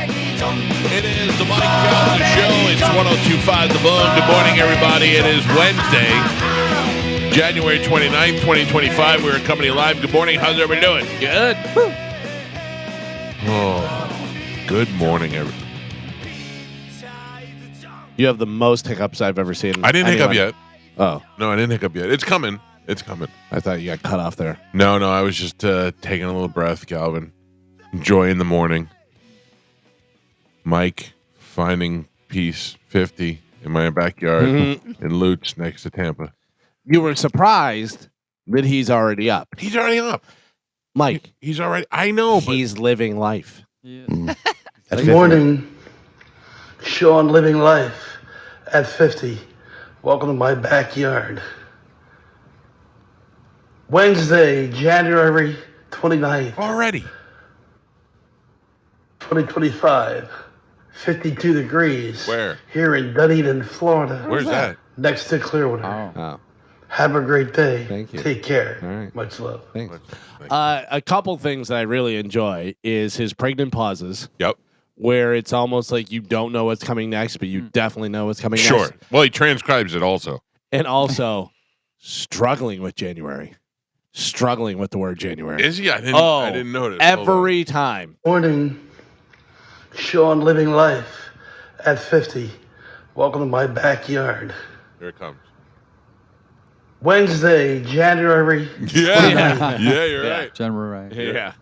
It is the Mike Calta Show. It's 102.5 The Boom. Good morning, everybody. It is Wednesday, January 29th, 2025. We're coming live. Good morning. How's everybody doing? Good. Oh, good morning, everybody. You have the most hiccups I've ever seen. I didn't hiccup yet. Oh. No, I didn't hiccup yet. It's coming. It's coming. I thought you got cut off there. No, I was just taking a little breath, Calvin. Enjoying the morning. Mike finding piece 50 in my backyard in Lutz next to Tampa. You were surprised that he's already up. He's already up. Mike. He's already. I know, but he's living life. Yeah. Good morning. Sean living life at 50. Welcome to my backyard. Wednesday, January 29th, already 2025. 52 degrees. Where? Here in Dunedin, Florida. Where's that? Next to Clearwater. Oh. Have a great day. Thank you. Take care. All right. Much love. Thanks. A couple things that I really enjoy is his pregnant pauses. Yep. Where it's almost like you don't know what's coming next, but you definitely know what's coming Sure. next. Well, he transcribes it also. And also struggling with January. Struggling with the word January. Is he? I didn't notice. Every time. Morning. Sean living life at 50. Welcome to my backyard. Here it comes. Wednesday, January Yeah, you're right. General right. Yeah.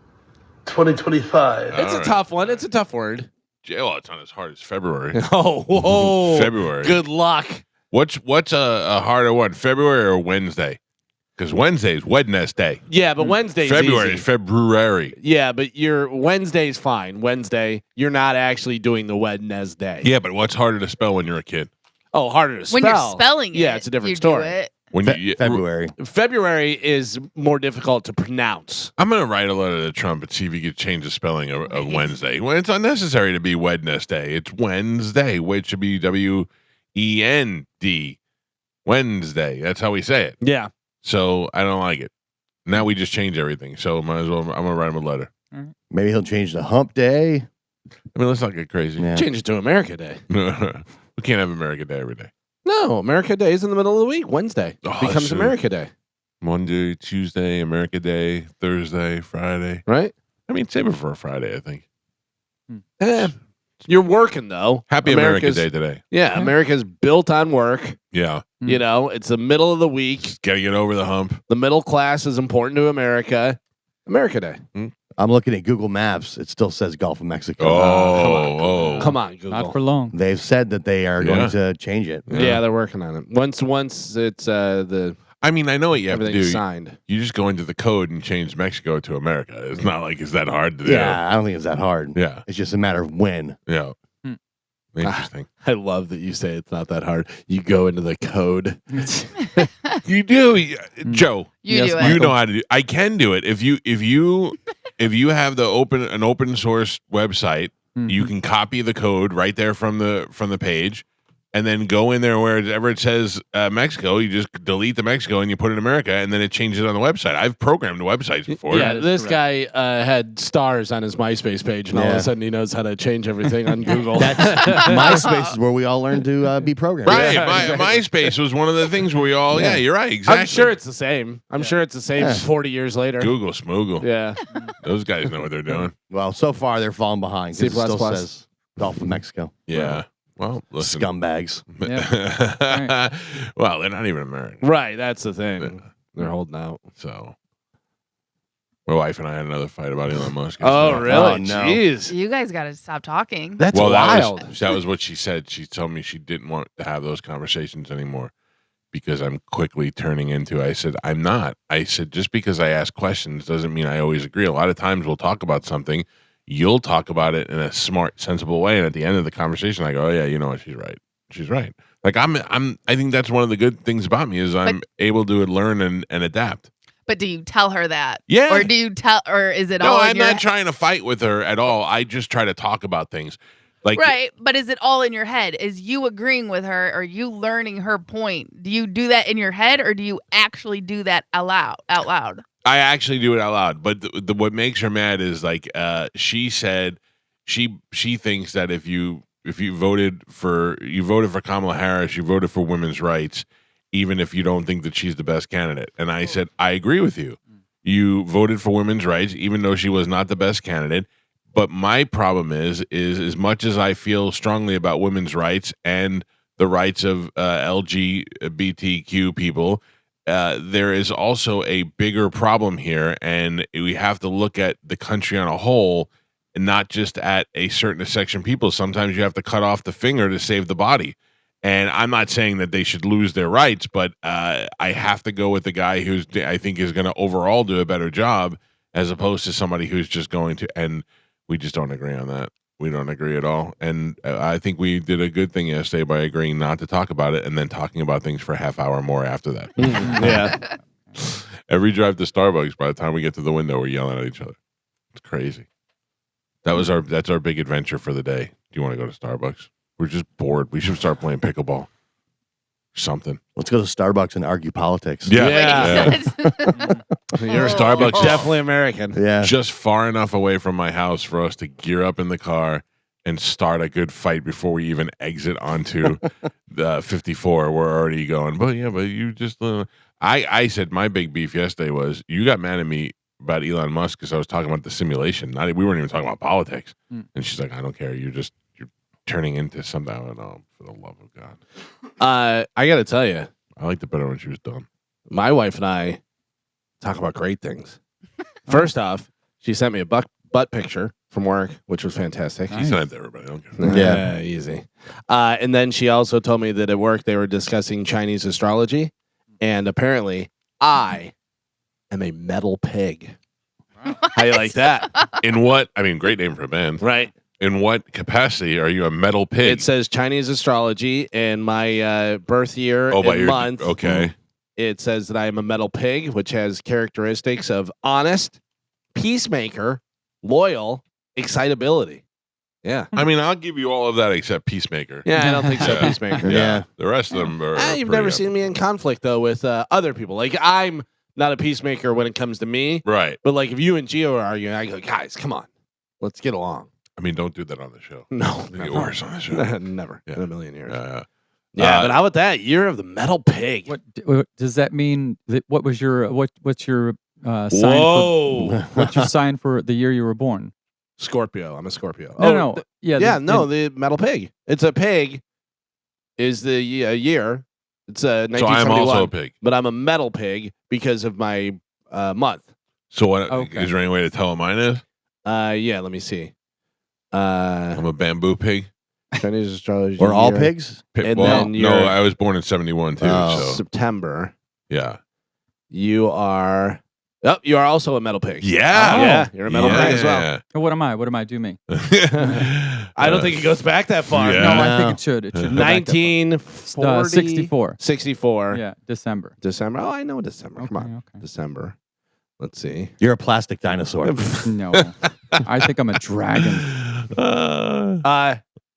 2025. It's a tough one. It's a tough word. Oh, it's not as hard as February. Oh, whoa. February. Good luck. What's a harder one, February or Wednesday? Because Wednesday is Wednesday. Yeah, but Wednesday's February easy. is February. Yeah, but your Wednesday's fine. Wednesday, you're not actually doing the Wednesday. Yeah, but what's harder to spell when you're a kid? Oh, harder to spell. When you're spelling it, yeah, it's a different you story. Do it. When you, February. February is more difficult to pronounce. I'm going to write a letter to Trump and see if he could change the spelling of Wednesday. Well, it's unnecessary to be Wednesday. It's Wednesday, which should be W-E-N-D. Wednesday. That's how we say it. Yeah. So I don't like it. Now we just change everything. So might as well. I'm going to write him a letter. Maybe he'll change the hump day. I mean, let's not get crazy. Yeah. Change it to America Day. We can't have America Day every day. No, America Day is in the middle of the week. Wednesday becomes so- America Day. Monday, Tuesday, America Day, Thursday, Friday. Right? I mean, save it for a Friday, I think. You're working, though. Happy America Day today. Yeah, America's built on work. Yeah. You know, it's the middle of the week. Just got to get over the hump. The middle class is important to America. America Day. I'm looking at Google Maps. It still says Gulf of Mexico. Come on, Google. Not for long. They've said that they are going to change it. Yeah, they're working on it. Once it's the I mean, I know what you have to everything's do. signed. You just go into the code and change Mexico to America. It's not like it's that hard to do. Yeah, I don't think it's that hard. Yeah. It's just a matter of when. Yeah. Interesting. I love that you say it's not that hard. You go into the code. You do, Joe. You do it. You know how to do. I can do it. If you have an open source website, you can copy the code right there from the page, and then go in there wherever it says Mexico. You just delete the Mexico and you put in America, and then it changes it on the website. I've programmed websites before. Yeah, this guy had stars on his MySpace page, and all of a sudden he knows how to change everything on Google. MySpace is where we all learn to be programmed. Right. MySpace was one of the things where we all. Yeah, you're right. Exactly. I'm sure it's the same. I'm sure it's the same 40 years later. Google Smoogle. Yeah. Those guys know what they're doing. Well, so far they're falling behind. 'Cause C++. it still says Gulf of Mexico. Yeah. Well, listen. Scumbags. Well, they're not even American. Right. That's the thing. They're holding out. So, my wife and I had another fight about Elon Musk. Oh, really? Oh, no. Jeez. You guys got to stop talking. That's Well, wild. that was what she said. She told me she didn't want to have those conversations anymore because I'm quickly turning into. I said, I'm not. I said, just because I ask questions doesn't mean I always agree. A lot of times we'll talk about something. You'll talk about it in a smart, sensible way, and at the end of the conversation, I go, "Oh yeah, you know what? She's right. She's right." Like I think that's one of the good things about me is I'm able to learn and adapt. But do you tell her that? Yeah. Or do you tell, or is it No, all in I'm your not trying to fight with her at all. I just try to talk about things. Like right, but is it all in your head? Is you agreeing with her, or you learning her point? Do you do that in your head, or do you actually do that out loud? I actually do it out loud, but what makes her mad is like she said she thinks that if you voted for Kamala Harris, you voted for women's rights, even if you don't think that she's the best candidate. And I said, I agree with you. You voted for women's rights, even though she was not the best candidate. But my problem is as much as I feel strongly about women's rights and the rights of LGBTQ people, there is also a bigger problem here, and we have to look at the country on a whole and not just at a certain section of people. Sometimes you have to cut off the finger to save the body. And I'm not saying that they should lose their rights, but I have to go with the guy who's I think is going to overall do a better job, as opposed to somebody who's just going to. And we just don't agree on that. We don't agree at all. And I think we did a good thing yesterday by agreeing not to talk about it and then talking about things for a half hour more after that. Yeah. Every drive to Starbucks, by the time we get to the window, we're yelling at each other. It's crazy. That's our big adventure for the day. Do you want to go to Starbucks? We're just bored. We should start playing pickleball. Something. Let's go to Starbucks and argue politics. Yeah. You're a Starbucks, definitely American. Yeah. Just far enough away from my house for us to gear up in the car and start a good fight before we even exit onto the 54. We're already going, but you just. I said my big beef yesterday was you got mad at me about Elon Musk because I was talking about the simulation. We weren't even talking about politics. And she's like, I don't care. You're turning into something. I don't know. For the love of God. I got to tell you, I liked it better when she was done. my wife and I talk about great things. First off, she sent me a butt picture from work, which was fantastic. She sent it to everybody. I don't care. Yeah, easy. And then she also told me that at work they were discussing Chinese astrology, and apparently I am a metal pig. How you like that? In what? I mean, great name for a band. Right. In what capacity are you a metal pig? It says Chinese astrology, and my birth year and month. Okay. It says that I am a metal pig, which has characteristics of honest, peacemaker, loyal, excitability. Yeah. I mean, I'll give you all of that except Peacemaker. Yeah, I don't think so, peacemaker. Yeah. The rest of them are. You've never seen me in conflict, though, with other people. Like, I'm not a peacemaker when it comes to me. Right. But, like, if you and Gio are arguing, I go, guys, come on. Let's get along. I mean, don't do that on the show. No. The worst on the show. Never. Yeah. In a million years. Yeah. Yeah, but how about that? Year of the metal pig. What does that mean? What was your what's your sign? Whoa. What's your sign for the year you were born? Scorpio. I'm a Scorpio. No. The metal pig. It's a pig. Is the year? It's a 1971. So I'm also a pig. But I'm a metal pig because of my month. So what? Okay. Is there any way to tell what mine is? Yeah. Let me see. I'm a bamboo pig. Chinese astrology. Or all year. pigs? And Well, then no, you're- I was born in 71 too. Oh. So September. yeah. You are. Oh, you are also a metal pig. Yeah. Yeah, you're a metal pig as well. Oh, what am I? What am I? Do me? I don't think it goes back that far. Yeah. No, No. I think it should. It should. Go back that far. 1964. 64. 64. Yeah, December. December. Oh, I know December. Come on. Okay. December. Let's see. You're a plastic dinosaur. No, I think I'm a dragon.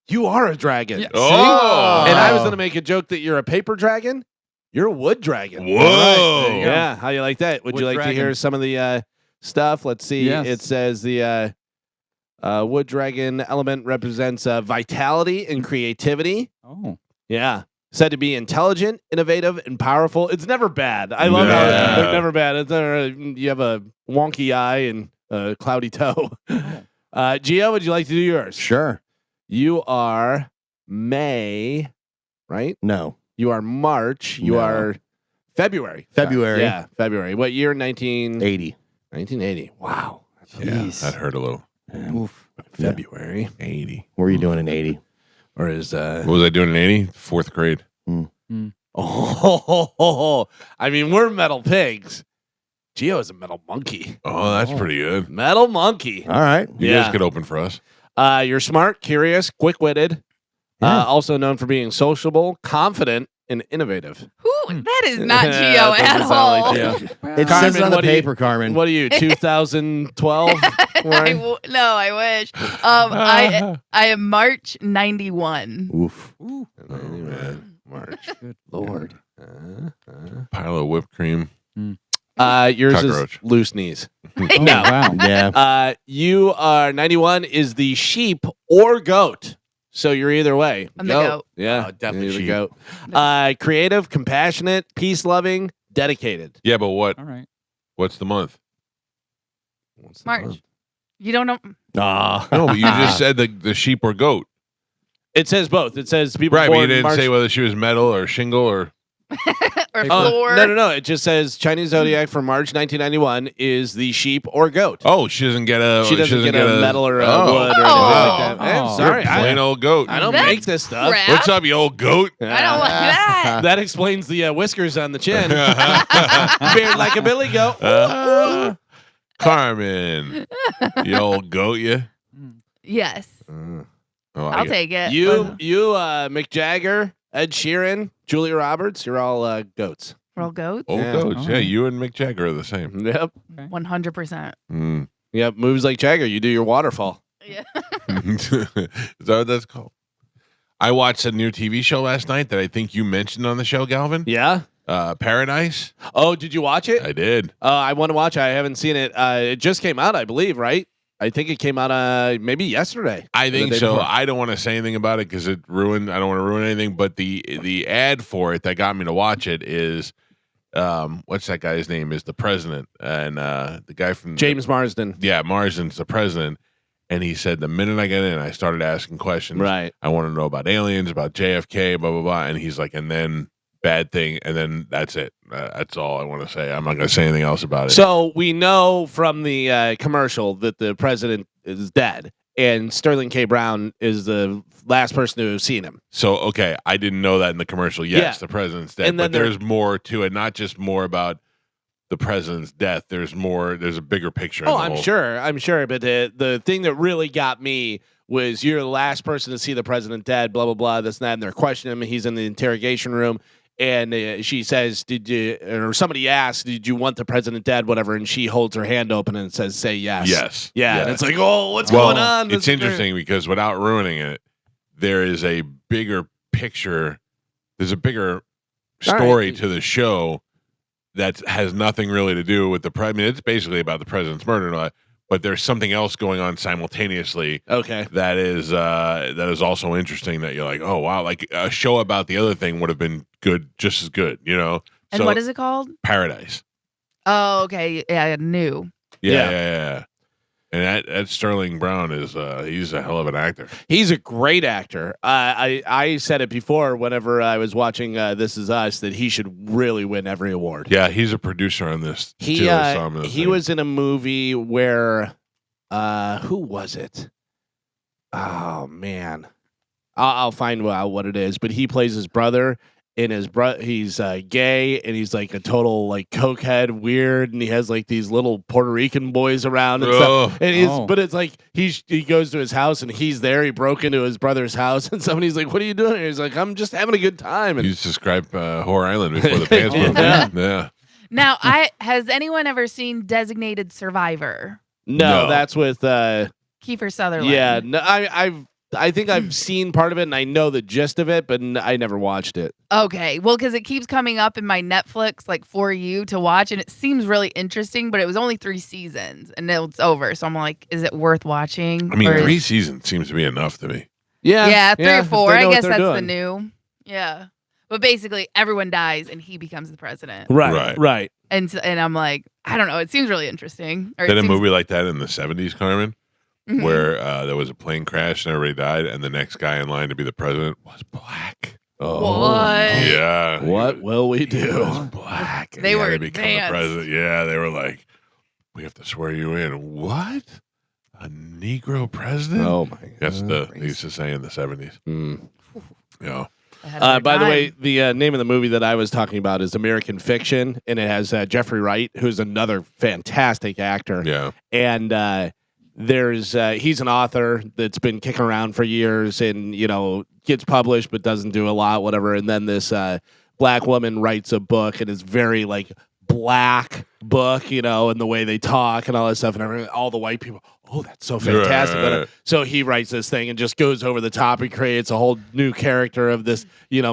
You are a dragon. Yeah. Oh. And I was going to make a joke that you're a paper dragon. You're a wood dragon. Whoa. All right. There you go. Yeah. How you like that? Would Wood you like dragon. to hear some of the stuff? Let's see. Yes. It says the wood dragon element represents vitality and creativity. Oh, Yeah. Said to be intelligent, innovative, and powerful. It's never bad. I love how Yeah. it's never bad. It's you have a wonky eye and a cloudy toe. Gio, would you like to do yours? Sure. You are May, right? No. You are March. You No. are February. February. Yeah, February. What year? 80. 1980. Wow. Yeah, Jeez. that hurt a little. oof. February. 80. What were you doing in 80? Or is What was I doing in 80? Fourth grade. oh, I mean, we're metal pigs. Gio is a metal monkey. Oh, that's pretty good. Metal monkey. All right. You Yeah. guys could open for us. You're smart, curious, quick-witted, Yeah. also known for being sociable, confident, and innovative. That is not Yeah, Gio it at doesn't sound all. like Gio. It Carmen, says it on the what do you- paper, Carmen. What are you, 2012? Warren? No, I wish. I am March 91. Oof. Ooh, Oh, man. March. good lord. Pile of whipped cream. Yours Cockroach. is loose knees. Oh, No. wow. Yeah. You are 91 is the sheep or goat. So you're either way. I'm the goat. Yeah, Oh, definitely you're the sheep. goat. Creative, compassionate, peace loving, dedicated. Yeah, but All right. what's the month? What's the March. month? You don't know. Ah. No, but you just said the sheep or goat. It says both. It says people Right, but born you didn't March. say whether she was metal or shingle or. Or Oh, floor. No. It just says Chinese zodiac for March 1991 is the sheep or goat. Oh, she doesn't get a. She doesn't get a metal or a oh, wood or anything wow. like that. I'm Oh. sorry. You're a plain old goat. I don't That's make this stuff. crap. What's up, you old goat? I don't like that. That explains the whiskers on the chin. Beard like a billy goat. Carmen, you old goat, you. Yes. Oh, I'll take it. You, Mick Jagger, Ed Sheeran, Julia Roberts, you're all goats. Roll goats. Old Yeah. goats. All Yeah, right. you and Mick Jagger are the same. Yep. 100%. Mm. Yep. Moves like Jagger. You do your waterfall. Yeah. Is that what that's called? I watched a new TV show last night that I think you mentioned on the show, Galvin. Yeah. Paradise. Oh, did you watch it? I did. I want to watch it. I haven't seen it. It just came out, I believe, right? I think it came out maybe yesterday. I Or the think day so. before. I don't want to say anything about it because it ruined. I don't want to ruin anything. But the ad for it that got me to watch it is, what's that guy's name? Is the president and the guy from James Marsden. Yeah, Marsden's the president. And he said the minute I get in, I started asking questions. Right. I want to know about aliens, about JFK, blah blah blah. And he's like, and then bad thing, and then that's it. That's all I want to say. I'm not going to say anything else about it. So we know from the commercial that the president is dead, and Sterling K. Brown is the last person to have seen him. So, okay, I didn't know that in the commercial. Yes, Yeah. the president's dead, And then but there's more to it. Not just more about the president's death. There's more. There's a bigger picture. Oh, in the I'm whole- sure. I'm sure. But the thing that really got me was you're the last person to see the president dead, blah, blah, blah, this and that. And they're questioning him. He's in the interrogation room. And she says, did you, or somebody asks, did you want the president dead, whatever? And she holds her hand open and says, say yes. Yes. Yeah. Yes. And it's like, oh, what's Well, going on? It's interesting because without ruining it, there is a bigger picture. There's a bigger story right. to the show that has nothing really to do with the president. I mean, it's basically about the president's murder and all that, but there's something else going on simultaneously Okay. that is also interesting that you're like, oh wow, like a show about the other thing would have been good, just as good, you know. And So, what is it called? Paradise? Oh, okay. Yeah, new. Yeah. And that Sterling Brown is he's a hell of an actor. He's a great actor. I said it before whenever I was watching This Is Us that he should really win every award. Yeah, he's a producer on this. He too. I saw him in the he thing. was in a movie where who was it? Oh man, I'll find out what it is. But he plays his brother, and he's gay, and he's like a total like cokehead, weird, and he has like these little Puerto Rican boys around and stuff. And but it's like he goes to his house and he's there. He broke into his brother's house, and somebody's like, "What are you doing?" And he's like, "I'm just having a good time." And He's described Whore Island before the pants broke. Yeah. Yeah. Now, has anyone ever seen Designated Survivor? no, No. that's with Kiefer Sutherland. yeah. No, I think I've seen part of it and I know the gist of it, but I never watched it. Okay. Well, because it keeps coming up in my Netflix, like for you to watch, and it seems really interesting, but it was only 3 seasons and it's over. So I'm like, is it worth watching? I mean, Or- 3 seasons seems to be enough to me. Yeah, 3 or if 4. they know I what guess they're that's the doing. new. Yeah. But basically, everyone dies and he becomes the president. Right. And I'm like, I don't know. It seems really interesting. Or it Then a seems- movie like that in the 70s, Carmen, Mhm. where there was a plane crash and everybody died, and the next guy in line to be the president was black. What? Yeah. What will we He do? was black. and They he had were to become the advanced. president. Yeah, they were like, we have to swear you in. What? A Negro president? Oh my god. That's they used to say in the 70s. Mm. Yeah. Ahead of their By the time. way, the name of the movie that I was talking about is American Fiction, and it has Jeffrey Wright, who's another fantastic actor. Yeah. And there's he's an author that's been kicking around for years, and gets published but doesn't do a lot, whatever. And then this black woman writes a book, and it's very like black book, and the way they talk and all that stuff, and all the white people, oh, that's so fantastic. Right. So he writes this thing and just goes over the top. He creates a whole new character of this,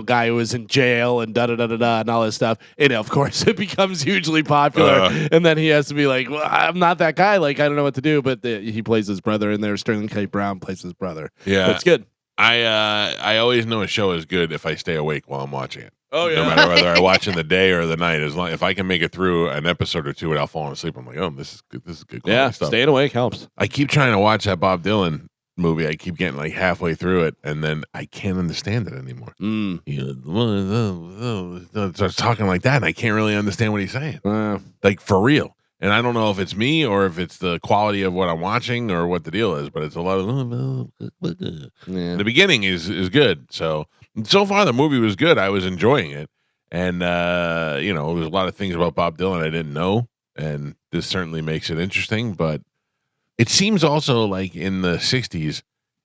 guy who was in jail and da-da-da-da-da and all this stuff. And of course, it becomes hugely popular. And then he has to be like, well, I'm not that guy. Like, I don't know what to do. But he plays his brother in there. Sterling K. Brown plays his brother. Yeah. But it's good. I always know a show is good if I stay awake while I'm watching it. Oh, yeah. No matter whether I watch in the day or the night, as long if I can make it through an episode or two without falling asleep, I'm like, oh, this is good. This is good quality stuff. Staying awake helps. I keep trying to watch that Bob Dylan movie. I keep getting like halfway through it, and then I can't understand it anymore. He starts talking like that, and I can't really understand what he's saying. Like for real. And I don't know if it's me or if it's the quality of what I'm watching or what the deal is, but it's a lot of the beginning is good. So far the movie was good. I was enjoying it. And there's a lot of things about Bob Dylan I didn't know, and this certainly makes it interesting, but it seems also like in the 60s,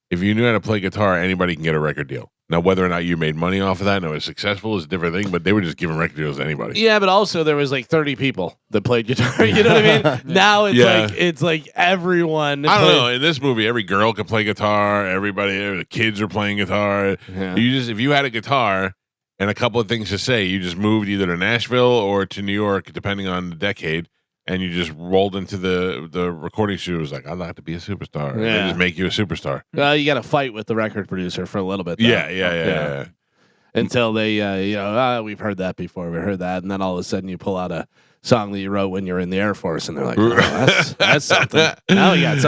if you knew how to play guitar, anybody can get a record deal. Now, whether or not you made money off of that and it was successful is a different thing, but they were just giving record deals to anybody. Yeah, but also there was like 30 people that played guitar. You know what I mean? Now it's like everyone. I don't know. In this movie, every girl could play guitar. Everybody, the kids are playing guitar. Yeah. If you had a guitar and a couple of things to say, you just moved either to Nashville or to New York, depending on the decade. And you just rolled into the recording studio. It was like, I'd like to be a superstar. And they just make you a superstar. Well, you got to fight with the record producer for a little bit. Though. Yeah. Until they, we've heard that before. We heard that. And then all of a sudden you pull out a song that you wrote when you were in the Air Force. And they're like, that's something. Now we got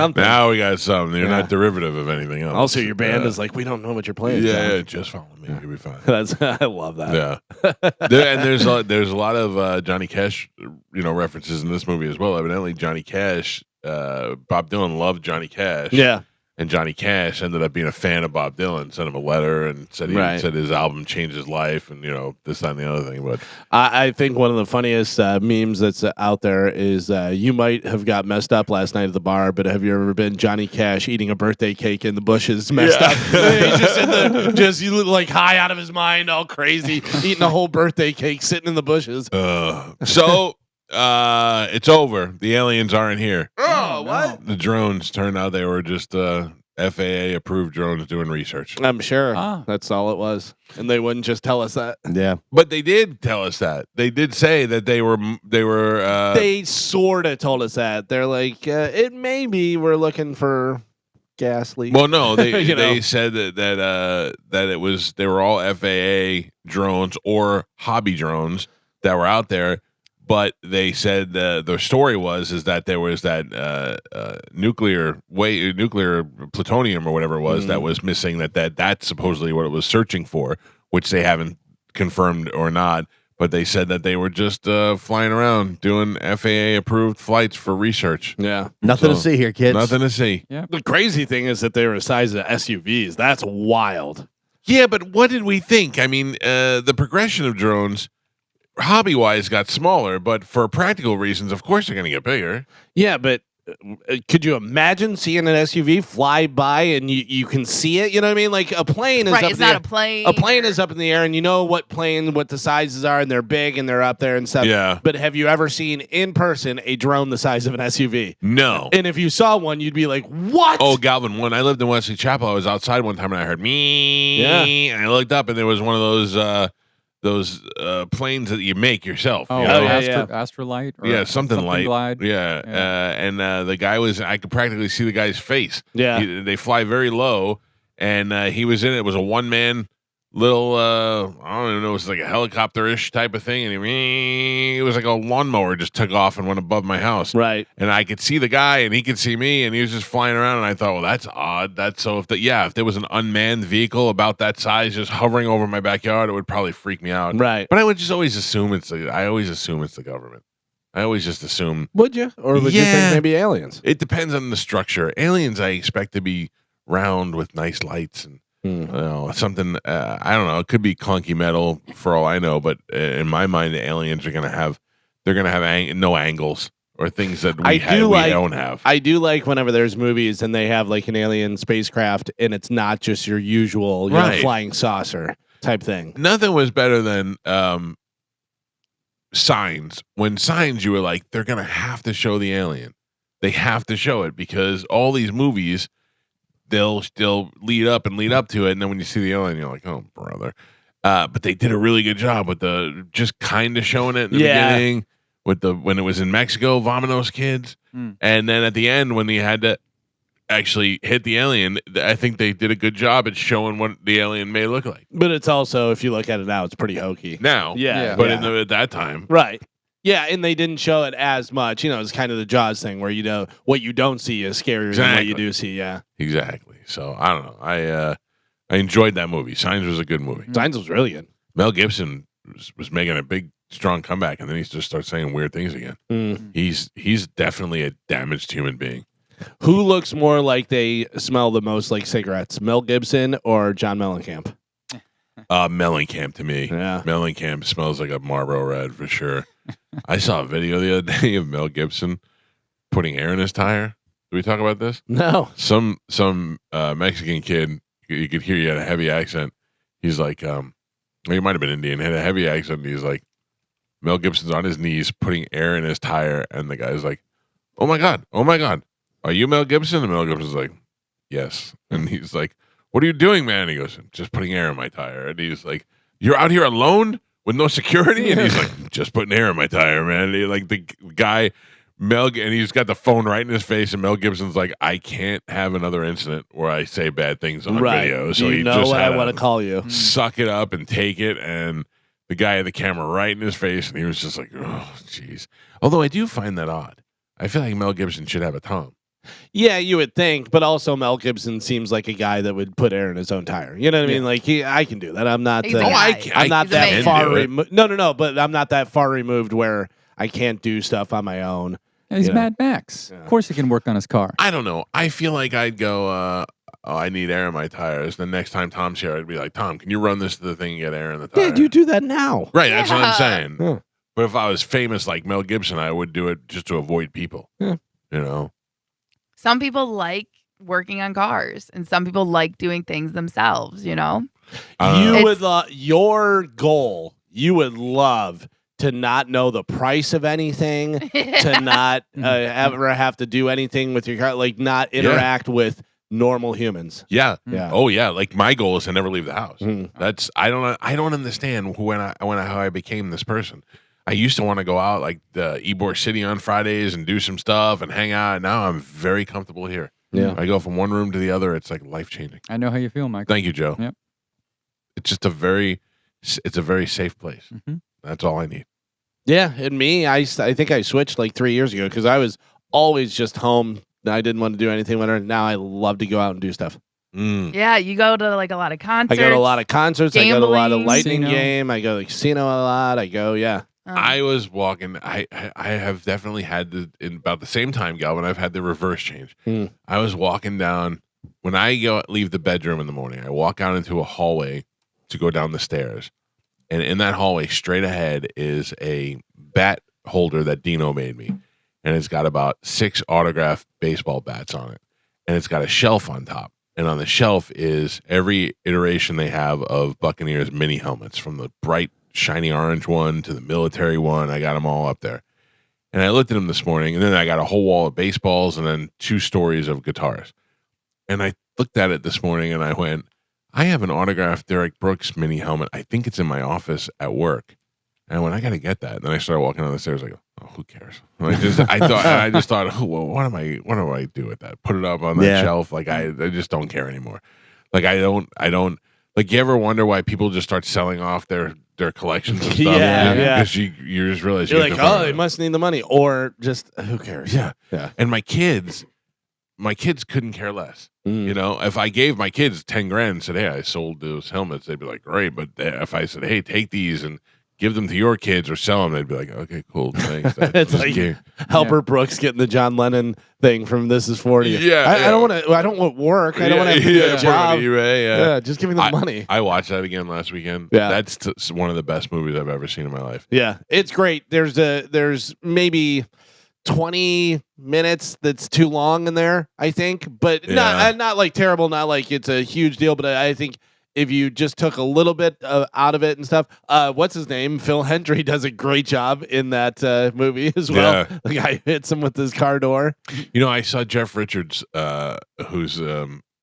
something. You're not derivative of anything else. Also, your band is like, we don't know what you're playing. Yeah, just follow me. You'll be fine. I love that. Yeah. There's a lot of Johnny Cash, references in this movie as well. Evidently, Johnny Cash, Bob Dylan loved Johnny Cash. Yeah. And Johnny Cash ended up being a fan of Bob Dylan, sent him a letter and said said his album changed his life, and this, that, and the other thing. But I think one of the funniest memes that's out there is you might have got messed up last night at the bar, but have you ever been Johnny Cash eating a birthday cake in the bushes, messed up? He's just in you look like high out of his mind, all crazy, eating a whole birthday cake, sitting in the bushes. It's over. The aliens aren't here. Oh, what? The drones turned out they were just FAA approved drones doing research. I'm sure that's all it was, and they wouldn't just tell us that. Yeah, but they did tell us that. They did say that they were. They sort of told us that. They're like, it may be we're looking for gas leak. Well, no, they said that it was they were all FAA drones or hobby drones that were out there. But they said the story is that there was that nuclear plutonium or whatever it was that was missing. That's supposedly what it was searching for, which they haven't confirmed or not. But they said that they were just flying around doing FAA approved flights for research. Yeah, nothing to see here, kids. Nothing to see. Yeah. The crazy thing is that they were the size of SUVs. That's wild. Yeah, but what did we think? I mean, the progression of drones. Hobby-wise got smaller, but for practical reasons, of course, they're going to get bigger. Yeah, but could you imagine seeing an SUV fly by and you can see it? You know what I mean? Like a plane is up it's in the not air. a plane. A plane is up in the air, and you know what the sizes are, and they're big and they're up there and stuff. Yeah. But have you ever seen in person a drone the size of an SUV? No. And if you saw one, you'd be like, "What?" Oh, Galvin, when I lived in Wesley Chapel, I was outside one time and I heard me. Yeah. And I looked up and there was one of those planes that you make yourself. Oh, you know? Astrolight? Or something light. Glide. Yeah. And the guy I could practically see the guy's face. Yeah. They fly very low, and he was in it. It was a one-man little, I don't even know, it was like a helicopter-ish type of thing, and it was like a lawnmower just took off and went above my house. Right. And I could see the guy, and he could see me, and he was just flying around, and I thought, well, that's odd. That's so if there was an unmanned vehicle about that size just hovering over my backyard, it would probably freak me out. Right. But I would just always assume it's the government. I always just assume. Would you? Or would you think maybe aliens? It depends on the structure. Aliens, I expect to be round with nice lights and something. I don't know. It could be clunky metal for all I know. But in my mind, the aliens are going to have no angles or things that we don't have. I do like whenever there's movies and they have like an alien spacecraft and it's not just your usual flying saucer type thing. Nothing was better than Signs. When Signs, you were like, they're going to have to show the alien. They have to show it because all these movies, they'll still lead up to it, and then when you see the alien, you're like, oh brother. But they did a really good job with the just kind of showing it in the beginning with when it was in Mexico, vomiting those kids, and then at the end when they had to actually hit the alien, I think they did a good job at showing what the alien may look like. But it's also, if you look at it now, it's pretty hokey. Now, Yeah. but at that time, Right. Yeah, and they didn't show it as much. It's kind of the Jaws thing where what you don't see is scarier than what you do see. Yeah, exactly. So I don't know. I enjoyed that movie. Signs was a good movie. Signs was really good. Mel Gibson was making a big, strong comeback, and then he just starts saying weird things again. He's definitely a damaged human being. Who looks more like they smell the most like cigarettes, Mel Gibson or John Mellencamp? Mellencamp to me. Yeah. Mellencamp smells like a Marlboro Red for sure. I saw a video the other day of Mel Gibson putting air in his tire. Did we talk about this? No. Some Mexican kid, you could hear he had a heavy accent. He's like, he might have been Indian, had a heavy accent. He's like, Mel Gibson's on his knees putting air in his tire, and the guy's like, oh my God, are you Mel Gibson? And Mel Gibson's like, yes. And he's like, what are you doing, man? And he goes, just putting air in my tire. And he's like, you're out here alone with no security? And he's like, just putting air in my tire, man. And he, like the guy, and he's got the phone right in his face. And Mel Gibson's like, I can't have another incident where I say bad things on video. So you he know just what had I want to call you. suck it up and take it. And the guy had the camera right in his face. And he was just like, oh, jeez. Although I do find that odd. I feel like Mel Gibson should have a Tom. Yeah, you would think, but also Mel Gibson seems like a guy that would put air in his own tire. You know what I mean? Like I can do that. I'm not. He's a guy. I'm not He's that amazing. far removed. No. But I'm not that far removed where I can't do stuff on my own. He's Mad Max. Yeah. Of course, he can work on his car. I don't know. I feel like I'd go, I need air in my tires. The next time Tom's here, I'd be like, Tom, can you run this to the thing and get air in the tire? Yeah, you do that now. Right, that's what I'm saying. Yeah. But if I was famous like Mel Gibson, I would do it just to avoid people. Yeah. You know? Some people like working on cars, and some people like doing things themselves. You It's- would your goal. You would love to not know the price of anything, to not ever have to do anything with your car, like not interact with normal humans. Yeah. Yeah. Oh yeah. Like my goal is to never leave the house. Mm. That's I don't understand how I became this person. I used to want to go out like the Ybor City on Fridays and do some stuff and hang out. Now I'm very comfortable here. Yeah. I go from one room to the other. It's like life changing. I know how you feel, Michael. Thank you, Joe. Yep. It's just a very safe place. Mhm. That's all I need. Yeah, and me, I think I switched like 3 years ago because I was always just home. I didn't want to do anything with her. Now I love to go out and do stuff. Yeah, you go to like a lot of I concerts. go to a lot of concerts. I go to a lot of Gambling. lightning Casino. game. I go to the casino a lot. I go, yeah. I was walking. I have definitely had in about the same time, Galvin. I've had the reverse change. I was walking down when I leave the bedroom in the morning. I walk out into a hallway to go down the stairs, and in that hallway, straight ahead is a bat holder that Dino made me, and it's got about 6 autographed baseball bats on it, and it's got a shelf on top, and on the shelf is every iteration they have of Buccaneers mini helmets, from the bright shiny orange one to the military one. I got them all up there. And I looked at them this morning, and then I got a whole wall of baseballs and then 2 stories of guitars. And I looked at it this morning and I went, I have an autographed Derek Brooks mini helmet. I think it's in my office at work. And when I got to get that, and then I started walking down the stairs, like, oh, who cares? And I just thought, oh, well, what do I do with that? Put it up on that shelf? Like I just don't care anymore. Like I don't like, you ever wonder why people just start selling off their collections and stuff? Yeah. Because you just realize You're you like, have to oh, buy they it. must need the money, or just who cares? Yeah. Yeah. And my kids couldn't care less. You know, if I gave my kids 10 grand and said, hey, I sold those helmets, they'd be like, great. But if I said, hey, take these and give them to your kids or sell them, they'd be like, okay, cool, thanks. It's like Helper Brooks getting the John Lennon thing from This Is 40. Yeah, I don't want to. I don't want work. I don't want to have to do a job. Yeah. Just give me the money. I watched that again last weekend. Yeah. That's one of the best movies I've ever seen in my life. Yeah, it's great. There's maybe 20 minutes that's too long in there, I think, but not like terrible, not like it's a huge deal, but I think if you just took a little bit out of it and stuff. What's his name? Phil Hendry does a great job in that movie as well. Yeah. The guy hits him with his car door. You know, I saw Jeff Richards, who's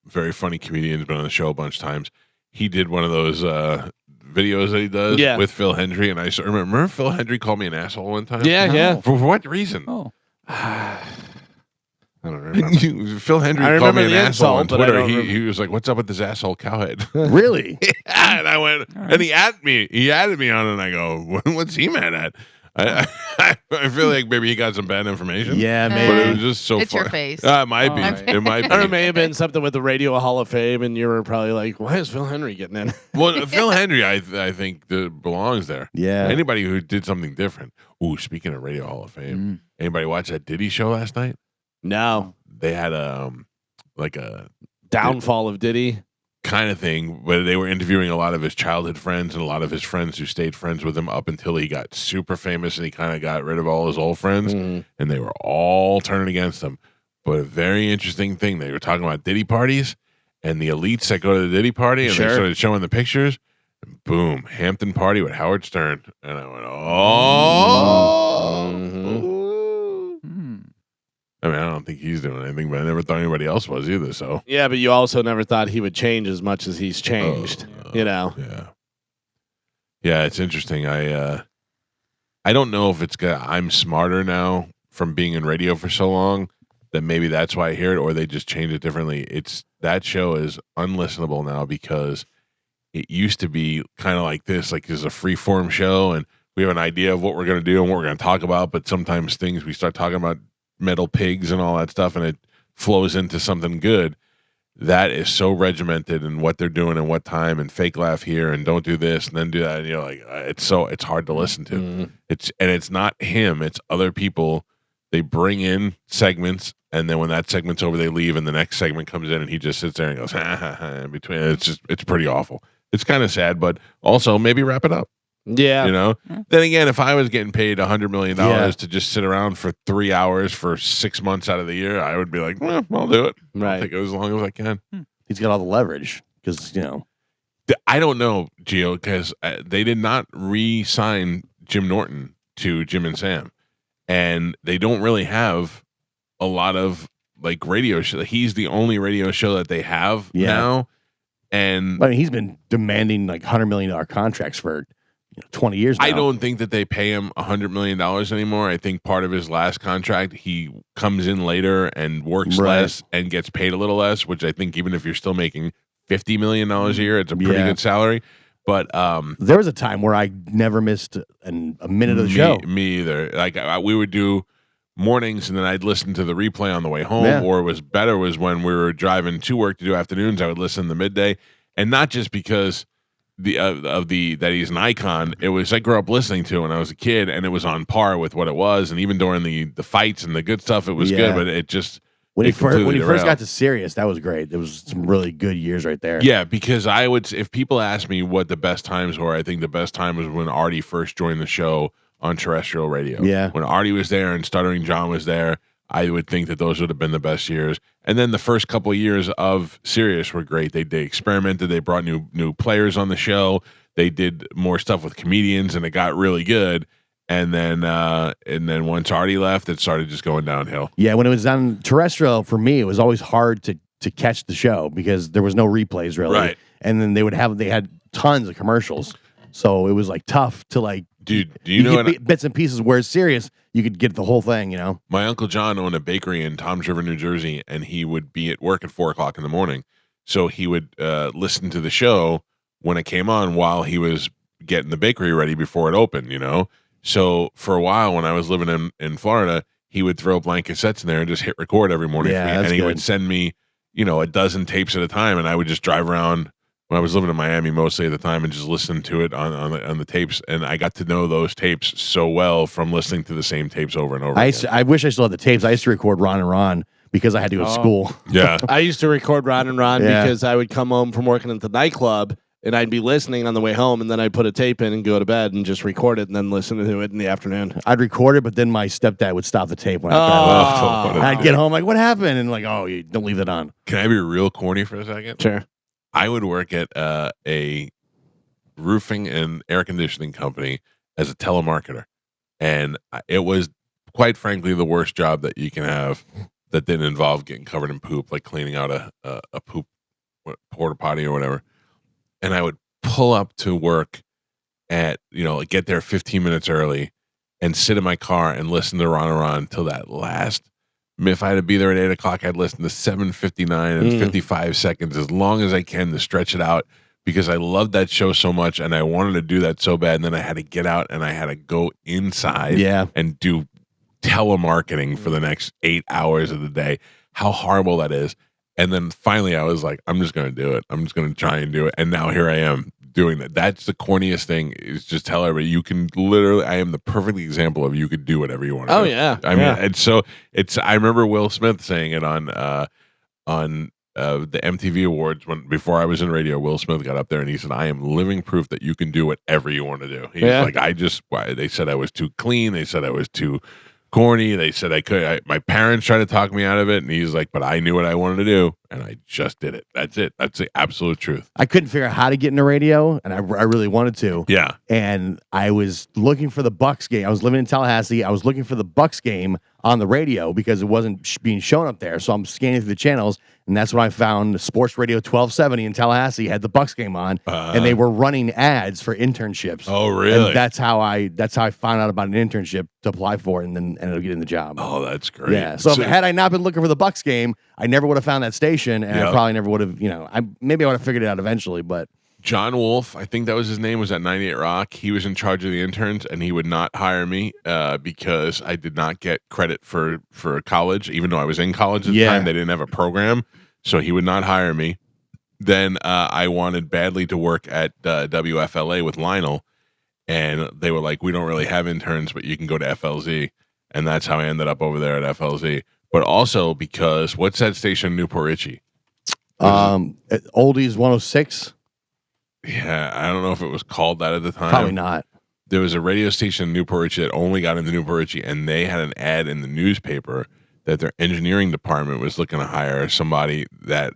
very funny comedian, has been on the show a bunch of times. He did one of those videos that he does with Phil Hendry, and I remember Phil Hendry called me an asshole one time. Yeah. For what reason? Oh. I don't remember. Phil Hendry called me an asshole on Twitter. He was like, "What's up with this asshole cowhead?" Really? Yeah, and I went, and he added me on it, and I go, "What's he mad at?" I feel like maybe he got some bad information. Yeah, but maybe. it was just so It's fun. your face. It might be. Right. It might Or it be. may have been something with the Radio Hall of Fame, and you were probably like, "Why is Phil Hendry getting in?" Well, Phil Hendry, I think belongs there. Yeah. Anybody who did something different. Ooh, speaking of Radio Hall of Fame, anybody watch that Diddy show last night? No. They had like a Downfall of Diddy. kind of thing, but they were interviewing a lot of his childhood friends and a lot of his friends who stayed friends with him up until he got super famous and he kind of got rid of all his old friends, and they were all turning against him. But a very interesting thing, they were talking about Diddy parties and the elites that go to the Diddy party, and they started showing the pictures. And boom, Hampton party with Howard Stern, and I went, I mean, I don't think he's doing anything, but I never thought anybody else was either. So Yeah, but you also never thought he would change as much as he's changed. You know. Yeah, it's interesting. I don't know if it's I'm smarter now from being in radio for so long that maybe that's why I hear it, or they just change it differently. That show is unlistenable now because it used to be kind of like this, like it's a free form show, and we have an idea of what we're going to do and what we're going to talk about. But sometimes we start talking about metal pigs and all that stuff, and it flows into something good. That is so regimented in what they're doing and what time, and fake laugh here and don't do this and then do that. And you're like, it's hard to listen to. It's not him, it's other people. They bring in segments, and then when that segment's over, they leave, and the next segment comes in, and he just sits there and goes, ha, ha, ha, in between. It's pretty awful. It's kind of sad, but also maybe wrap it up. Yeah. You know? Then again, if I was getting paid $100 million to just sit around for 3 hours for 6 months out of the year, I would be like, well, I'll do it. Right. I'll take it as long as I can. He's got all the leverage because, I don't know, Gio, because they did not re-sign Jim Norton to Jim and Sam. And they don't really have a lot of like radio show. He's the only radio show that they have now. And I mean, he's been demanding like $100 million contracts for 20 years now. I don't think that they pay him $100 million anymore. I think part of his last contract, he comes in later and works less and gets paid a little less, which I think even if you're still making $50 million a year, it's a pretty good salary. But there was a time where I never missed a minute of the show. Me either. Like we would do mornings, and then I'd listen to the replay on the way home. Or was when we were driving to work to do afternoons. I would listen to the midday, and not just because that he's an icon. It was I grew up listening to when I was a kid, and it was on par with what it was. And even during the fights and the good stuff, it was good. But it just when he first got to Sirius, that was great. There was some really good years right there. Yeah, because if people ask me what the best times were, I think the best time was when Artie first joined the show on terrestrial radio. Yeah. When Artie was there and Stuttering John was there, I would think that those would have been the best years. And then the first couple of years of Sirius were great. They experimented. They brought new players on the show. They did more stuff with comedians, and it got really good. And then once Artie left, it started just going downhill. Yeah, when it was on terrestrial, for me, it was always hard to catch the show because there was no replays really. Right. And then they had tons of commercials. So it was like tough to like Dude, do you know get bits and pieces, whereas Sirius, you could get the whole thing, My Uncle John owned a bakery in Toms River, New Jersey, and he would be at work at 4:00 in the morning. So he would listen to the show when it came on while he was getting the bakery ready before it opened, So for a while when I was living in Florida, he would throw blank cassettes in there and just hit record every morning for me. And he would send me, a dozen tapes at a time, and I would just drive around when I was living in Miami mostly at the time and just listen to it on the tapes. And I got to know those tapes so well from listening to the same tapes over and over again. I wish I still had the tapes. I used to record Ron and Ron because I had to go to school. Yeah. I used to record Ron and Ron because I would come home from working at the nightclub and I'd be listening on the way home, and then I'd put a tape in and go to bed and just record it and then listen to it in the afternoon. I'd record it, but then my stepdad would stop the tape when I got I'd get home like, what happened? And like, oh, you don't leave that on. Can I be real corny for a second? Sure. I would work at a roofing and air conditioning company as a telemarketer, and it was quite frankly the worst job that you can have that didn't involve getting covered in poop, like cleaning out a poop porta potty or whatever. And I would pull up to work at like get there 15 minutes early and sit in my car and listen to Ron Aron until that last. If I had to be there at 8 o'clock, I'd listen to 7:59 and 55 seconds as long as I can to stretch it out because I loved that show so much and I wanted to do that so bad. And then I had to get out and I had to go inside and do telemarketing for the next 8 hours of the day. How horrible that is. And then finally I was like, I'm just going to do it. I'm just going to try and do it. And now here I am doing that. That's the corniest thing is just tell everybody you can literally, I am the perfect example of you could do whatever you want to do. Yeah. I mean, and so I remember Will Smith saying it on the MTV Awards before I was in radio. Will Smith got up there and he said, I am living proof that you can do whatever you want to do. He's like, they said I was too clean. They said I was too corny. They said I could. My parents tried to talk me out of it, and he's like, "But I knew what I wanted to do, and I just did it. That's it. That's the absolute truth." I couldn't figure out how to get into radio, and I really wanted to. Yeah. And I was looking for the Bucks game. I was living in Tallahassee. I was looking for the Bucks game on the radio because it wasn't being shown up there. So I'm scanning through the channels, and that's when I found Sports Radio 1270 in Tallahassee had the Bucks game on, and they were running ads for internships. Oh, really? And that's how I found out about an internship to apply for it, and then ended up getting the job. Oh, that's great. Yeah. So had I not been looking for the Bucks game, I never would have found that station, and I probably never would have. Maybe I would have figured it out eventually, but. John Wolf, I think that was his name, was at 98 Rock. He was in charge of the interns, and he would not hire me because I did not get credit for college, even though I was in college at the time. They didn't have a program, so he would not hire me. Then I wanted badly to work at WFLA with Lionel, and they were like, we don't really have interns, but you can go to FLZ. And that's how I ended up over there at FLZ. But also because, what's that station in Newport Richie? Oldies 106. Yeah, I don't know if it was called that at the time. Probably not. There was a radio station in Newport Richie that only got into Newport Richie, and they had an ad in the newspaper that their engineering department was looking to hire somebody that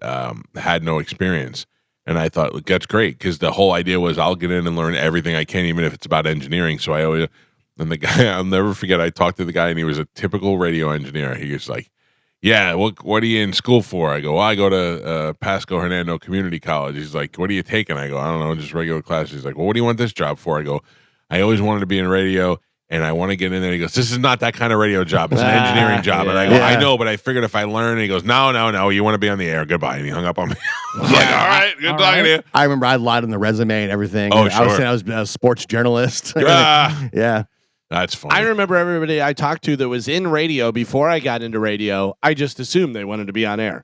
had no experience. And I thought, look, that's great, because the whole idea was I'll get in and learn everything I can, even if it's about engineering. So I always, and the guy, I'll never forget, I talked to the guy, and he was a typical radio engineer. He was like, yeah, what are you in school for? I go, well, I go to Pasco Hernando Community College. He's like, what are you taking? I go, I don't know, just regular classes. He's like, well, what do you want this job for? I go, I always wanted to be in radio, and I want to get in there. He goes, this is not that kind of radio job. It's an engineering job. And I go, I know, but I figured if I learn. And he goes, no, you want to be on the air. Goodbye. And he hung up on me. I was like, all right, good talking to you. I remember I lied on the resume and everything. Oh, and sure. I was saying I was a sports journalist. Yeah. That's funny. I remember everybody I talked to that was in radio before I got into radio, I just assumed they wanted to be on air.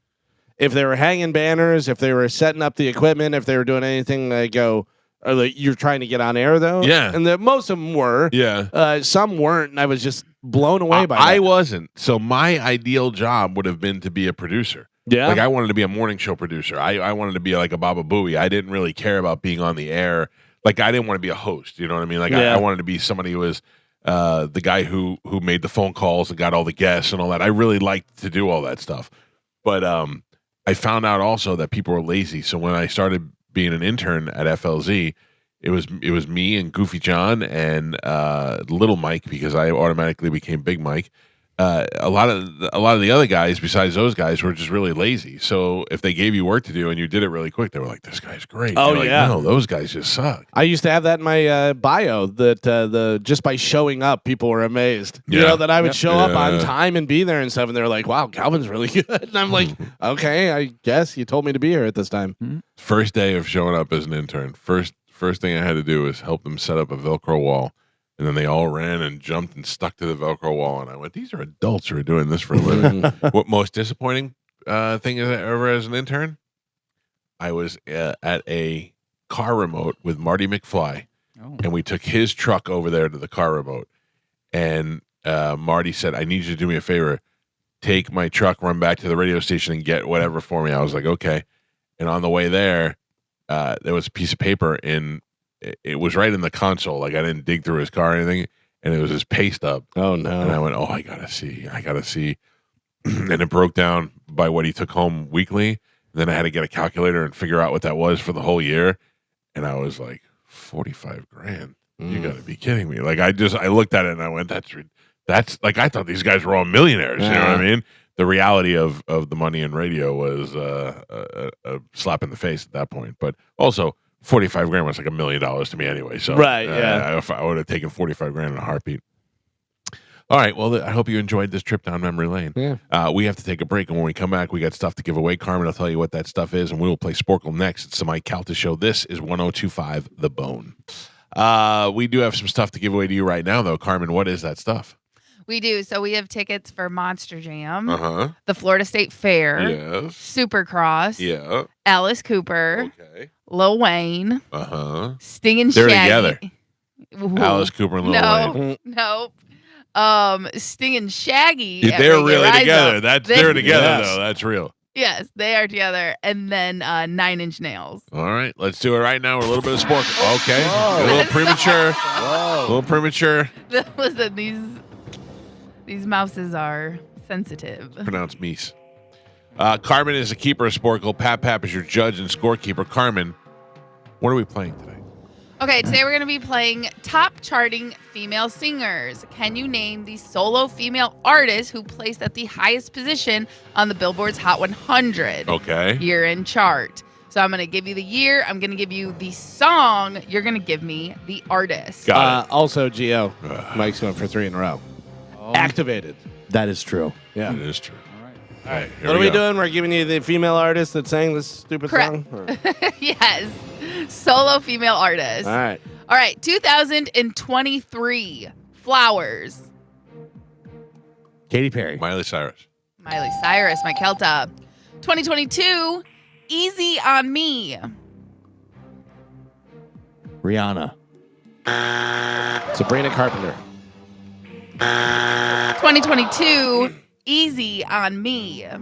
If they were hanging banners, if they were setting up the equipment, if they were doing anything, I go, you're trying to get on air, though? Yeah. And most of them were. Yeah. Some weren't, and I was just blown away by that. I wasn't. So my ideal job would have been to be a producer. Yeah. Like I wanted to be a morning show producer. I wanted to be like a Baba Booey. I didn't really care about being on the air. Like I didn't want to be a host. You know what I mean? Like I wanted to be somebody who was the guy who made the phone calls and got all the guests and all that. I really liked to do all that stuff. But I found out also that people were lazy. So when I started being an intern at FLZ, it was me and Goofy John and Little Mike, because I automatically became Big Mike. A lot of the other guys besides those guys were just really lazy. So if they gave you work to do and you did it really quick, they were like, "This guy's great." Oh, You're like, yeah. no, those guys just suck. I used to have that in my bio that just by showing up, people were amazed. Yeah. You know, that I would show up on Yeah. time and be there and stuff, and they're like, "Wow, Calvin's really good." And I'm like, "Okay, I guess you told me to be here at this time." First day of showing up as an intern, first thing I had to do was help them set up a Velcro wall. And then they all ran and jumped and stuck to the Velcro wall. And I went, these are adults who are doing this for a living. What most disappointing thing is ever as an intern? I was at a car remote with Marty McFly. Oh. And we took his truck over there to the car remote. And Marty said, I need you to do me a favor. Take my truck, run back to the radio station and get whatever for me. I was like, okay. And on the way there was a piece of paper it was right in the console. Like I didn't dig through his car or anything. And it was his pay stub. Oh, no. And I went, I gotta see. And it broke down by what he took home weekly. Then I had to get a calculator and figure out what that was for the whole year. And I was like, 45 grand. You got to be kidding me. Like, I looked at it and I went, that's like, I thought these guys were all millionaires. You know what I mean? The reality of the money in radio was a slap in the face at that point. But also, 45 grand was like $1 million to me anyway. So, Right, yeah. if I would have taken 45 grand in a heartbeat. All right. Well, I hope you enjoyed this trip down memory lane. Yeah. We have to take a break. And when we come back, we got stuff to give away. Carmen, I'll tell you what that stuff is. And we will play Sporcle next. It's the Mike Calta Show. This is 102.5 The Bone. We do have some stuff to give away to you right now, though. Carmen, what is that stuff? We do. So we have tickets for Monster Jam, Uh-huh. the Florida State Fair, Yes. Supercross, Yeah. Alice Cooper, Okay. Lil Wayne, Uh-huh. Sting and They're Shaggy. together. Ooh. Alice Cooper and Lil Wayne. Nope. Sting and Shaggy. at They're Reggae really Rise together. Up. They're together, Yes. though. That's real. Yes, they are together. And then 9 Inch Nails. All right. Let's do it right now. We're a little bit of sport. Okay. Whoa. A little premature. A Whoa. little premature. Listen, these mouses are sensitive. Pronounced meese. Carmen is a keeper of Sporcle. Pap is your judge and scorekeeper. Carmen, what are we playing today? Okay, today we're going to be playing top charting female singers. Can you name the solo female artist who placed at the highest position on the Billboard's Hot 100 Okay. year-end chart? So I'm going to give you the year. I'm going to give you the song. You're going to give me the artist. Got Also, Gio, Ugh. Mike's going for 3 in a row. Oh, Activated. That is true. Yeah. It is true. all right. All right. Here What are we go. doing? We're giving you the female artist that sang this stupid Correct. song? Yes, solo female artist. All right. All right, 2023, Flowers. Katy Perry. Miley Cyrus. Miley Cyrus, Mike Calta. 2022, Easy on Me. Rihanna. Sabrina Carpenter. 2022, Easy on Me. I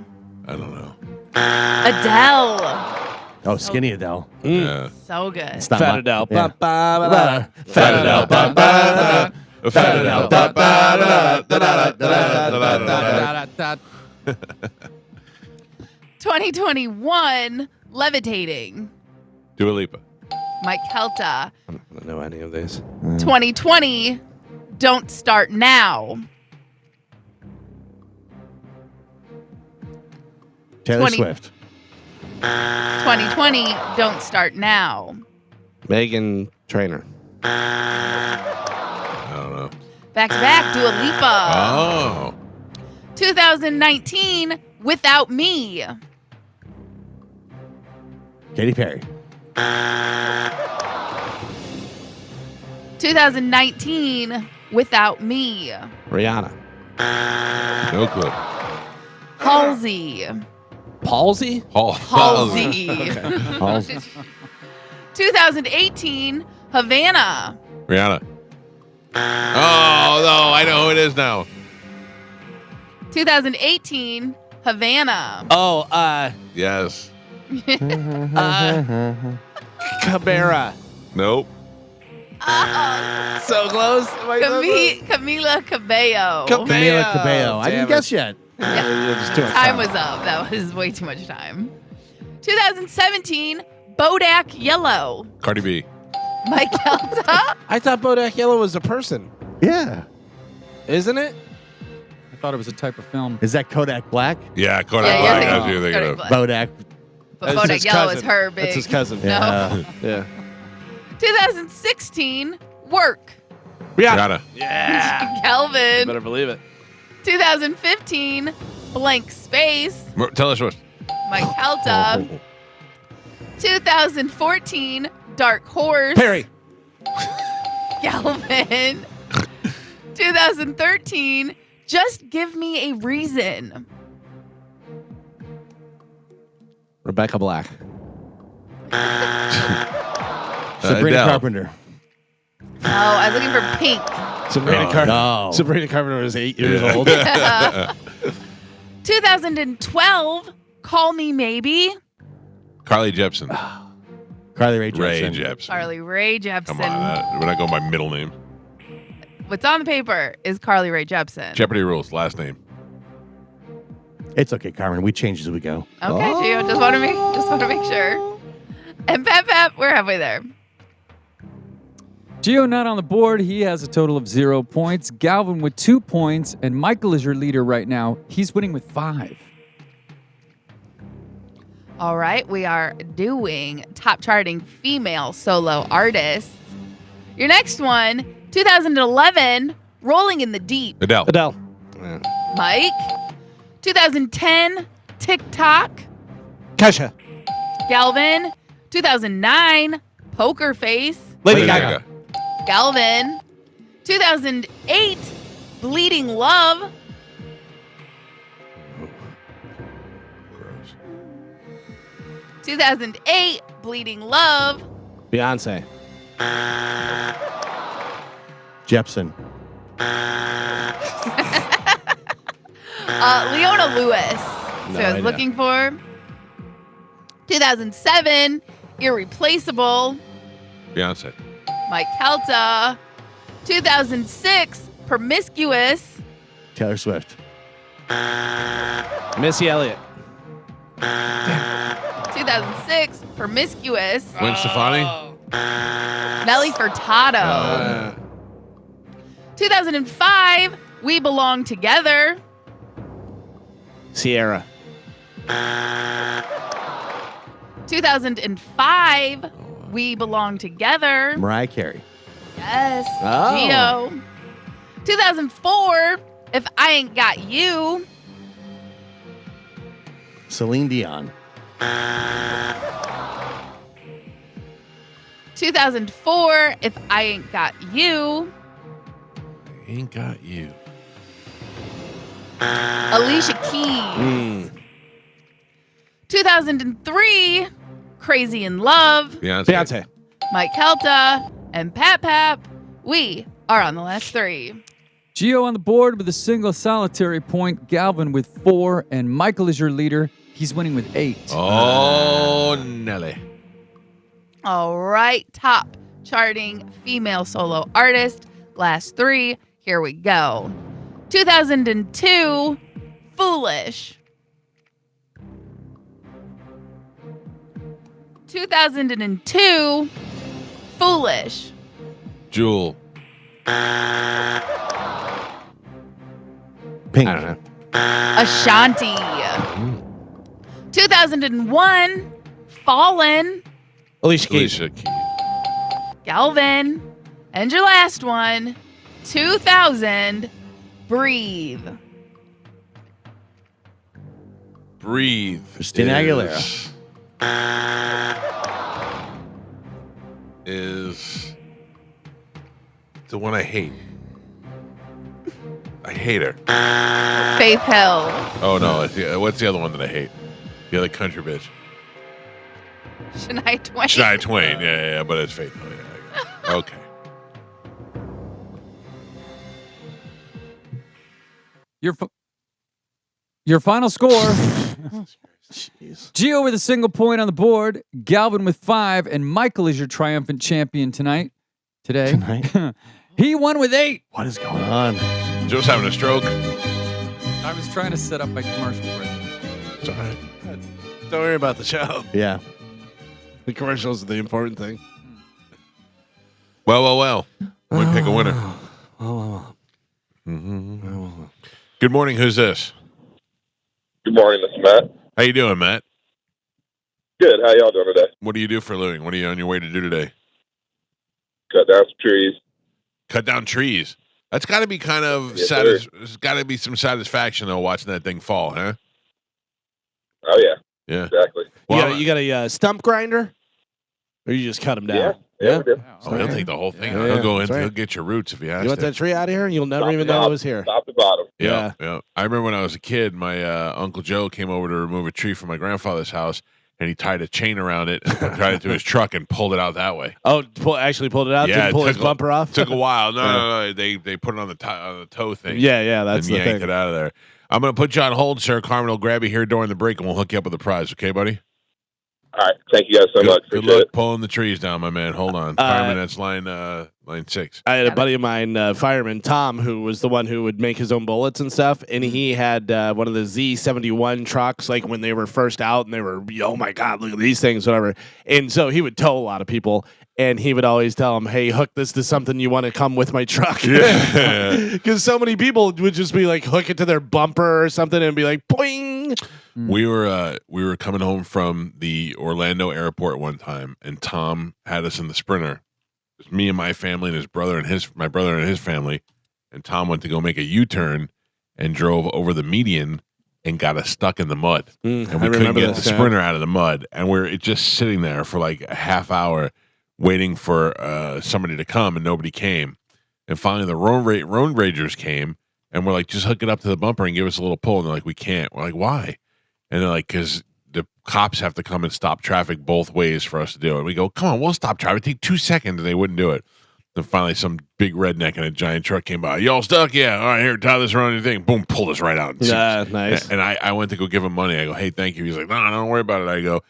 don't know. Adele. Oh, Skinny Adele. Yeah. So good. It's not Fat my- Adele. yeah. Ba, ba, ba, ba. Fat Adele. Ba, ba, da. Fat Adele. Ba, ba, da, da, da, da, da, da, da, da. 2021, Levitating. Dua Lipa. Mike Calta. I don't know any of these. 2020, Don't Start Now. Taylor 20. Swift. 2020, Don't Start Now. Megan Trainor. I don't know. Back to back, Dua Lipa. Oh. 2019, Without Me. Katy Perry. 2019, Without Me. Rihanna. No clue. Halsey. Palsy? Halsey. Halsey. 2018, Havana. Rihanna. Oh, no. I know who it is now. 2018, Havana. Oh, Yes. Cabrera. Nope. So close. Am I so close? Camila Cabello. Camila Cabello. I Damn didn't it. guess yet. Yeah, just too much Time was up. That was way too much time. 2017, Bodak Yellow. Cardi B. Mike Calta. I thought Bodak Yellow was a person. Yeah. Isn't it? I thought it was a type of film. Is that Kodak Black? Yeah, Kodak Yeah, Black. you're That's what you're thinking Kodak of. Black. Bodak. But That's Bodak his Yellow is cousin. her big. That's his cousin. No. Yeah. Yeah. 2016, Work. Rihanna. Yeah. Kelvin. Better believe it. 2015, Blank Space. Taylor Swift. Mike Calta. 2014, Dark Horse. Perry. Galvin. 2013, Just Give Me a Reason. Rebecca Black. Sabrina Adele. Carpenter. Oh, I was looking for Pink. Sabrina Oh, Carpenter. no. Sabrina Carpenter was 8 years Yeah. old. 2012, Call Me Maybe. Carly Jepsen. Carly Rae Ray Jepsen. Jepsen. Carly Rae Jepsen. Come on. We're not going by middle name. What's on the paper is Carly Rae Jepsen. Jeopardy rules. Last name. It's okay, Carmen. We change as we go. Okay, Gio. Just want to make sure. And Pep, we're halfway there. Gio not on the board. He has a total of 0 points. Galvin with 2 points, and Michael is your leader right now. He's winning with 5. All right, we are doing top charting female solo artists. Your next one, 2011, Rolling in the Deep. Adele. Mike. 2010, TikTok. Kesha. Galvin. 2009, Poker Face. Lady Gaga. Galvin. 2008, Bleeding Love. 2008, Bleeding Love. Beyonce. Jepsen. Leona Lewis. No I was idea. looking for. 2007, Irreplaceable. Beyonce. Mike Calta. 2006, Promiscuous. Taylor Swift. Missy Elliott. 2006, Promiscuous. Gwen Stefani. Nelly Furtado. 2005, We Belong Together. Sierra. 2005, We Belong Together. Mariah Carey. Yes. Oh. Gio. 2004, If I Ain't Got You. Celine Dion. 2004, If I Ain't Got You. Ain't got you. Alicia Keys. 2003, Crazy in Love. Beyonce. Mike Calta and Pap. We are on the last 3. Gio on the board with a single solitary point. Galvin with 4, and Michael is your leader. He's winning with 8. Oh, Nelly. All right, top charting female solo artist. Last 3. Here we go. 2002, Foolish. 2002, Foolish. Jewel. Pink. I don't know. Ashanti. 2001, Fallen. Alicia Keys. Alicia Keys. Galvin. And your last one, 2000, Breathe. Breathe. Christina Aguilera. Is the one I hate. I hate her. Faith Hill. Oh no! What's the other one that I hate? The other country bitch. Shania Twain. Shania Twain. Yeah, but it's Faith Hill. Yeah, I got it. Okay. Your final score. Jeez. Gio with a single point on the board. Galvin with 5, and Michael is your triumphant champion today. Tonight? He won with 8. What is going on? Joe's having a stroke. I was trying to set up my commercial break. It's all right. Don't worry about the show. Yeah. The commercials are the important thing. Well. We pick a winner. Oh, Good morning. Who's this? Good morning, this is Matt. How you doing, Matt? Good. How y'all doing today? What do you do for a living? What are you on your way to do today? Cut down some trees. Cut down trees. That's got to be kind of Yes, There's got to be some satisfaction though, watching that thing fall, huh? Oh yeah, Yeah. exactly. Well, You got a stump grinder, or you just cut them down. Yeah, we do. oh, he'll take the whole thing. Yeah, He'll go in. that's right. He'll get your roots if he has You want to. that tree out of here? You'll never Top even to know bottom. it was here. Top to bottom. Yeah. I remember when I was a kid, my Uncle Joe came over to remove a tree from my grandfather's house, and he tied a chain around it and tied it to his truck and pulled it out that way. Oh, actually pulled it out. Yeah, Didn't pull it his took a- bumper off. Took a while. No. They put it on the toe thing. Yeah, that's and the yanked thing. it out of there. I'm going to put you on hold, sir. Carmen will grab you here during the break, and we'll hook you up with a prize. Okay, buddy? All right. Thank you guys so much. Good Appreciate luck it. pulling the trees down, my man. Hold on. Fireman, that's line 6. I had a buddy of mine, fireman Tom, who was the one who would make his own bullets and stuff. And he had one of the Z71 trucks, like when they were first out, and they were, oh my God, look at these things, whatever. And so he would tow a lot of people. And he would always tell them, hey, hook this to something, you want to come with my truck. Yeah. Because so many people would just be like, hook it to their bumper or something and be like, boing. We were coming home from the Orlando airport one time, and Tom had us in the Sprinter. It was me and my family and my brother and his family, and Tom went to go make a U-turn and drove over the median and got us stuck in the mud. And we couldn't get the Sprinter out of the mud, and we're just sitting there for like a half hour waiting for somebody to come, and nobody came. And finally the road ragers came, and we're like, just hook it up to the bumper and give us a little pull. And they're like, we can't. We're like, why? And they're like, because the cops have to come and stop traffic both ways for us to do it. We go, come on, we'll stop traffic. Take 2 seconds. And they wouldn't do it. Then finally some big redneck in a giant truck came by. Y'all stuck? Yeah. All right, here, tie this around your thing. Boom, pulled us right out. Yeah, nice. And I went to go give him money. I go, hey, thank you. He's like, no, don't worry about it. I go,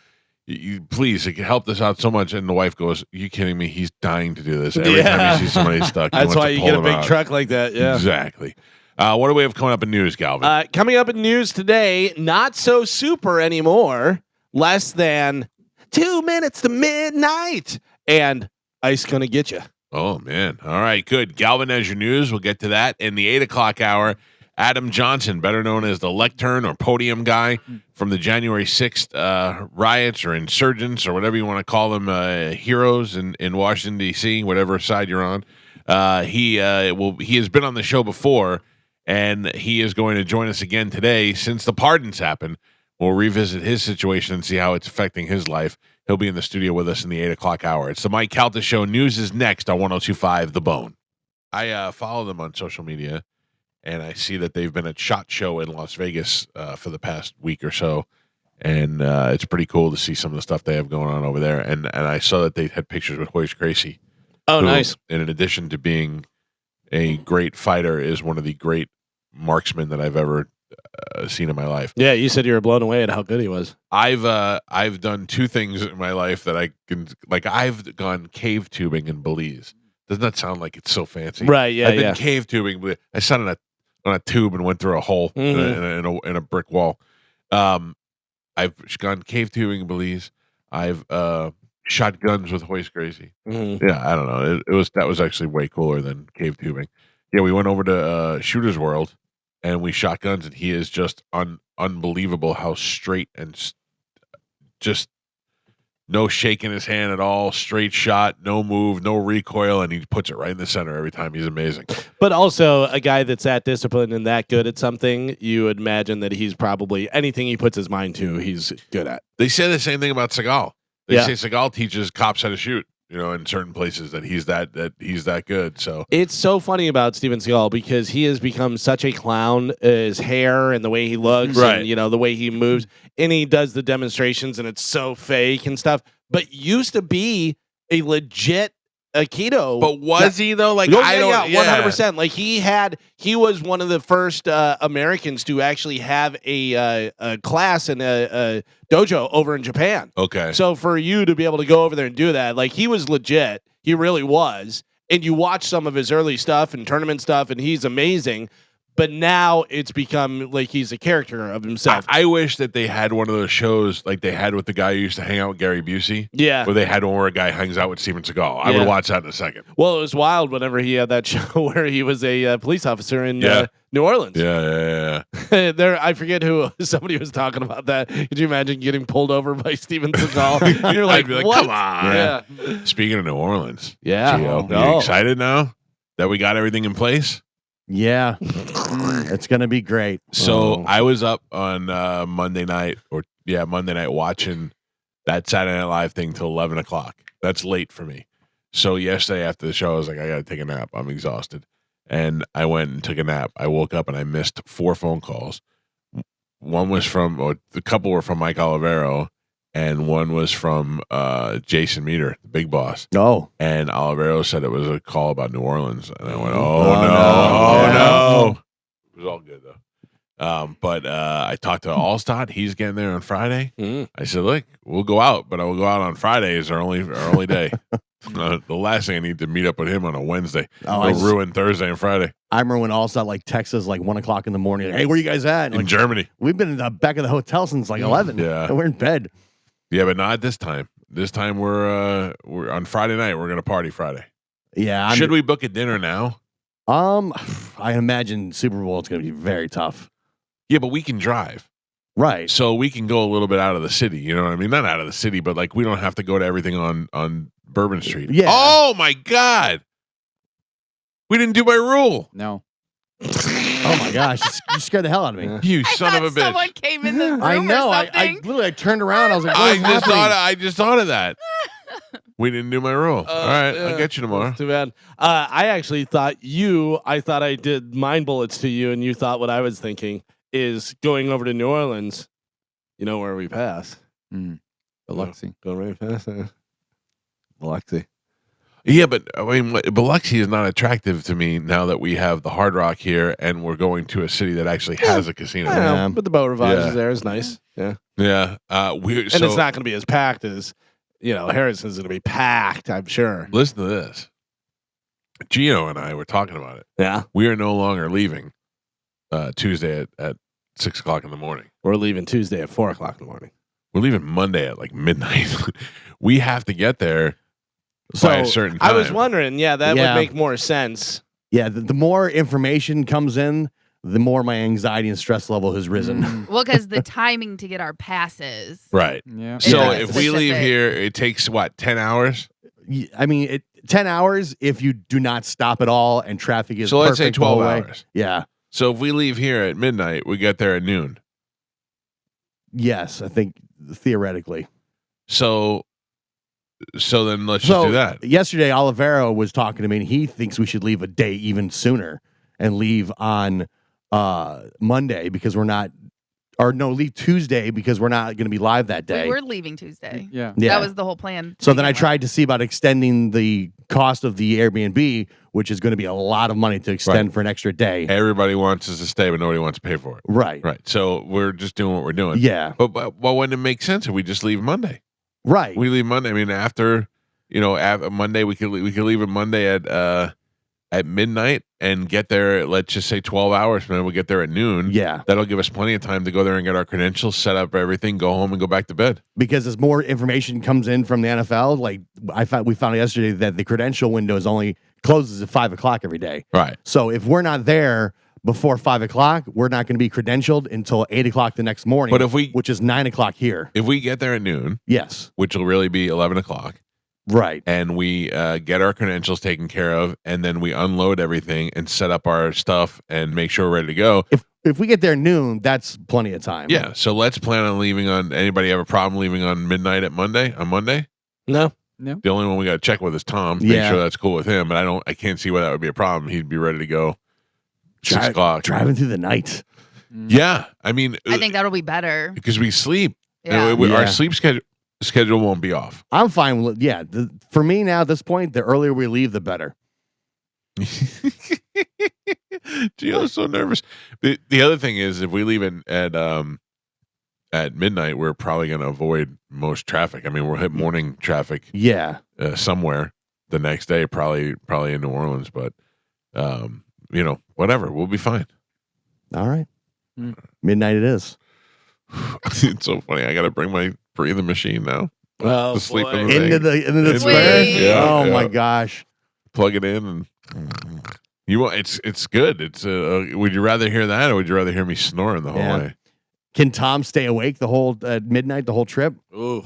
you please, it helped us out so much. And the wife goes, are you kidding me? He's dying to do this. Every time he sees somebody stuck, he That's wants why to you pull get a them big out. truck like that. Yeah. Exactly. What do we have coming up in news, Galvin? Coming up in news today, not so super anymore. Less than 2 minutes to midnight. And ice gonna get you. Oh, man. All right, good. Galvin has your news. We'll get to that. In the 8 o'clock hour, Adam Johnson, better known as the lectern or podium guy from the January 6th riots or insurgents or whatever you want to call them, heroes in Washington, D.C., whatever side you're on. He has been on the show before, and he is going to join us again today since the pardons happened. We'll revisit his situation and see how it's affecting his life. He'll be in the studio with us in the 8 o'clock hour. It's the Mike Calta Show. News is next on 102.5 The Bone. I follow them on social media, and I see that they've been at SHOT Show in Las Vegas for the past week or so. And it's pretty cool to see some of the stuff they have going on over there. And I saw that they had pictures with Hoist Gracie. Oh, who, nice. in addition to being a great fighter, is one of the great marksmen that I've ever seen in my life. Yeah, you said you were blown away at how good he was. I've done 2 things in my life that I can, like, I've gone cave tubing in Belize. Doesn't that sound like it's so fancy? Right, yeah, I've been cave tubing, but I sat on a tube and went through a hole in a brick wall. I've gone cave tubing in Belize. I've shot guns with Hoist Gracie. Mm-hmm. Yeah, I don't know. That was actually way cooler than cave tubing. Yeah, we went over to Shooter's World, and we shot guns, and he is just unbelievable how straight and just no shake in his hand at all, straight shot, no move, no recoil, and he puts it right in the center every time. He's amazing. But also a guy that's that disciplined and that good at something, you would imagine that he's probably anything he puts his mind to, he's good at. They say the same thing about Seagal. They say Seagal teaches cops how to shoot. In certain places that he's that good. So it's so funny about Steven Seagal because he has become such a clown. His hair and the way he looks, right. And the way he moves, and he does the demonstrations, and it's so fake and stuff. But used to be a legit Aikido. But was he though? Like, I don't. 100%. Like he was one of the first Americans to actually have a class and a dojo over in Japan. Okay. So for you to be able to go over there and do that, like he was legit. He really was. And you watch some of his early stuff and tournament stuff, and he's amazing. But now it's become like he's a character of himself. I wish that they had one of those shows like they had with the guy who used to hang out with Gary Busey. Yeah. Where they had one where a guy hangs out with Steven Seagal. I would watch that in a second. Well, it was wild whenever he had that show where he was a police officer in New Orleans. Yeah. There, I forget who somebody was talking about that. Could you imagine getting pulled over by Steven Seagal? You're like, I'd be like, what? come on. Yeah. Speaking of New Orleans, yeah. Gio, you excited now that we got everything in place? Yeah, it's gonna be great. So I was up on Monday night watching that Saturday Night Live thing till 11 o'clock. That's late for me. So yesterday after the show, I was like, I gotta take a nap. I'm exhausted, and I went and took a nap. I woke up and I missed 4 phone calls. One was a couple were from Mike Olivero, and one was from Jason Meter, the big boss. Oh. And Olivero said it was a call about New Orleans. And I went, Oh, no. It was all good, though. But I talked to Allstott. He's getting there on Friday. Mm. I said, look, we'll go out, but I will go out on Friday is our only day. The last thing I need to meet up with him on a Wednesday. Oh, He'll ruin Thursday and Friday I remember when Allstott like texts us like 1 o'clock in the morning. Hey, where you guys at? And, in like, Germany. we've been in the back of the hotel since like 11. Yeah. And we're in bed. Yeah, but not this time. This time we're on Friday night. We're gonna party Friday. Yeah. Should we book a dinner now? I imagine Super Bowl is going to be very tough. Yeah, but we can drive. Right. So we can go a little bit out of the city. You know what I mean? Not out of the city, but like we don't have to go to everything on Bourbon Street. Yeah. Oh my God. We didn't do my rule. No. Oh my gosh. You scared the hell out of me. You I son of a thought bitch. someone came in the room I know. or I something. literally turned around. I was like, I what's just happening? I just thought of that. We didn't do my rule. All right, yeah. I'll get you tomorrow. That's too bad. I actually thought I did mind bullets to you, and you thought what I was thinking is going over to New Orleans. You know where we pass? Biloxi. Go right past Biloxi. Yeah, but I mean, Biloxi is not attractive to me now that we have the Hard Rock here and we're going to a city that actually has a casino. I know, Yeah. but the boat revise Yeah. is there is nice. Yeah, Yeah, and it's not going to be as packed as Harrison's going to be packed. I'm sure. Listen to this. Gio and I were talking about it. Yeah, We are no longer leaving Tuesday at 6 o'clock in the morning. we're leaving Tuesday at 4 o'clock in the morning. We're leaving Monday at like midnight. We have to get there by a certain time. I was wondering, that Yeah. would make more sense. Yeah. The more information comes in, the more my anxiety and stress level has risen. Well, because the timing to get our passes. Right. Yeah. So Yeah. if we leave Specific. here, it takes what, 10 hours? I mean, 10 hours if you do not stop at all and traffic is So let's say perfect the whole 12 way. hours. Yeah. So if we leave here at midnight, we get there at noon. Yes, I think theoretically. So then let's just do that. Yesterday, Olivero was talking to me, and he thinks we should leave a day even sooner and leave on Monday because leave Tuesday because we're not going to be live that day. We were leaving Tuesday. Yeah. Yeah. That was the whole plan. So then I tried to see about extending the cost of the Airbnb, which is going to be a lot of money to extend Right. for an extra day. Everybody wants us to stay, but nobody wants to pay for it. Right. Right. So we're just doing what we're doing. Yeah. But wouldn't it make sense if we just leave Monday? Right. We leave Monday. I mean, after Monday, we could leave it Monday at midnight and get there. Let's just say 12 hours from then. We'll get there at noon. Yeah. That'll give us plenty of time to go there and get our credentials, set up everything, go home, and go back to bed. Because as more information comes in from the NFL, like we found yesterday that the credential window only closes at 5 o'clock every day. Right. So if we're not there before 5 o'clock, we're not going to be credentialed until 8 o'clock the next morning. But which is 9 o'clock here. If we get there at noon, Yes. which will really be 11 o'clock, Right. and we get our credentials taken care of, and then we unload everything and set up our stuff and make sure we're ready to go. If we get there noon, that's plenty of time. Yeah. So let's plan on leaving on. Anybody have a problem leaving on midnight on Monday? No, The only one we got to check with is Tom. Make Yeah. sure that's cool with him. But I can't see why that would be a problem. He'd be ready to go 6 o'clock. Driving through the night. Yeah. I mean, I think that'll be better. because we sleep. Yeah. Our Yeah. sleep schedule won't be off. I'm fine with for me now at this point, the earlier we leave, the better. Gio's so nervous. The other thing is, if we leave at midnight, we're probably going to avoid most traffic. I mean, we'll hit morning traffic Yeah. somewhere the next day, probably in New Orleans. But whatever, we'll be fine. All right. Mm. Midnight it is. It's so funny. I got to bring my breathing machine now. well, To sleep boy. in the- Into the Wait. square. Yeah, Oh yeah. my gosh. Plug it in, and you want it's good. It's would you rather hear that, or would you rather hear me snoring the whole Yeah. way? Can Tom stay awake the whole midnight, the whole trip? Ooh.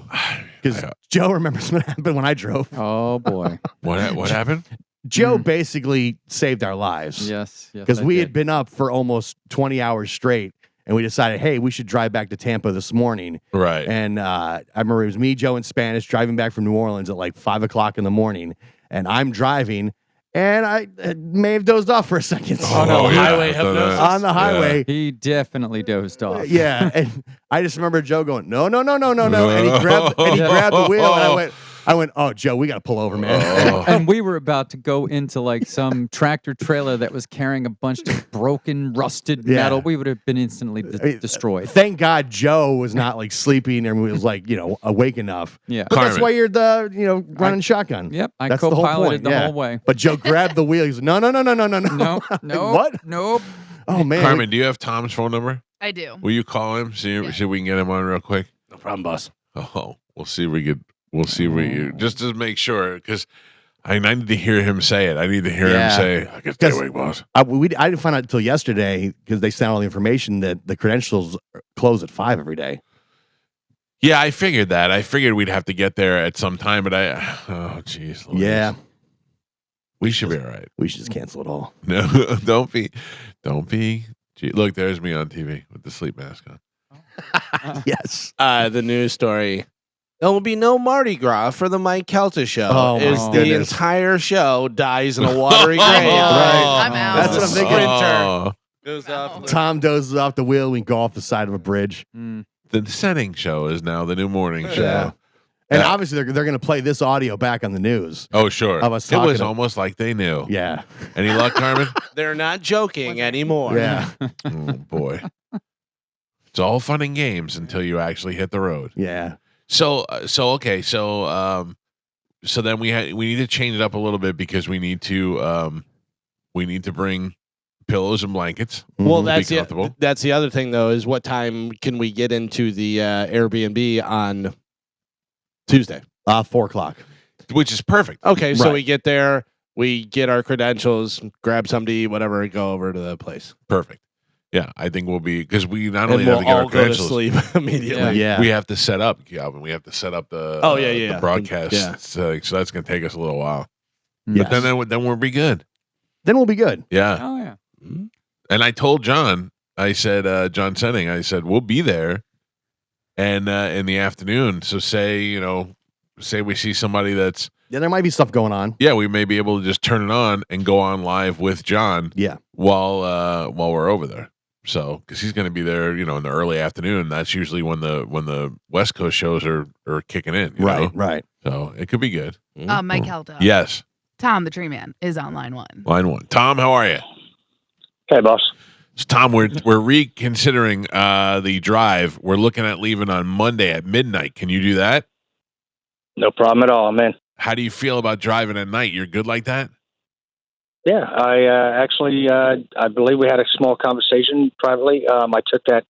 Because Joe remembers what happened when I drove. Oh boy. What happened? Joe basically saved our lives. Yes. Yes. Because I we did. had been up for almost 20 hours straight, and we decided, hey, we should drive back to Tampa this morning. Right. And I remember it was me, Joe, and Spanish driving back from New Orleans at like 5 o'clock in the morning. And I'm driving, and I may have dozed off for a second. Oh, no, highway I've done hypnosis. that. On the highway. He definitely dozed off. Yeah. And I just remember Joe going, no. And he grabbed the wheel, and I went, I went, oh, Joe, we got to pull over, man. Oh. And we were about to go into like some tractor trailer that was carrying a bunch of broken, rusted Yeah. metal. We would have been instantly destroyed. Thank God Joe was not like sleeping and was like, awake enough. Yeah. But that's Carmen. why you're the, running shotgun. Yep, I That's the whole co-piloted point. the yeah. whole way. But Joe grabbed the wheel. He's like, no. No, no, What? Nope. Oh, man. Carmen, do you have Tom's phone number? I do. Will you call him? See if we can get him on real quick. No problem, boss. Oh, we'll see if we could. We'll see if we just to make sure because I need to hear him say it. I need to hear him say, "I can stay awake, boss." I didn't find out until yesterday because they sent all the information that the credentials close at 5 every day. Yeah, I figured that. I figured we'd have to get there at some time, but oh, jeez. Yeah. We should be all right. We should just cancel it all. No, don't be. Gee, look, there's me on TV with the sleep mask on. Yes. The news story. There will be no Mardi Gras for the Mike Calta Show. Oh, my the goodness. entire show dies in a watery grave. Right. I'm out. That's what I'm thinking. Oh, Goes off. Tom dozes off the wheel. We can go off the side of a bridge. the setting show is now the new morning show. Yeah. And obviously, they're going to play this audio back on the news. Oh, sure. Of us It was talking- almost like they knew. Yeah. Any luck, Carmen? They're not joking anymore. Yeah. Oh, boy. It's all fun and games until you actually hit the road. Yeah. So then we need to change it up a little bit because we need to bring pillows and blankets. Well, to be comfortable. that's the other thing though is what time can we get into the Airbnb on Tuesday? 4:00. Which is perfect. Okay, so Right. we get there, we get our credentials, grab something to eat, whatever, and go over to the place. Perfect. Yeah, I think we'll be because we not And only we'll have to get all our go to credentials, sleep immediately. Yeah. we have to set up, Calvin. We have to set up the yeah. the broadcast. Yeah. So that's going to take us a little while. Yes. But then we'll be good. Then we'll be good. Yeah. Oh yeah. And I told John, I said, John Senning, I said, we'll be there and in the afternoon. So say we see somebody that's, Yeah, there might be stuff going on. yeah, we may be able to just turn it on and go on live with John Yeah. while we're over there. So, because he's going to be there, in the early afternoon. That's usually when the West Coast shows are kicking in. you know? Right. So it could be good. Mike Calta. Yes. Tom, the tree man, is on line one. Line one. Tom, how are you? Hey, boss. So Tom, we're reconsidering the drive. We're looking at leaving on Monday at midnight. Can you do that? No problem at all. I'm in. How do you feel about driving at night? You're good like that? Yeah, I actually, I believe we had a small conversation privately. I took that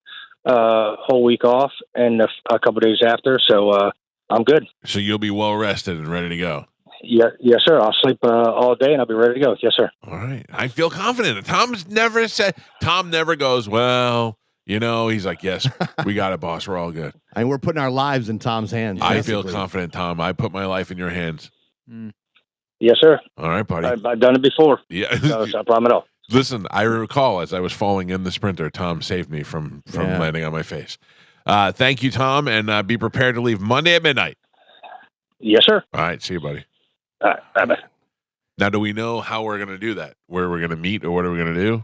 whole week off and a couple days after, so I'm good. So you'll be well rested and ready to go. Yeah, yes, sir. I'll sleep all day and I'll be ready to go. Yes, sir. All right. I feel confident. Tom never goes, well, he's like, yes, we got it, boss. We're all good. And we're putting our lives in Tom's hands. I feel basically. confident, Tom. I put my life in your hands. Yes, sir. All right, buddy. I've done it before. Yeah. So it's no problem at all. Listen, I recall as I was falling in the Sprinter, Tom saved me from Yeah. landing on my face. Thank you, Tom, and be prepared to leave Monday at midnight. Yes, sir. All right, see you, buddy. All right, bye-bye. Now, do we know how we're going to do that? Where we're going to meet or what are we going to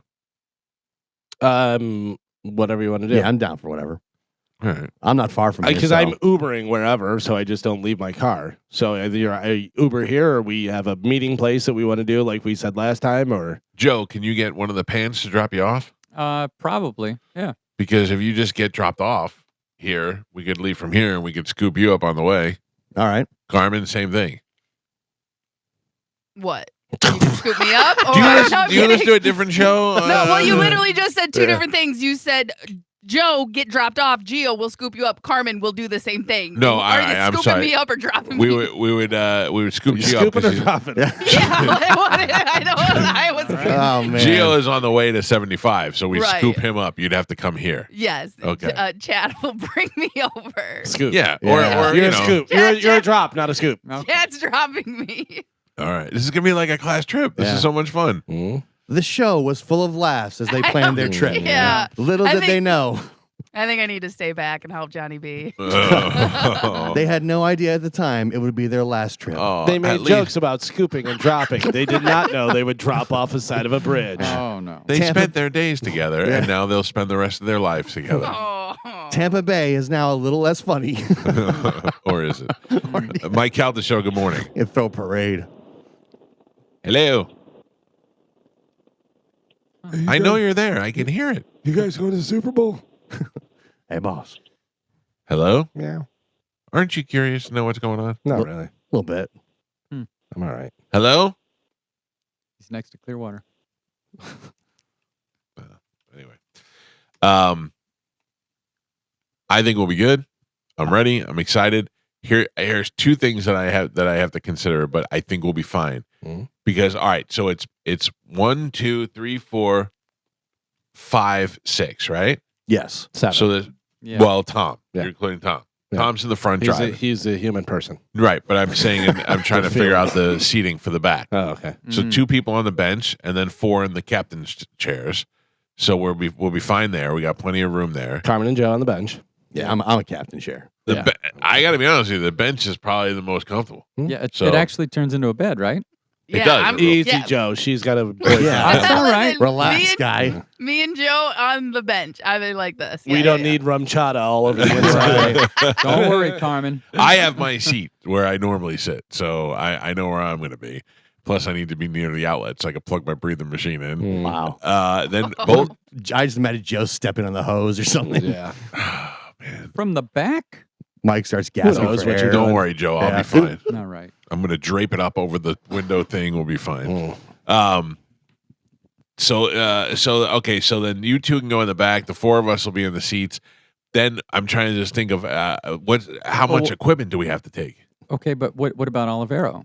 do? Whatever you want to do. Yeah, I'm down for whatever. All right. I'm not far from here. Because so- I'm Ubering wherever, so I just don't leave my car. So either I Uber here, or we have a meeting place that we want to do, like we said last time, or Joe, can you get one of the pans to drop you off? Probably. Yeah. Because if you just get dropped off here, we could leave from here and we could scoop you up on the way. All right. Carmen, same thing. What? You can scoop me up? Or Do you No, listen, I'm do you listen kidding. to a different show? No, well, you literally just said two Yeah. different things. You said, Joe, get dropped off. Gio will scoop you up. Carmen will do the same thing. No, Are you I'm scooping sorry. me up or dropping we me? would scoop you Gio up. scoop it 'cause or he's- drop it. Yeah, I was. Oh, man. Gio is on the way to 75, so we Right. scoop him up. You'd have to come here. Yes. Okay. Chad will bring me over. Scoop. Yeah, Yeah. or You're you a know. scoop. Yeah, You're a drop, not a scoop. Chad's dropping me. All right, this is gonna be like a class trip. This Yeah. is so much fun. The show was full of laughs as they planned their trip. Yeah. Little I did they think- know. I think I need to stay back and help Johnny B. They had no idea at the time it would be their last trip. Oh, They at made least- jokes about scooping and dropping. They did not know they would drop off the side of a bridge. Oh no. They Tampa- spent their days together, and now they'll spend the rest of their lives together. Oh. Tampa Bay is now a little less funny. Or is it? Mike Calta Show, good morning. You throw a parade. Hello. I know you're there. I can hear it. You guys going to the Super Bowl? Hey, boss. Hello? Yeah. Aren't you curious to know what's going on? Not really. A little bit. I'm all right. Hello? He's next to Clearwater. Anyway. I think we'll be good. I'm ready. I'm excited. Here's two things that I have to consider, but I think we'll be fine. Mhm. Because all right, so it's 1, 2, 3, 4, 5, 6, right? Yes. 7. So there's Yeah. well, Tom. Yeah. You're including Tom. Yeah. Tom's in the front he's, driving. he's a human person. Right, but I'm saying I'm trying to figure out the seating for the back. Oh, okay. So 2 people on the bench and then 4 in the captain's chairs. So we'll be fine there. We got plenty of room there. Carmen and Joe on the bench. Yeah, I'm a captain chair. Yeah. I got to be honest with you. The bench is probably the most comfortable. Yeah, it, So- it actually turns into a bed, right? It does. I'm, Easy, yeah. Joe. She's got a Yeah. That's all right. Relax, guy. Me and Joe on the bench. I mean, like this. We Yeah, don't yeah, need rum chata all over the inside. Don't worry, Carmen. I have my seat where I normally sit, so I know where I'm going to be. Plus, I need to be near the outlet so I can plug my breathing machine in. Wow. Then both. I just imagine Joe stepping on the hose or something. Yeah. Oh, man. From the back? Mike starts gasping knows for what you're air. Don't worry, Joe. I'll Yeah. be fine. All right. I'm going to drape it up over the window thing. We'll be fine. Mm. So okay. So then you two can go in the back. The 4 of us will be in the seats. Then I'm trying to just think of how much equipment do we have to take? Okay, but what about Olivero?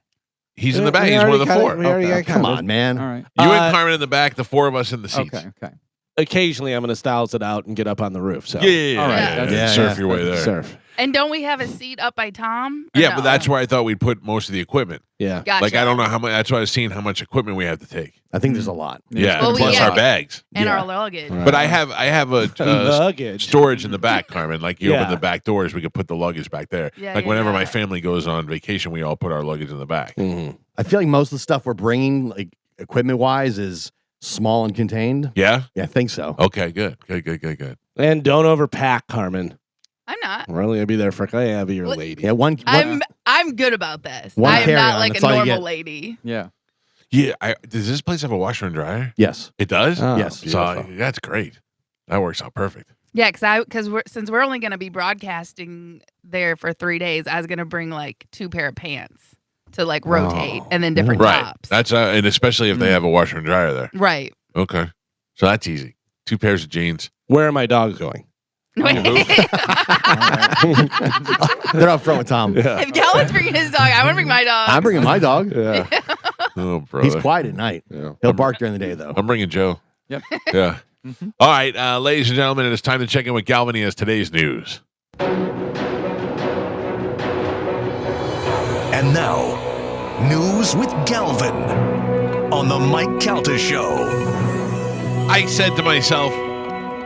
He's in the back. He's one of the 4. We already got Come covered. on, man. All right. You and Carmen in the back. The 4 of us in the seats. Okay. Occasionally, I'm going to styles it out and get up on the roof. So Yeah. All right, Yeah. that's- Surf yeah. your way there. surf. And don't we have a seat up by Tom? Or Yeah, no? but that's where I thought we'd put most of the equipment. Yeah. Gotcha. Like I don't know how much. That's why I was seeing how much equipment we have to take. I think there's a lot. Yeah, Well, plus yeah. our bags. And Yeah. our luggage. Right. But I have a Luggage. storage in the back, Carmen. Like you Yeah. open the back doors, we could put the luggage back there. Yeah, like yeah, whenever yeah. my family goes on vacation, we all put our luggage in the back. Mhm. I feel like most of the stuff we're bringing, like equipment wise, is small and contained. Yeah. Yeah, I think so. Okay. Good. And don't overpack, Carmen. I'm not. We're only going to be there for I have your What? lady. Yeah, one I'm good about this. One I am carry-on, not like a that's all you normal get. lady. Yeah. Yeah. Does this place have a washer and dryer? Yes. It does. Oh, Yes. So that's great. That works out perfect. Yeah, because since we're only going to be broadcasting there for 3 days, I was going to bring like 2 pair of pants to like rotate and then different Right. tops. That's and especially if they have a washer and dryer there. Right. Okay. So that's easy. 2 pairs of jeans. Where are my dogs going? They're up front with Tom. If Calvin's bringing his dog, I want to bring my dog. I'm bringing my dog. Yeah. Oh, brother. He's quiet at night. Yeah. He'll bark during the day, though. I'm bringing Joe. Yep. Yeah. All right, ladies and gentlemen, it is time to check in with Galvin. He has today's news. And now, news with Galvin on the Mike Calta Show. I said to myself,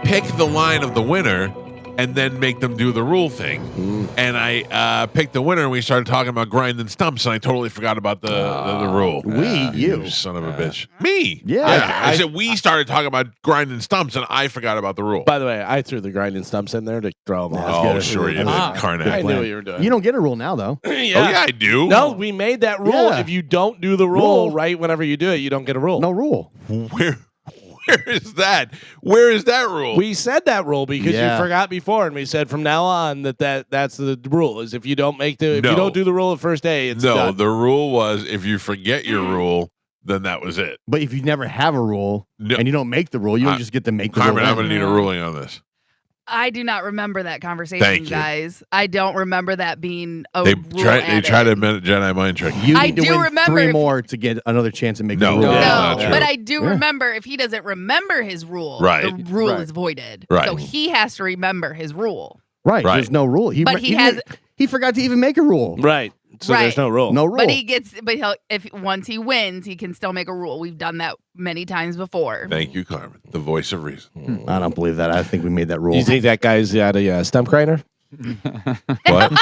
pick the line of the winner and then make them do the rule thing. And I picked the winner, and we started talking about grinding stumps, and I totally forgot about the rule. You. Son of a bitch. Me. Yeah. I said we started talking about grinding stumps, and I forgot about the rule. By the way, I threw the grinding stumps in there to throw them off. Oh, good. sure you did, Ah. Karnak. I knew what you were doing. You don't get a rule now, though. Oh, yeah, I do. No, we made that rule. Yeah. If you don't do the rule Rule. right whenever you do it, you don't get a rule. No rule. Where is that? Where is that rule? We said that rule because Yeah. you forgot before, and we said from now on that's the rule. Is if you don't make if No. you don't do the rule the first day, it's No, done. the rule was if you forget your rule, then that was it. But if you never have a rule No. and you don't make the rule, you don't just get to make the Carmen, rule. I'm going to need a ruling on this. I do not remember that conversation, Thank you. guys. I don't remember that being a They rule tried added. to invent a Jedi mind trick. You I need to do win remember 3 if- more to get another chance to make No. the rule. No, Yeah, not true. but I do Yeah. remember if he doesn't remember his rule, Right. the rule Right. is voided. Right. So he has to remember his rule. Right. Right. There's no rule. But he has- he forgot to even make a rule. right. So Right. there's no rule. No rule. But he'll if once he wins, he can still make a rule. We've done that many times before. Thank you, Carmen, the voice of reason. I don't believe that. I think we made that rule. You think that guy's got a stump grinder? What?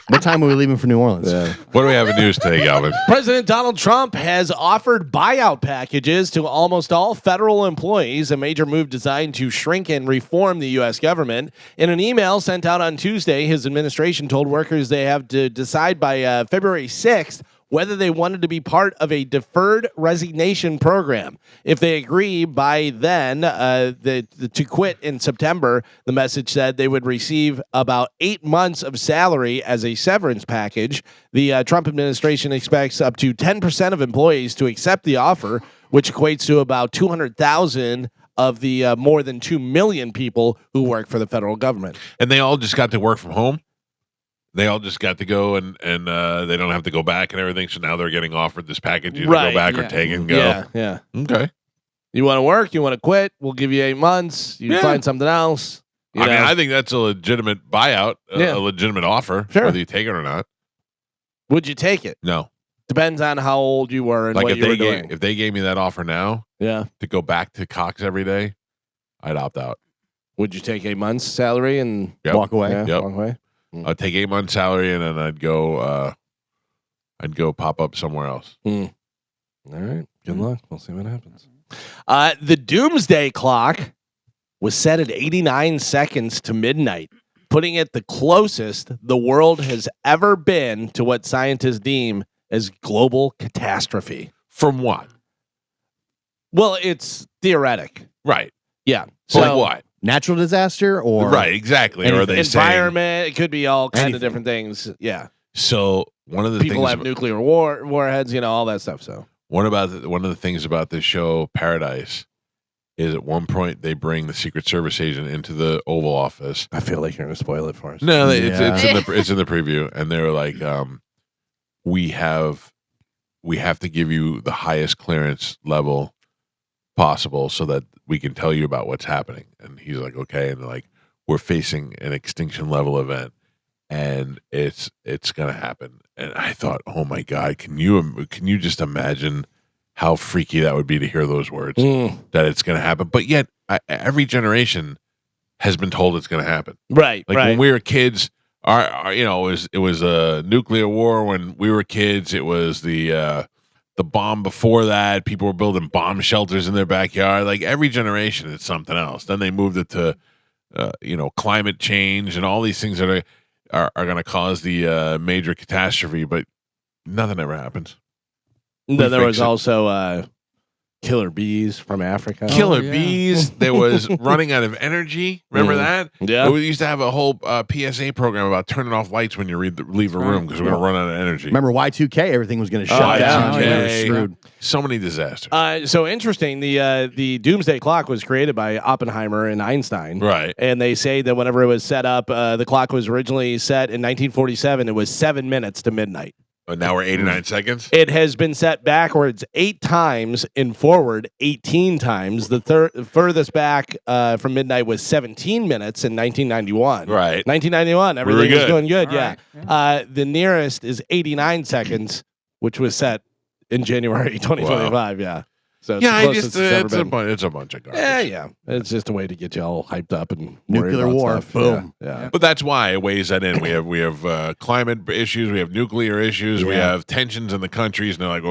What time are we leaving for New Orleans? What do we have in news today, Galvin? President Donald Trump has offered buyout packages to almost all federal employees, a major move designed to shrink and reform the U.S. government. In an email sent out on Tuesday, his administration told workers they have to decide by February 6th whether they wanted to be part of a deferred resignation program. If they agree by then to quit in September, the message said they would receive about 8 months of salary as a severance package. The Trump administration expects up to 10% of employees to accept the offer, which equates to about 200,000 of the more than 2 million people who work for the federal government. And they all just got to work from home? They all just got to go and they don't have to go back and everything. So now they're getting offered this package. You Right, go back or yeah. take and go. Yeah. Okay. You want to work? You want to quit? We'll give you 8 months. You Yeah. find something else. You I mean, know. I think that's a legitimate buyout, Yeah. a legitimate offer, Sure. whether you take it or not. Would you take it? No. Depends on how old you were and Like what if you were they doing. if they gave me that offer now Yeah. to go back to Cox every day, I'd opt out. Would you take 8 months salary and Yep. Walk away. yeah, Yep. walk away? I'd take 8 months salary and then I'd go pop up somewhere else. All right. Good luck. We'll see what happens. The doomsday clock was set at 89 seconds to midnight, putting it the closest the world has ever been to what scientists deem as global catastrophe. From what? Well, it's theoretic. Right. Yeah. So So like what? Natural disaster or Right, exactly. Or are they saying environment, it could be all kind Anything. of different things. Yeah. so one of the People things have nuclear warheads, all that stuff. So one of the things about this show, Paradise, is at one point they bring the Secret Service agent into the Oval Office. I feel like you're going to spoil it for us. No, Yeah. it's in the preview, and they were like, we have to give you the highest clearance level possible so that we can tell you about what's happening. And he's like, okay, and they're like, we're facing an extinction level event, and it's gonna happen. And I thought, oh my god, can you just imagine how freaky that would be to hear those words that it's gonna happen? But yet, every generation has been told it's gonna happen. Right. Like right. when we were kids, our it was a nuclear war when we were kids. It was the bomb before that. People were building bomb shelters in their backyard. Like every generation, it's something else. Then they moved it to climate change and all these things that are going to cause the major catastrophe. But nothing ever happens. Then there fix was it. also killer bees from Africa. Killer yeah. bees. There was running out of energy. Remember that? Yeah. We used to have a whole PSA program about turning off lights when you leave a room because we're going to run out of energy. remember Y2K? Everything was going to shut yeah. down. Oh, We yeah. were screwed. So many disasters. So interesting. The doomsday clock was created by Oppenheimer and Einstein. Right. And they say that whenever it was set up, the clock was originally set in 1947. It was 7 minutes to midnight. But now we're 89 seconds. It has been set backwards 8 times and forward 18 times. The furthest back from midnight was 17 minutes in 1991. Right. 1991, were everything was good. going good. All Yeah. right, The nearest is 89 seconds, which was set in January 2025. Yeah. So it's Yeah, the I closest just it's ever been. it's a bunch of garbage. Yeah. It's just a way to get you all hyped up and worried Nuclear about war, stuff. boom. Yeah. But that's why it weighs that in. We have climate issues, we have nuclear issues, we Yeah. have tensions in the countries, and they're like,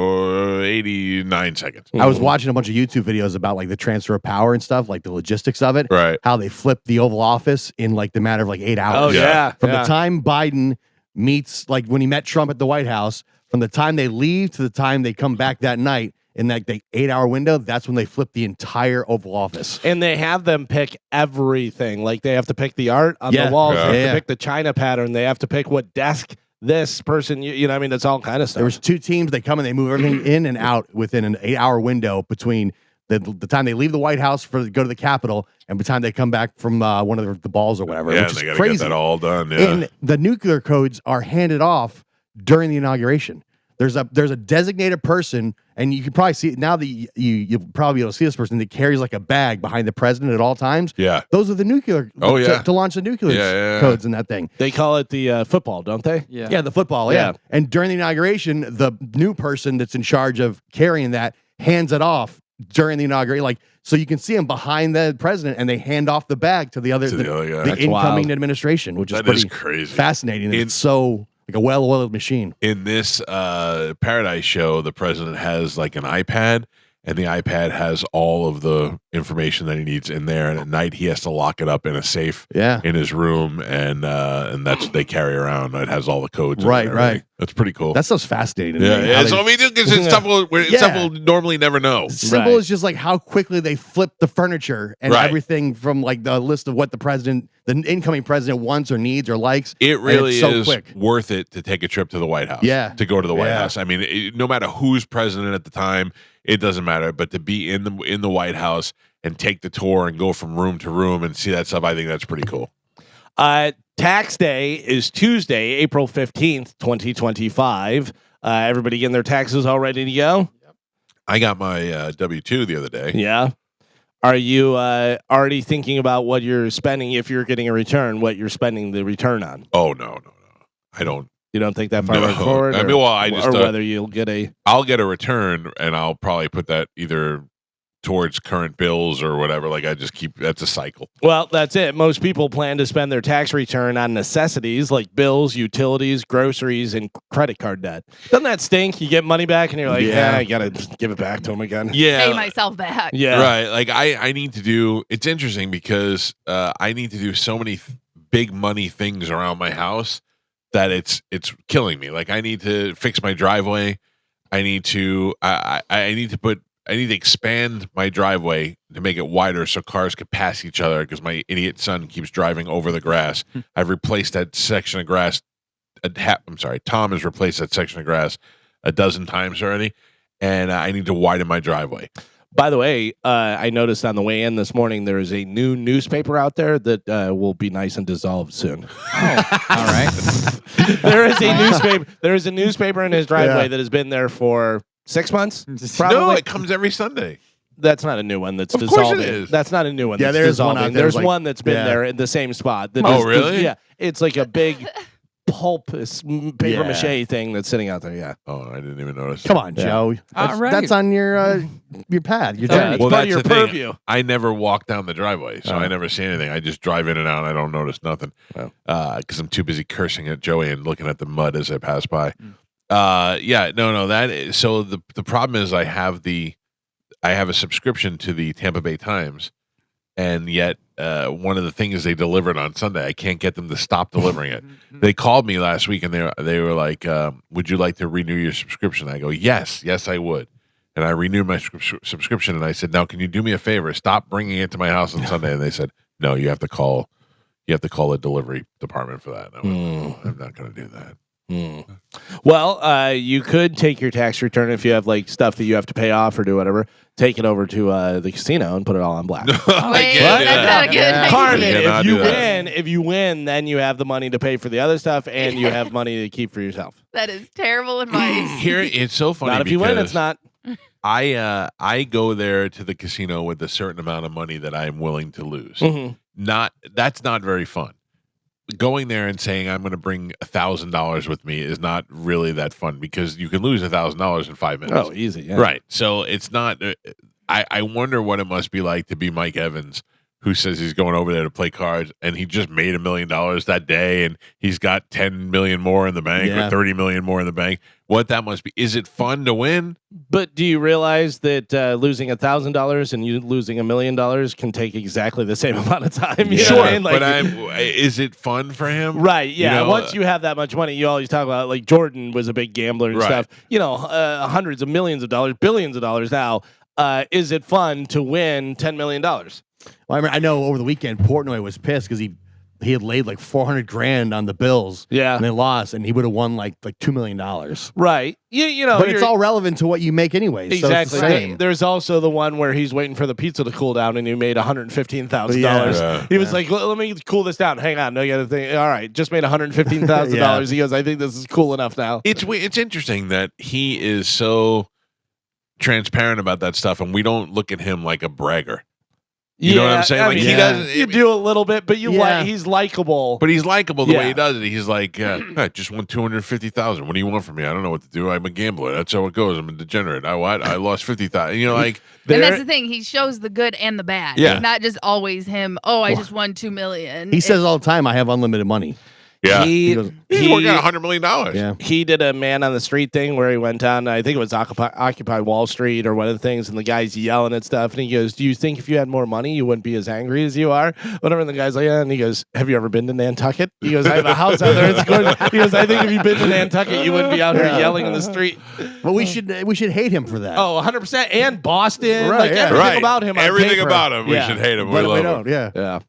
89 seconds. I was watching a bunch of YouTube videos about like the transfer of power and stuff, like the logistics of it. Right. How they flipped the Oval Office in like the matter of like 8 hours. Oh, yeah. From yeah. the time Biden meets, like when he met Trump at the White House, from the time they leave to the time they come back that night in like the 8-hour window, that's when they flip the entire Oval Office. And they have them pick everything. Like they have to pick the art on Yeah. the walls. Yeah. They have Yeah. to pick the China pattern. They have to pick what desk this person, you know what I mean? That's all kind of stuff. There was 2 teams. They come and they move everything in and out within an 8-hour window between the time they leave the White House for go to the Capitol and the time they come back from one of the balls or whatever. Yeah, which and is they got to crazy. get that all done. Yeah. And the nuclear codes are handed off during the inauguration. There's a designated person, and you can probably see it now that you'll probably be able to see this person that carries like a bag behind the president at all times. Yeah. Those are the nuclear. Oh, yeah. to launch the nuclear Yeah. codes in that thing. They call it the football, don't they? Yeah. Yeah, the football. Yeah. Yeah. And during the inauguration, the new person that's in charge of carrying that hands it off during the inauguration. Like, so you can see him behind the president, and they hand off the bag to the other, To the other guy. the That's incoming wild. administration, which is That pretty is crazy. fascinating. It's so like a well-oiled machine. In this Paradise show, the president has like an iPad, and the iPad has all of the information that he needs in there. And at night, he has to lock it up in a safe in his room, and that's what they carry around. It has all the codes. Right, and everything. right. That's pretty cool. That stuff's fascinating. yeah, How yeah. they- So I mean, because it's stuff we'll normally never know. Simple is just like how quickly they flip the furniture and Right. everything from like the list of what the incoming president wants or needs or likes. It and really it's so is quick. worth it to take a trip to the White House. Yeah. To go to the White Yeah. House. I mean, no matter who's president at the time, it doesn't matter. But to be in the White House and take the tour and go from room to room and see that stuff, I think that's pretty cool. Tax day is Tuesday, April 15th, 2025. Everybody getting their taxes all ready to go? I got my W-2 the other day. Yeah. Are you already thinking about what you're spending if you're getting a return, what you're spending the return on? Oh, no. I don't. You don't think that far No. forward? I mean, well, I just, or whether you'll get I'll get a return, and I'll probably put that either towards current bills or whatever. Like, I just keep, that's a cycle. Well, that's it. Most people plan to spend their tax return on necessities like bills, utilities, groceries, and credit card debt. Doesn't that stink? You get money back and you're like, Yeah. I got to give it back to them again. Yeah. Pay myself back. Yeah. Right. Like I need to do, it's interesting because I need to do so many big money things around my house that it's killing me. Like I need to fix my driveway. I need to expand my driveway to make it wider so cars could pass each other because my idiot son keeps driving over the grass. I've replaced that section of grass. Tom has replaced that section of grass a dozen times already, and I need to widen my driveway. By the way, I noticed on the way in this morning there is a new newspaper out there that will be nice and dissolved soon. Oh, all right. There is a newspaper. There is a newspaper in his driveway that has been there for 6 months. Probably. No, it comes every Sunday. That's not a new one that's Of course dissolving. it is. That's not a new one. Yeah, that's there's one dissolving. out there, There's like- one that's been yeah. there in the same spot. that Oh, is- really? Yeah, it's like a big pulp paper Yeah. mache thing that's sitting out there. Yeah. Oh, I didn't even notice. Come on, Joe. That's, All right. that's on your path, your Yeah, journey. it's part of that's your the thing. purview. I never walk down the driveway, so Oh. I never see anything. I just drive in and out. And I don't notice nothing because I'm too busy cursing at Joey and looking at the mud as I pass by. No. That is, so the problem is I have a subscription to the Tampa Bay Times, and yet one of the things they delivered on Sunday, I can't get them to stop delivering it. They called me last week and they were like, "Would you like to renew your subscription?" I go, "Yes, I would." And I renewed my subscription, and I said, "Now, can you do me a favor? Stop bringing it to my house on Sunday." And they said, "No, you have to call the delivery department for that." And I went, I'm not going to do that. Well, you could take your tax return if you have like stuff that you have to pay off or do whatever. Take it over to the casino and put it all on black. Wait, can't do that's that. not a good idea. Carmen, You cannot do that. if you win, then you have the money to pay for the other stuff, and you have money to keep for yourself. That is terrible advice. Here, it's so funny. Not if you win, because it's not. I go there to the casino with a certain amount of money that I am willing to lose. Mhm. That's not very fun. Going there and saying I'm going to bring $1,000 with me is not really that fun because you can lose $1,000 in 5 minutes. Oh, easy. Yeah. Right. So it's not. I wonder what it must be like to be Mike Evans, who says he's going over there to play cards, and he just made $1 million that day, and he's got 10 million more in the bank or 30 million more in the bank. What that must be? Is it fun to win? But do you realize that losing $1,000 and you losing $1 million can take exactly the same amount of time? You know what I mean? Like, but is it fun for him? right. Yeah. You know, Once you have that much money, you always talk about like Jordan was a big gambler and Right. stuff. You know, hundreds of millions of dollars, billions of dollars now. Is it fun to win $10 million? Well, I know over the weekend Portnoy was pissed because he had laid like $400,000 on the Bills. Yeah. And they lost, and he would have won like $2 million. Right. You know, But it's you're- all relevant to what you make anyway. So Exactly. it's the same. There's also the one where he's waiting for the pizza to cool down, and he made $115,000. Yeah. He was like, "Let me cool this down. Hang on, no, you got to think. All right, just made $115,000." He goes, "I think this is cool enough now." It's interesting that he is so transparent about that stuff, and we don't look at him like a bragger. You know what I'm saying? I Like mean, he doesn't. You do a little bit, but he's likable. But he's likable the way Yeah. he does it. He's like, I just won 250,000. What do you want from me? I don't know what to do. I'm a gambler. That's how it goes. I'm a degenerate. I lost 50,000. You know, like. And that's the thing. He shows the good and the bad. Yeah. It's not just always him. Oh, I just won $2 million. He says all the time, I have unlimited money. Yeah, He he's working on $100 million. Yeah. He did a man on the street thing where he went on, I think it was Occupy Wall Street or one of the things, and the guy's yelling at stuff, and he goes, "Do you think if you had more money, you wouldn't be as angry as you are?" Whatever. And the guy's like, "Yeah." And he goes, "Have you ever been to Nantucket?" He goes, "I have a house out there. It's good." He goes, "I think if you've been to Nantucket, you wouldn't be out here yelling in the street." But we should hate him for that. Oh, 100%. And Boston. Right, like yeah. everything about him. on Everything paper. about him. We Yeah. should hate him. We But we love him. don't. Yeah.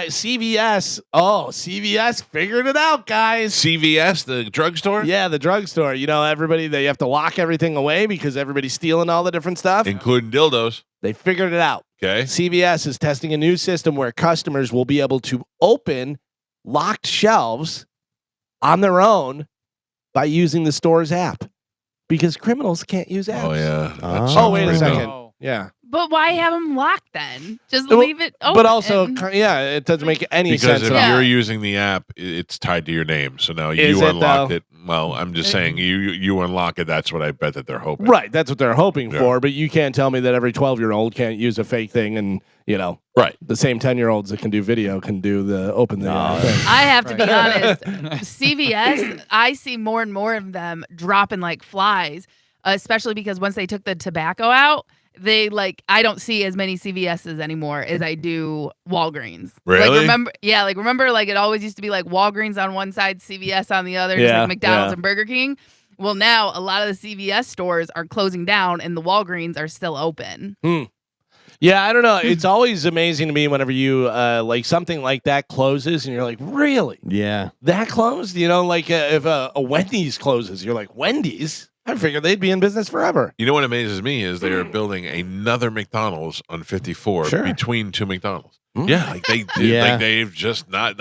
CVS. Oh, CVS figured it out, guys. CVS, the drugstore? Yeah, the drugstore. You know, everybody, they have to lock everything away because everybody's stealing all the different stuff. Including dildos. They figured it out. Okay. CVS is testing a new system where customers will be able to open locked shelves on their own by using the store's app because criminals can't use apps. Oh, yeah. That Oh, sounds wait a pretty second. dope. Yeah. But why have him locked then? Just Well, leave it open. But also, it doesn't make any Because sense. if at all. you're using the app, it's tied to your name. So now Is you it, unlock though? it. Well, I'm just saying, you unlock it. That's what I bet that they're hoping. Right, that's what they're hoping Yeah. for. But you can't tell me that every 12-year-old can't use a fake thing, and Right. the same 10-year-olds that can do video can do the open thing. I have to be honest. CVS, I see more and more of them dropping like flies, especially because once they took the tobacco out, I don't see as many CVSs anymore as I do Walgreens. Really? Remember it always used to be like Walgreens on one side, CVS on the other, just Yeah, like McDonald's yeah. and Burger King. Well, now a lot of the CVS stores are closing down and the Walgreens are still open. Yeah, I don't know. It's always amazing to me whenever you like something like that closes, and you're like, really? Yeah. That closed? Like if a Wendy's closes, you're like, Wendy's? I figured they'd be in business forever. You know what amazes me is they are building another McDonald's on 54 Sure. between two McDonald's. Mm. Yeah, like they've just not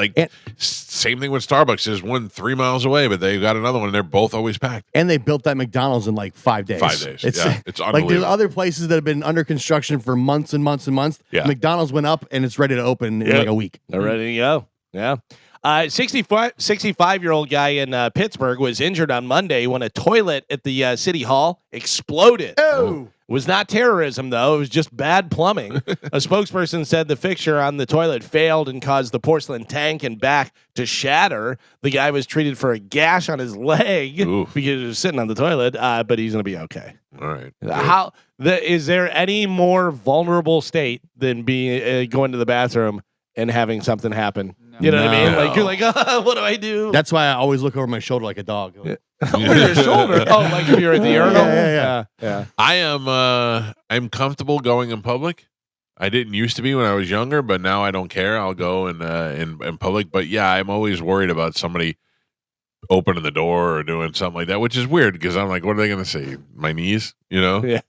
same thing with Starbucks. There's one 3 miles away, but they've got another one. And they're both always packed. And they built that McDonald's in like 5 days. 5 days. It's like unbelievable. there's other places that have been under construction for months and months and months. Yeah. McDonald's went up and it's ready to open in like a week. They're ready to go. Yeah. 65-year-old guy in Pittsburgh was injured on Monday when a toilet at the city hall exploded. Oh. It was not terrorism, though. It was just bad plumbing. A spokesperson said the fixture on the toilet failed and caused the porcelain tank and back to shatter. The guy was treated for a gash on his leg Oof. because he was sitting on the toilet, but he's going to be okay. All right. Is there any more vulnerable state than being going to the bathroom and having something happen? You know what I mean? No. Like you're like, what do I do? That's why I always look over my shoulder like a dog. Over your shoulder. Oh, like if you're at the urinal. Yeah. I am I'm comfortable going in public. I didn't used to be when I was younger, but now I don't care. I'll go in public. But yeah, I'm always worried about somebody opening the door or doing something like that, which is weird because I'm like, what are they going to say? My knees, you know? Yeah.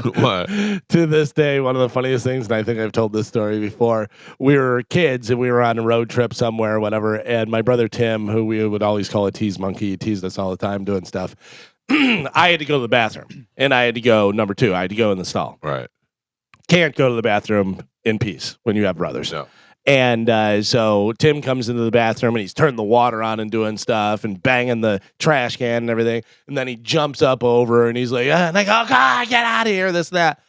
What? To this day, one of the funniest things, and I think I've told this story before, we were kids and we were on a road trip somewhere or whatever, and my brother Tim, who we would always call a tease monkey, he teased us all the time doing stuff. I had to go to the bathroom, and I had to go, number 2, I had to go in the stall. Right. Can't go to the bathroom in peace when you have brothers. No. And so Tim comes into the bathroom and he's turning the water on and doing stuff and banging the trash can and everything. And then he jumps up over and he's like, and I go, God, get out of here, this, that.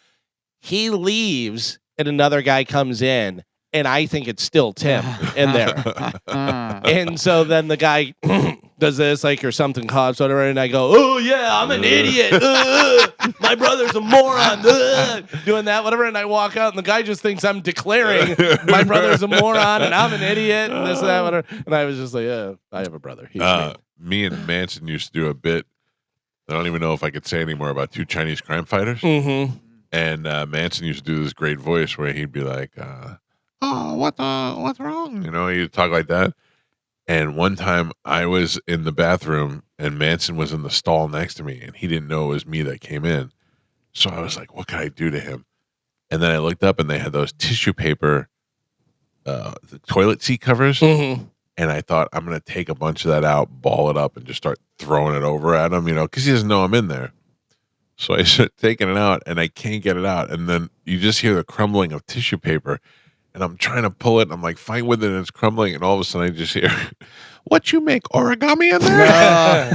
He leaves and another guy comes in and I think it's still Tim in there. And so then the guy does this or something coughs whatever, and I go, oh yeah, I'm an idiot. My brother's a moron. Doing that, whatever, and I walk out and the guy just thinks I'm declaring my brother's a moron and I'm an idiot and this, that, whatever. And I was just like, yeah, I have a brother. He's mean. Me and Manson used to do a bit. I don't even know if I could say anymore about 2 Chinese crime fighters. Mm-hmm. And Manson used to do this great voice where he'd be like, "Oh, what's wrong?" You know, he'd talk like that. And one time I was in the bathroom and Manson was in the stall next to me, and he didn't know it was me that came in. So I was like, "What can I do to him?" And then I looked up, and they had those tissue paper, the toilet seat covers. Mm-hmm. And I thought, I'm going to take a bunch of that out, ball it up, and just start throwing it over at him, because he doesn't know I'm in there. So I start taking it out, and I can't get it out. And then you just hear the crumbling of tissue paper, and I'm trying to pull it, and I'm like, fine with it, and it's crumbling. And all of a sudden, I just hear, "What, you make origami in there?"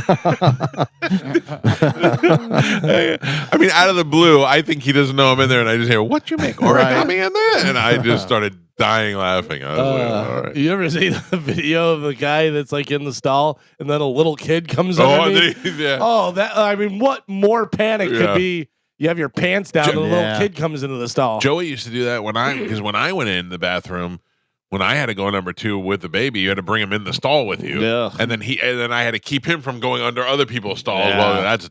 I mean, out of the blue, I think he doesn't know I'm in there, and I just hear, "What, you make origami in there?" And I just started dying laughing. I was like, all right. You ever see the video of the guy that's like in the stall, and then a little kid comes underneath? Yeah. Oh, that I mean, what more panic Yeah. could be? You have your pants down, and a little Yeah. kid comes into the stall. Joey used to do that because when I went in the bathroom, when I had to go number 2 with the baby, you had to bring him in the stall with you, Yeah. and then I had to keep him from going under other people's stalls. Yeah. Well, that's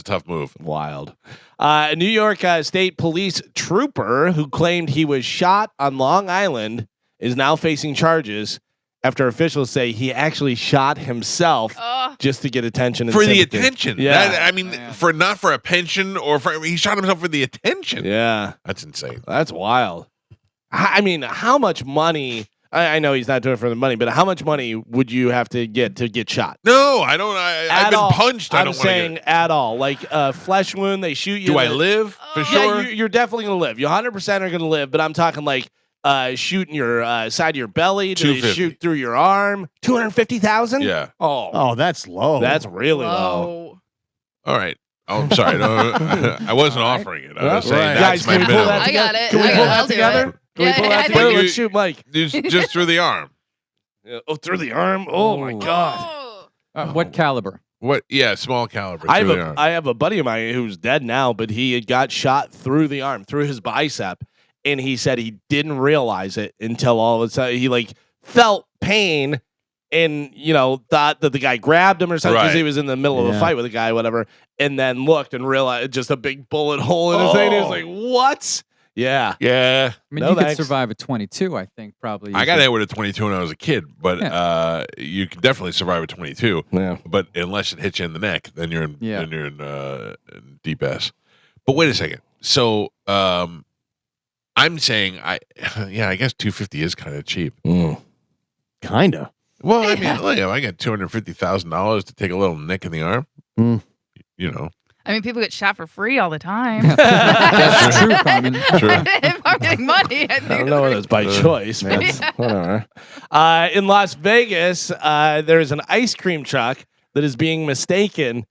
a tough move. Wild. A New York State Police trooper who claimed he was shot on Long Island is now facing charges after officials say he actually shot himself just to get attention and For the sympathy. attention. Yeah. That, I mean, for not for a pension or for he shot himself for the attention. Yeah. That's insane. That's wild. I mean, how much money? I know he's not doing it for the money, but how much money would you have to get shot? No, I don't. I've been punched. I I'm don't want to saying get. at all. Like flesh wound, they shoot you. Do I in the- live for Yeah, sure? you're definitely gonna live. You 100% are gonna live. But I'm talking like shooting your side of your belly. Do they 250. shoot through your arm? 250,000. Yeah. Oh, that's low. That's really low. Whoa. All right. Oh, I'm sorry. No, I wasn't offering it. I was saying Right. that's Guys, my can we pull minimum. that I got it. Can we I pull got it. that I'll do together? it. Can we pull Yeah, that I together? think- Let's shoot Mike. Just through the arm. Oh, through the arm. Oh my God. Oh. What caliber? What? Yeah, small caliber. I through have the arm. I have a buddy of mine who's dead now, but he had got shot through the arm, through his bicep, and he said he didn't realize it until all of a sudden he like felt pain, and thought that the guy grabbed him or something because Right. he was in the middle of a Yeah. fight with a guy, whatever, and then looked and realized just a big bullet hole in his thing. He was like, "What?" Yeah. yeah. I mean, No you could thanks. survive at 22, I think, probably. I got hit with a 22 when I was a kid, but you can definitely survive a 22. Yeah. But unless it hits you in the neck, then you're in Yeah. in deep S. But wait a second. So I'm saying I guess 250 is kind of cheap. Kinda. Well, I mean, look, if I got $250,000 to take a little nick in the arm, Mm. you know. I mean, people get shot for free all the time. That's true, Carmen. True. If I'm getting money, I don't know whether it's by choice, but whatever. In Las Vegas, there's an ice cream truck that is being mistaken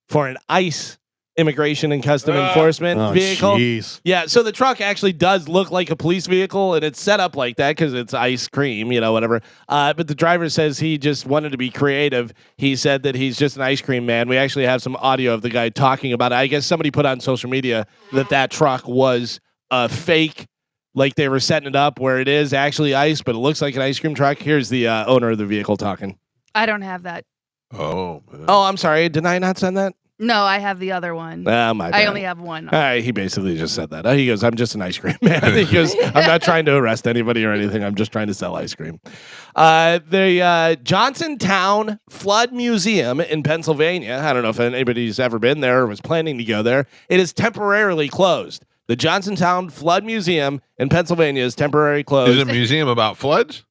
for an ICE immigration and custom enforcement Oh, vehicle. jeez. Yeah, so the truck actually does look like a police vehicle, and it's set up like that because it's ice cream, whatever. But the driver says he just wanted to be creative. He said that he's just an ice cream man. We actually have some audio of the guy talking about it. I guess somebody put on social media that truck was a fake, like they were setting it up where it is actually ice, but it looks like an ice cream truck. Here's the owner of the vehicle talking. I don't have that. Oh, man. Oh, I'm sorry. Did I not send that? No, I have the other one. My bad. I only have one. All right, he basically just said that. He goes, "I'm just an ice cream man." He goes, "I'm not trying to arrest anybody or anything. I'm just trying to sell ice cream." The Johnsontown Flood Museum in Pennsylvania. I don't know if anybody's ever been there or was planning to go there. It is temporarily closed. The Johnsontown Flood Museum in Pennsylvania is temporarily closed. Is it a museum about floods?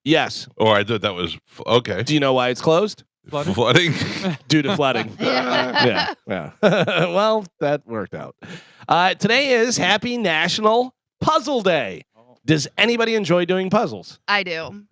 Yes. Or I thought that was okay. Do you know why it's closed? Flooding? Due to flooding. Yeah. Well, that worked out. Today is Happy National Puzzle Day. Does anybody enjoy doing puzzles? I do.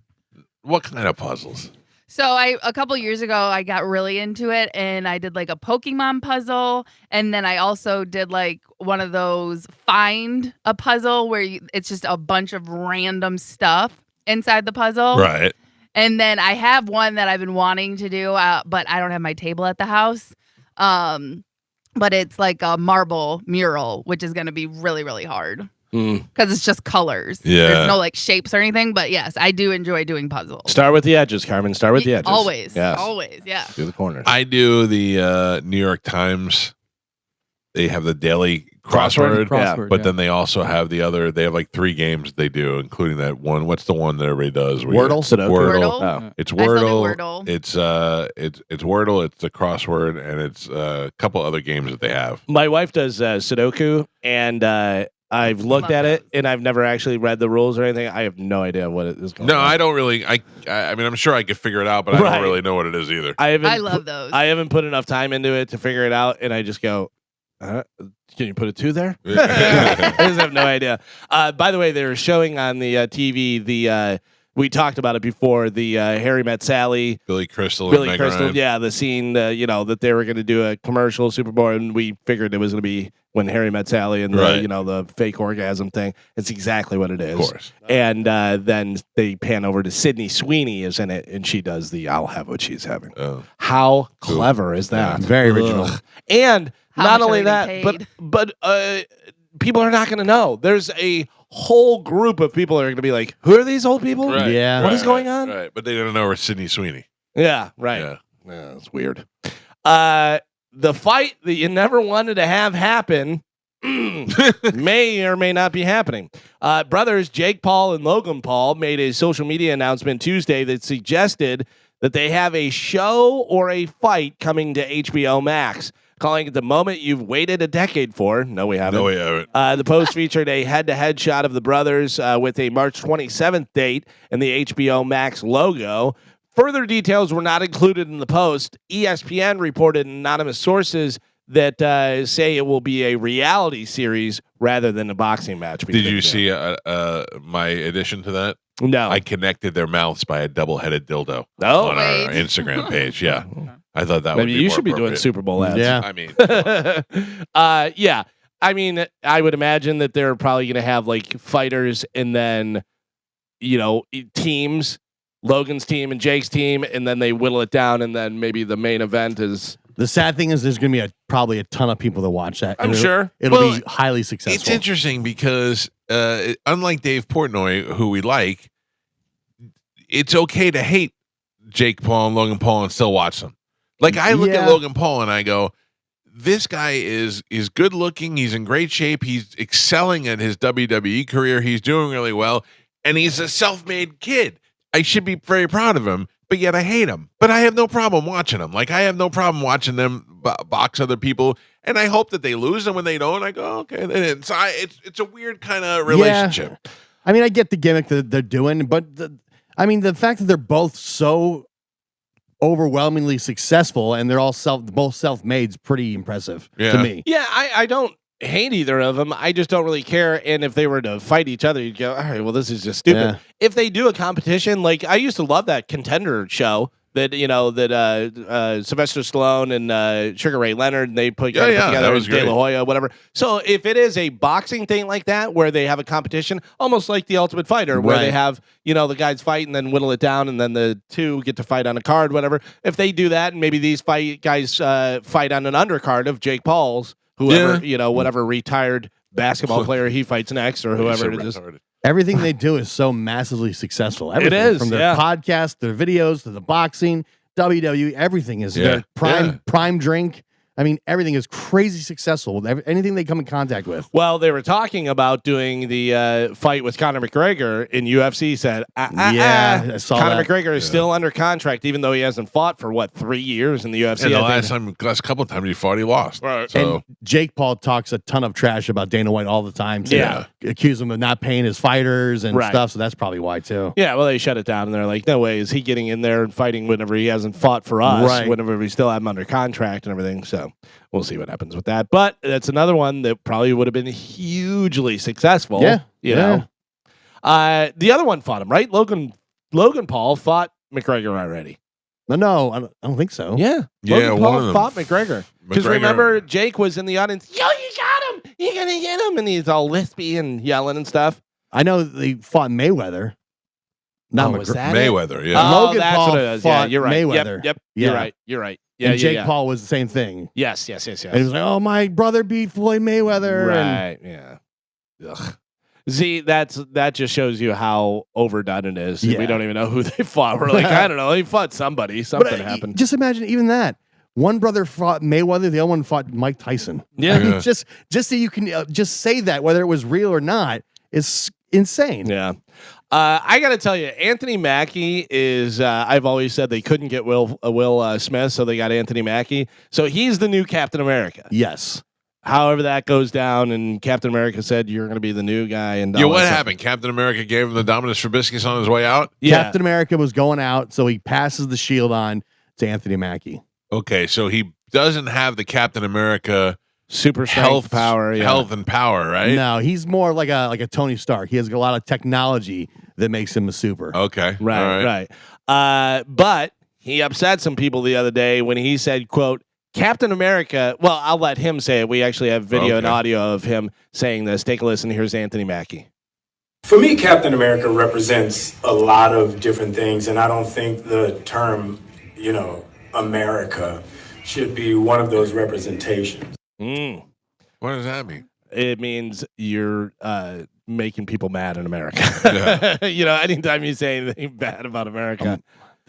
What kind of puzzles? So a couple years ago, I got really into it, and I did like a Pokemon puzzle, and then I also did like one of those find a puzzle where it's just a bunch of random stuff inside the puzzle. Right. And then I have one that I've been wanting to do, but I don't have my table at the house. But it's like a marble mural, which is going to be really, really hard because it's just colors. Yeah. There's no like shapes or anything. But yes, I do enjoy doing puzzles. Start with the edges, Carmen. Start with the edges. Always. Yes. Always. Yeah. Do the corners. I do the New York Times. They have the daily crossword, Crossword, but yeah. then they also have the other. They have like 3 games they do, including that one. What's the one that everybody does? where you- Wordle? Sudoku? Wordle. Wordle? It's I still do Wordle. Wordle. It's Wordle. It's the crossword, and it's a couple other games that they have. My wife does Sudoku, and I've looked Love at it, those. and I've never actually read the rules or anything. I have no idea what it is going No, on. I don't really. I mean, I'm sure I could figure it out, but I Right. don't really know what it is either. I I love those. I haven't put enough time into it to figure it out, and I just go, Can you put a 2 there? I just have no idea. By the way, they're showing on the TV the we talked about it before, the Harry Met Sally, Billy Crystal, Billy and Meg Crystal, Ryan. yeah, the scene, that they were going to do a commercial Super Bowl, and we figured it was going to be when Harry Met Sally and the Right. the fake orgasm thing. It's exactly what it is. Of course. And then they pan over to Sydney Sweeney is in it, and she does the "I'll have what she's having." Oh. How clever is that? Very original. Ugh. And How not much are only they that, getting but people are not going to know. There's a whole group of people that are going to be like, "Who are these old people?" Right. Yeah. What is going on? Right, but they don't know we're Sydney Sweeney. Yeah, right. Yeah. Yeah, it's weird. The fight that you never wanted to have happen may or may not be happening. Brothers Jake Paul and Logan Paul made a social media announcement Tuesday that suggested that they have a show or a fight coming to HBO Max, calling it the moment you've waited a decade for. No, we haven't. No, we haven't. The post featured a head-to-head shot of the brothers with a March 27th date and the HBO Max logo. Further details were not included in the post. ESPN reported anonymous sources that say it will be a reality series rather than a boxing match. Did you see my addition to that? No. I connected their mouths by a double-headed dildo Oh. on our Wait. Instagram page. Yeah, I thought that would Maybe be you more should be doing appropriate. Super Bowl ads. Yeah. I mean, come on. Yeah. I mean, I would imagine that they're probably going to have like fighters and then, teams, Logan's team and Jake's team, and then they whittle it down, and then maybe the main event is. The sad thing is, there's going to be probably a ton of people that watch that. I'm and sure. it'll Well, be highly successful. It's interesting because unlike Dave Portnoy, who we like, it's okay to hate Jake Paul and Logan Paul and still watch them. Like I look Yeah. at Logan Paul and I go, this guy is good looking. He's in great shape. He's excelling at his WWE career. He's doing really well, and he's a self-made kid. I should be very proud of him, but yet I hate him. But I have no problem watching him. Like I have no problem watching them box other people, and I hope that they lose. And when they don't, I go, okay, they didn't. So it's a weird kind of relationship. I mean, I get the gimmick that they're doing, but the fact that they're both so overwhelmingly successful and they're all both self-made is pretty impressive Yeah. to me. Yeah, I don't hate either of them. I just don't really care. And if they were to fight each other, you'd go, all right, well, this is just stupid. Yeah. If they do a competition, like I used to love that Contender show that Sylvester Stallone and Sugar Ray Leonard, they put Yeah, together that was De La great. Hoya, whatever. So if it is a boxing thing like that where they have a competition, almost like the Ultimate Fighter, where they Right. have the guys fight and then whittle it down, and then the two get to fight on a card, whatever. If they do that, and maybe these guys fight on an undercard of Jake Paul's, whoever whatever retired basketball player he fights next, or whoever it is. Everything they do is so massively successful. Everything, is, from their yeah. podcast, their videos, to the boxing, WWE, everything is their prime drink. I mean, everything is crazy successful with anything they come in contact with. Well, they were talking about doing the fight with Conor McGregor, and UFC said, Yeah, I saw Conor that. McGregor is still under contract, even though he hasn't fought for 3 years in the UFC. And the I think. last couple of times he fought, he lost. Right. So And Jake Paul talks a ton of trash about Dana White all the time. To Yeah. accuse him of not paying his fighters and Right. stuff. So that's probably why too. Yeah, well, they shut it down, and they're like, no way is he getting in there and fighting whenever he hasn't fought for us, Right. whenever we still have him under contract and everything. So we'll see what happens with that. But that's another one that probably would have been hugely successful. Yeah, You yeah. know. The other one fought him, right? Logan Paul fought McGregor already. No, I don't think so. Yeah. Yeah, Logan one Paul of them. fought McGregor. Because McGregor- remember, Jake was in the audience, yo, you got him! You're going to get him! And he's all lispy and yelling and stuff. I know they fought Mayweather. Not was that it? Mayweather, yeah. Oh, Logan that's Paul what it is. Yeah, fought you're right. Mayweather. Yep. Yeah. You're right. You're right. Yeah, and Jake yeah. Paul was the same thing. Yes. And he was like, "Oh, my brother beat Floyd Mayweather." And Right. Yeah. Ugh. See, that just shows you how overdone it is. Yeah. We don't even know who they fought. We're like, I don't know. He fought somebody. Something happened. Just imagine even that. One brother fought Mayweather, the other one fought Mike Tyson. Yeah. I mean, Yeah. just so you can just say that whether it was real or not is insane. Yeah. I got to tell you, Anthony Mackie is, I've always said they couldn't get Will Smith, so they got Anthony Mackie. So he's the new Captain America. Yes. However that goes down, and Captain America said, you're going to be the new guy. And Yeah, all what that stuff. happened? Captain America gave him the Dominus Trubiscus on his way out? Yeah. Captain America was going out, so he passes the shield on to Anthony Mackie. Okay, so he doesn't have the Captain America super strength, power, health and power, right? No, he's more like a Tony Stark. He has a lot of technology that makes him a super. Okay, Right. But he upset some people the other day when he said, "quote Captain America." Well, I'll let him say it. We actually have video and audio of him saying this. Take a listen. Here's Anthony Mackie. For me, Captain America represents a lot of different things, and I don't think the term, America should be one of those representations. Mm. What does that mean? It means you're making people mad in America. Anytime you say anything bad about America.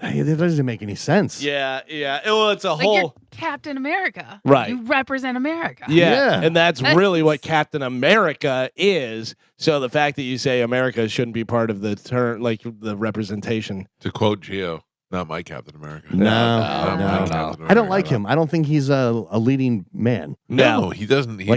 It doesn't make any sense. Yeah. Well, it's a Like whole you're Captain America. Right. You represent America. Yeah. And that's really what Captain America is. So the fact that you say America shouldn't be part of the term, like the representation. To quote Gio, not my Captain America. No. I don't like him. I don't think he's a leading man. No, he doesn't.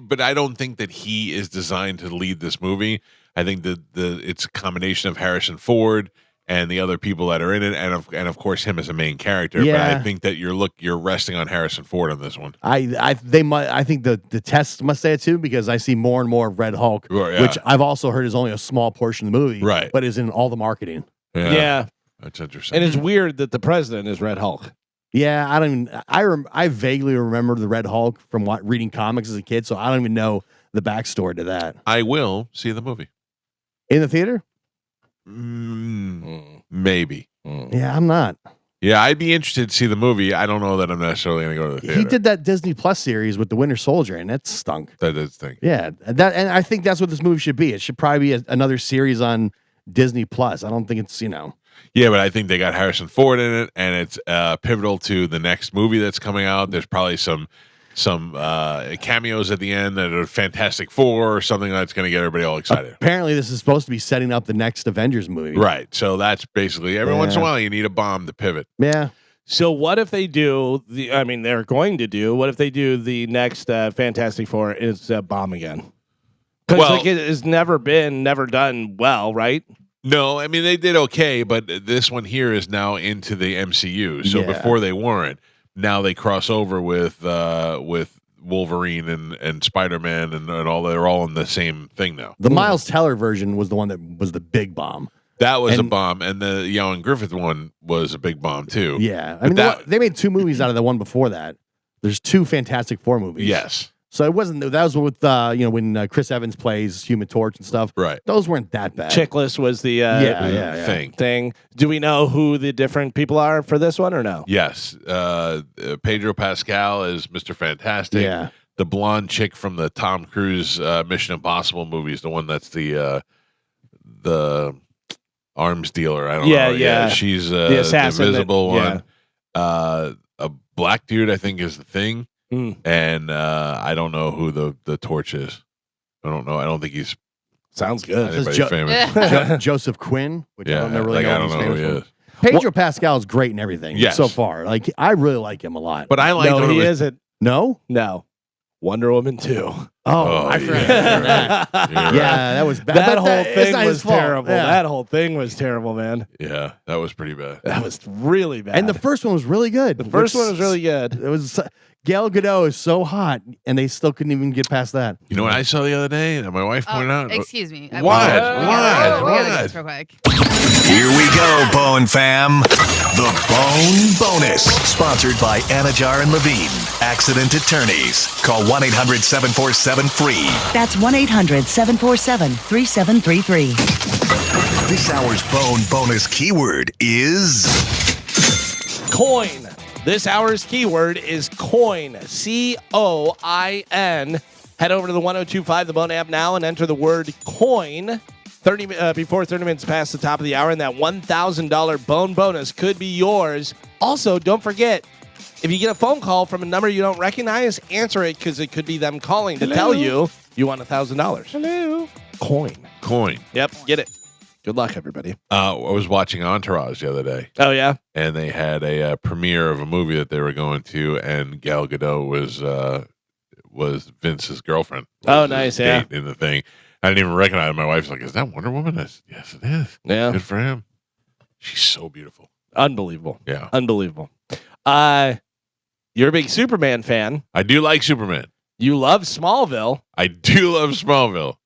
But I don't think that he is designed to lead this movie. I think that it's a combination of Harrison Ford and the other people that are in it, and of course him as a main character. Yeah. But I think that you're resting on Harrison Ford on this one. I think the tests must say it too, because I see more and more of Red Hulk, which I've also heard is only a small portion of the movie, right? But is in all the marketing. Yeah. That's interesting. And it's weird that the president is Red Hulk. Yeah, I vaguely remember the Red Hulk from reading comics as a kid, so I don't even know the backstory to that. I will see the movie in the theater. Maybe. Yeah, I'm not. Yeah, I'd be interested to see the movie. I don't know that I'm necessarily going to go to the theater. He did that Disney Plus series with the Winter Soldier, and that stunk. That did stink. Yeah, and I think that's what this movie should be. It should probably be another series on Disney Plus. I don't think it's Yeah, but I think they got Harrison Ford in it, and it's pivotal to the next movie that's coming out. There's probably some cameos at the end that are Fantastic Four or something that's going to get everybody all excited. Apparently, this is supposed to be setting up the next Avengers movie. Right. So that's basically every once in a while you need a bomb to pivot. Yeah. So what if they do they're going to do, what if they do the next Fantastic Four is bomb again? Because it has never done well, right? No, I mean, they did okay, but this one here is now into the MCU. So before they weren't. Now they cross over with Wolverine and Spider-Man and all. They're all in the same thing now. The Miles Teller version was the one that was the big bomb. That was a bomb, and the Young Griffith one was a big bomb too. Yeah, I mean they made 2 movies out of the one before that. There's 2 Fantastic Four movies. Yes. So it wasn't. That was with when Chris Evans plays Human Torch and stuff. Right. Those weren't that bad. Chickless was the thing. Do we know who the different people are for this one or no? Yes. Pedro Pascal is Mr. Fantastic. Yeah. The blonde chick from the Tom Cruise Mission Impossible movies, the one that's the arms dealer. I don't know. Yeah. She's the invisible one. A black dude, I think, is the Thing. And I don't know who the Torch is. I don't know. I don't think he's sounds good. Anybody famous? Joseph Quinn, which I don't really I know. don't know who he is. Pedro Pascal is great and everything. Yes. So far, like I really like him a lot. But I like he isn't. No. Wonder Woman 2. I forgot. Yeah, that was bad. That whole thing was terrible. Yeah. That whole thing was terrible, man. Yeah, that was pretty bad. That was really bad. And the first one was really good. The first one was really good. It was Gal Gadot is so hot, and they still couldn't even get past that. You know what I saw the other day that my wife pointed out? Excuse me. What? We gotta do this real quick. Here we go, Bone Fam. The Bone Bonus. Sponsored by Anajar and Levine. Accident Attorneys. Call 1-800-747-FREE. That's 1-800-747-3733. This hour's Bone Bonus keyword is coin. This hour's keyword is coin. COIN. Head over to the 1025 The Bone app now and enter the word coin. Before 30 minutes past the top of the hour, and that $1,000 Bone bonus could be yours. Also, don't forget, if you get a phone call from a number you don't recognize, answer it because it could be them calling to tell you want $1,000. Hello. Coin. Yep, get it. Good luck, everybody. I was watching Entourage the other day. Oh, yeah? And they had a premiere of a movie that they were going to, and Gal Gadot was Vince's girlfriend. Oh, nice, yeah. In the thing. I didn't even recognize it. My wife's like, is that Wonder Woman? Yes, it is. Yeah. Good for him. She's so beautiful. Unbelievable. Yeah. Unbelievable. You're a big Superman fan. I do like Superman. You love Smallville. I do love Smallville.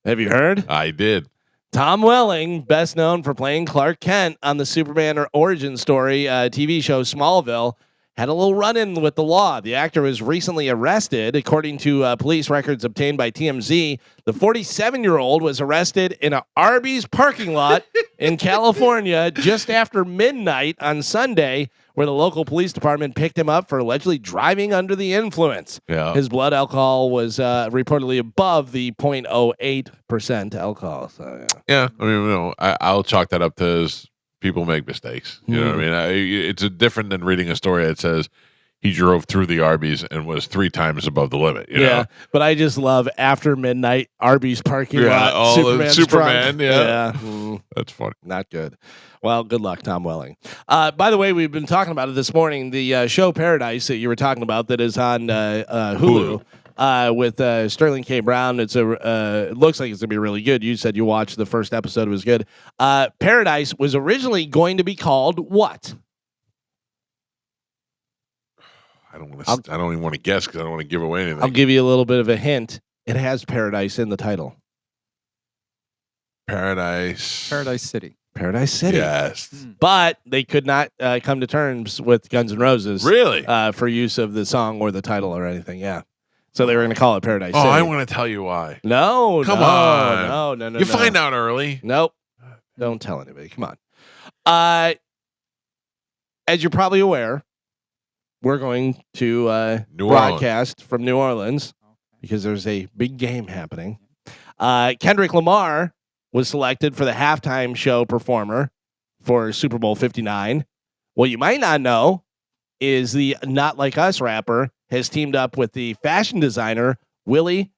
Have you heard? I did. Tom Welling, best known for playing Clark Kent on the Superman origin story TV show Smallville, had a little run-in with the law. The actor was recently arrested. According to police records obtained by TMZ, the 47-year-old was arrested in an Arby's parking lot in California just after midnight on Sunday, where the local police department picked him up for allegedly driving under the influence. Yeah. His blood alcohol was reportedly above the 0.08% alcohol. So, Yeah. I mean, I'll chalk that up to people make mistakes. You know what I mean? It's different than reading a story that says he drove through the Arby's and was 3 times above the limit. You know? But I just love after midnight Arby's parking lot. All Superman's Superman. drunk. Yeah. That's funny. Not good. Well, good luck, Tom Welling. By the way, we've been talking about it this morning. The show Paradise that you were talking about that is on Hulu. With Sterling K. Brown. It looks like it's gonna be really good. You said you watched the first episode; it was good. Paradise was originally going to be called what? I don't even want to guess because I don't want to give away anything. I'll give you a little bit of a hint. It has Paradise in the title. Paradise City. Paradise City. Yes. But they could not come to terms with Guns N' Roses. Really? For use of the song or the title or anything. Yeah. So they were going to call it Paradise City. I want to tell you why. No. Come on. No. You find out early. Nope. Don't tell anybody. Come on. As you're probably aware, we're going to broadcast from New Orleans because there's a big game happening. Kendrick Lamar was selected for the halftime show performer for Super Bowl 59. What you might not know is the Not Like Us rapper has teamed up with the fashion designer Willie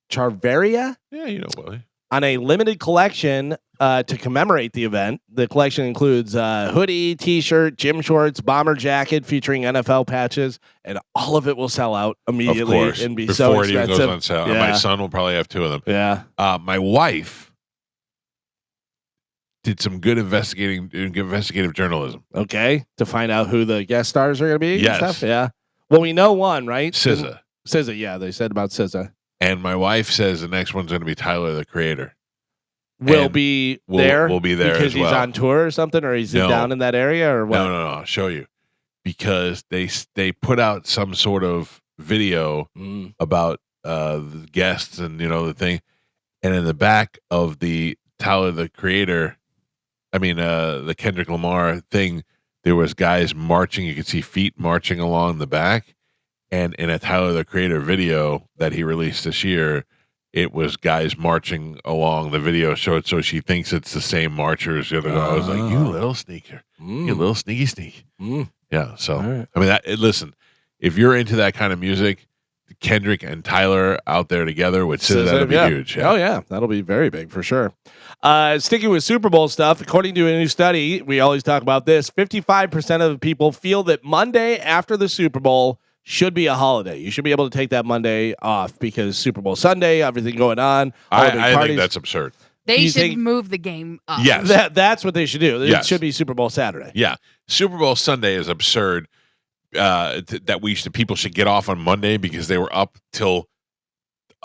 Charveria. Yeah, you know Willie. On a limited collection to commemorate the event. The collection includes hoodie, t-shirt, gym shorts, bomber jacket featuring NFL patches, and all of it will sell out immediately Of course, and be before so it even expensive. goes on sale. Yeah. My son will probably have 2 of them. Yeah. My wife did some good investigative journalism. Okay. To find out who the guest stars are going to be. Yes. And stuff? Yeah. Well, we know one, right? SZA. SZA. Yeah. They said about SZA. And my wife says the next one's going to be Tyler, the Creator. Will be there. Will be there because as well. he's on tour or something, or he's No. down in that area, or what? No. I'll show you. Because they put out some sort of video about the guests and the thing, and in the back of the Tyler, the Creator, the Kendrick Lamar thing, there was guys marching. You could see feet marching along the back. And in a Tyler, the Creator video that he released this year, it was guys marching along. The video showed, so she thinks it's the same marchers. The other guy. I was like, you little sneaker. You little sneaky sneak. Yeah. So, right. Listen, if you're into that kind of music, Kendrick and Tyler out there together with SZA, that'd be huge. Yeah. Oh, yeah. That'll be very big for sure. Sticking with Super Bowl stuff, according to a new study, we always talk about this, 55% of the people feel that Monday after the Super Bowl should be a holiday. You should be able to take that Monday off because Super Bowl Sunday, everything going on. I think that's absurd. They should move the game up. Yes. That's what they should do. Yes. It should be Super Bowl Saturday. Yeah. Super Bowl Sunday is absurd. That people should get off on Monday because they were up till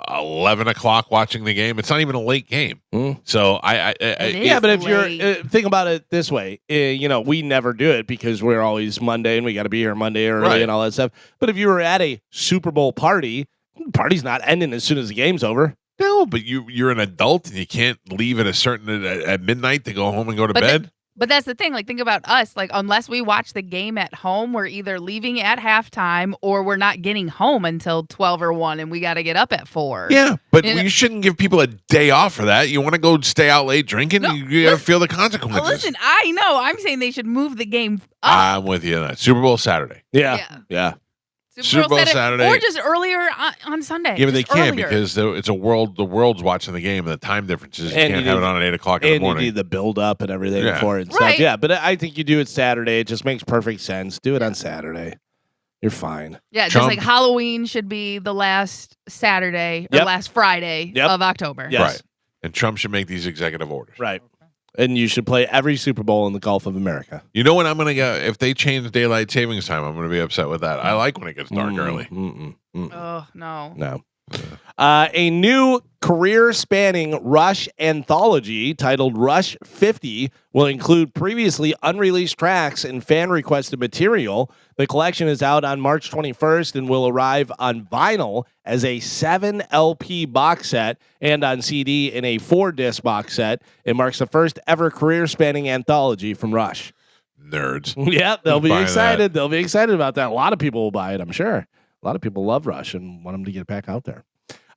11 o'clock watching the game. It's not even a late game. So It yeah, is but if late. you're think about it this way, we never do it because we're always Monday and we got to be here Monday early Right. and all that stuff. But if you were at a Super Bowl party, the party's not ending as soon as the game's over. No, but you're an adult and you can't leave at midnight to go home and go to bed. But that's the thing. Like, think about us. Like, unless we watch the game at home, we're either leaving at halftime or we're not getting home until 12 or 1, and we got to get up at 4. Yeah, but And- you shouldn't give people a day off for that. You want to go stay out late drinking? No, you got to feel the consequences. Listen, I know. I'm saying they should move the game up. I'm with you on that. Super Bowl Saturday. Yeah. Super Bowl Saturday. Or just earlier on Sunday. Yeah, but they Just can't earlier. because the world's watching the game and the time differences. You And can't you have it need- on at 8 o'clock in the And you morning. need the build up and everything Yeah. for it and Right. stuff. Yeah, but I think you do it Saturday. It just makes perfect sense. Do it on Saturday. You're fine. Yeah, just Trump- like Halloween should be the last Saturday or Yep. last Friday Yep. of October. Yes. Right. And Trump should make these executive orders. Right. And you should play every Super Bowl in the Gulf of America. You know when I'm gonna go? If they change daylight savings time, I'm gonna be upset with that. I like when it gets dark early. Oh no. No. A new career-spanning Rush anthology titled Rush 50 will include previously unreleased tracks and fan-requested material. The collection is out on March 21st and will arrive on vinyl as a 7 LP box set and on CD in a 4-disc box set. It marks the first ever career-spanning anthology from Rush. Nerds. Yeah, they'll be Buy excited. They'll be excited about that. A lot of people will buy it, I'm sure. A lot of people love Rush and want them to get it back out there.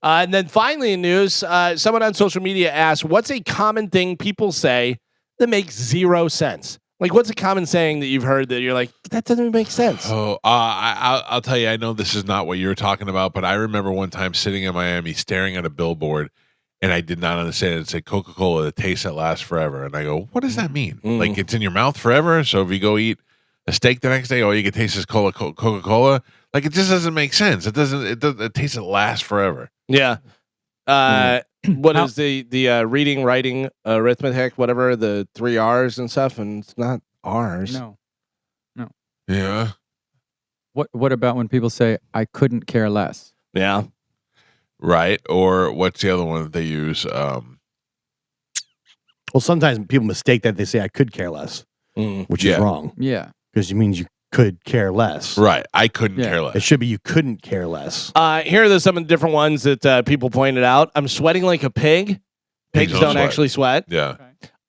And then finally in news, someone on social media asked, what's a common thing people say that makes zero sense? Like, what's a common saying that you've heard that you're like, that doesn't make sense? Oh, I'll tell you, I know this is not what you're talking about, but I remember one time sitting in Miami staring at a billboard and I did not understand it. It said Coca-Cola, the taste that lasts forever. And I go, what does that mean? Like it's in your mouth forever? So if you go eat a steak the next day, all you can taste is Coca-Cola. Like it just doesn't make sense. It tastes that lasts forever. Yeah. What is the reading, writing, arithmetic, whatever, the 3 R's and stuff, and it's not R's. No. Yeah. What about when people say, I couldn't care less? Yeah. Right. Or what's the other one that they use? Well, sometimes people mistake that. They say I could care less, which is wrong. Yeah. Because it means you could care less. Right. I couldn't care less. It should be you couldn't care less. Here are some of the different ones that people pointed out. I'm sweating like a pig. Pigs don't actually sweat. Yeah.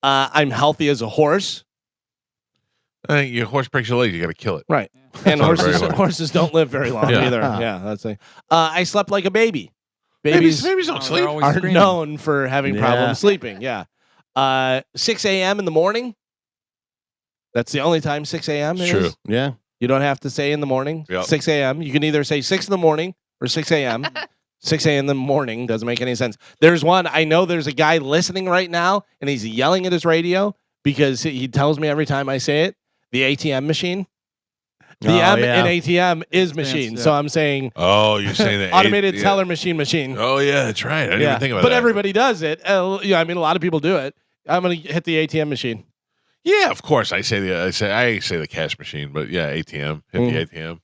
I'm healthy as a horse. Your horse breaks your leg, you got to kill it. Right. And horses don't live very long Yeah. either. Yeah, that's a. I slept like a baby. Babies don't sleep. are known for having problems sleeping. Yeah. 6 a.m. in the morning. That's the only time 6 a.m. is. True. Yeah. You don't have to say in the morning. Yep. 6 a.m. You can either say 6 in the morning or 6 a.m. 6 a.m. in the morning doesn't make any sense. There's one. I know there's a guy listening right now, and he's yelling at his radio because he tells me every time I say it, the ATM machine. The M in ATM is machine. So I'm saying. Oh, you're saying that automated teller machine. Oh yeah, that's right. I didn't even think about that. But everybody does it. I mean, a lot of people do it. I'm gonna hit the ATM machine. Yeah, of course. I say the cash machine, but yeah, ATM. Hit the ATM.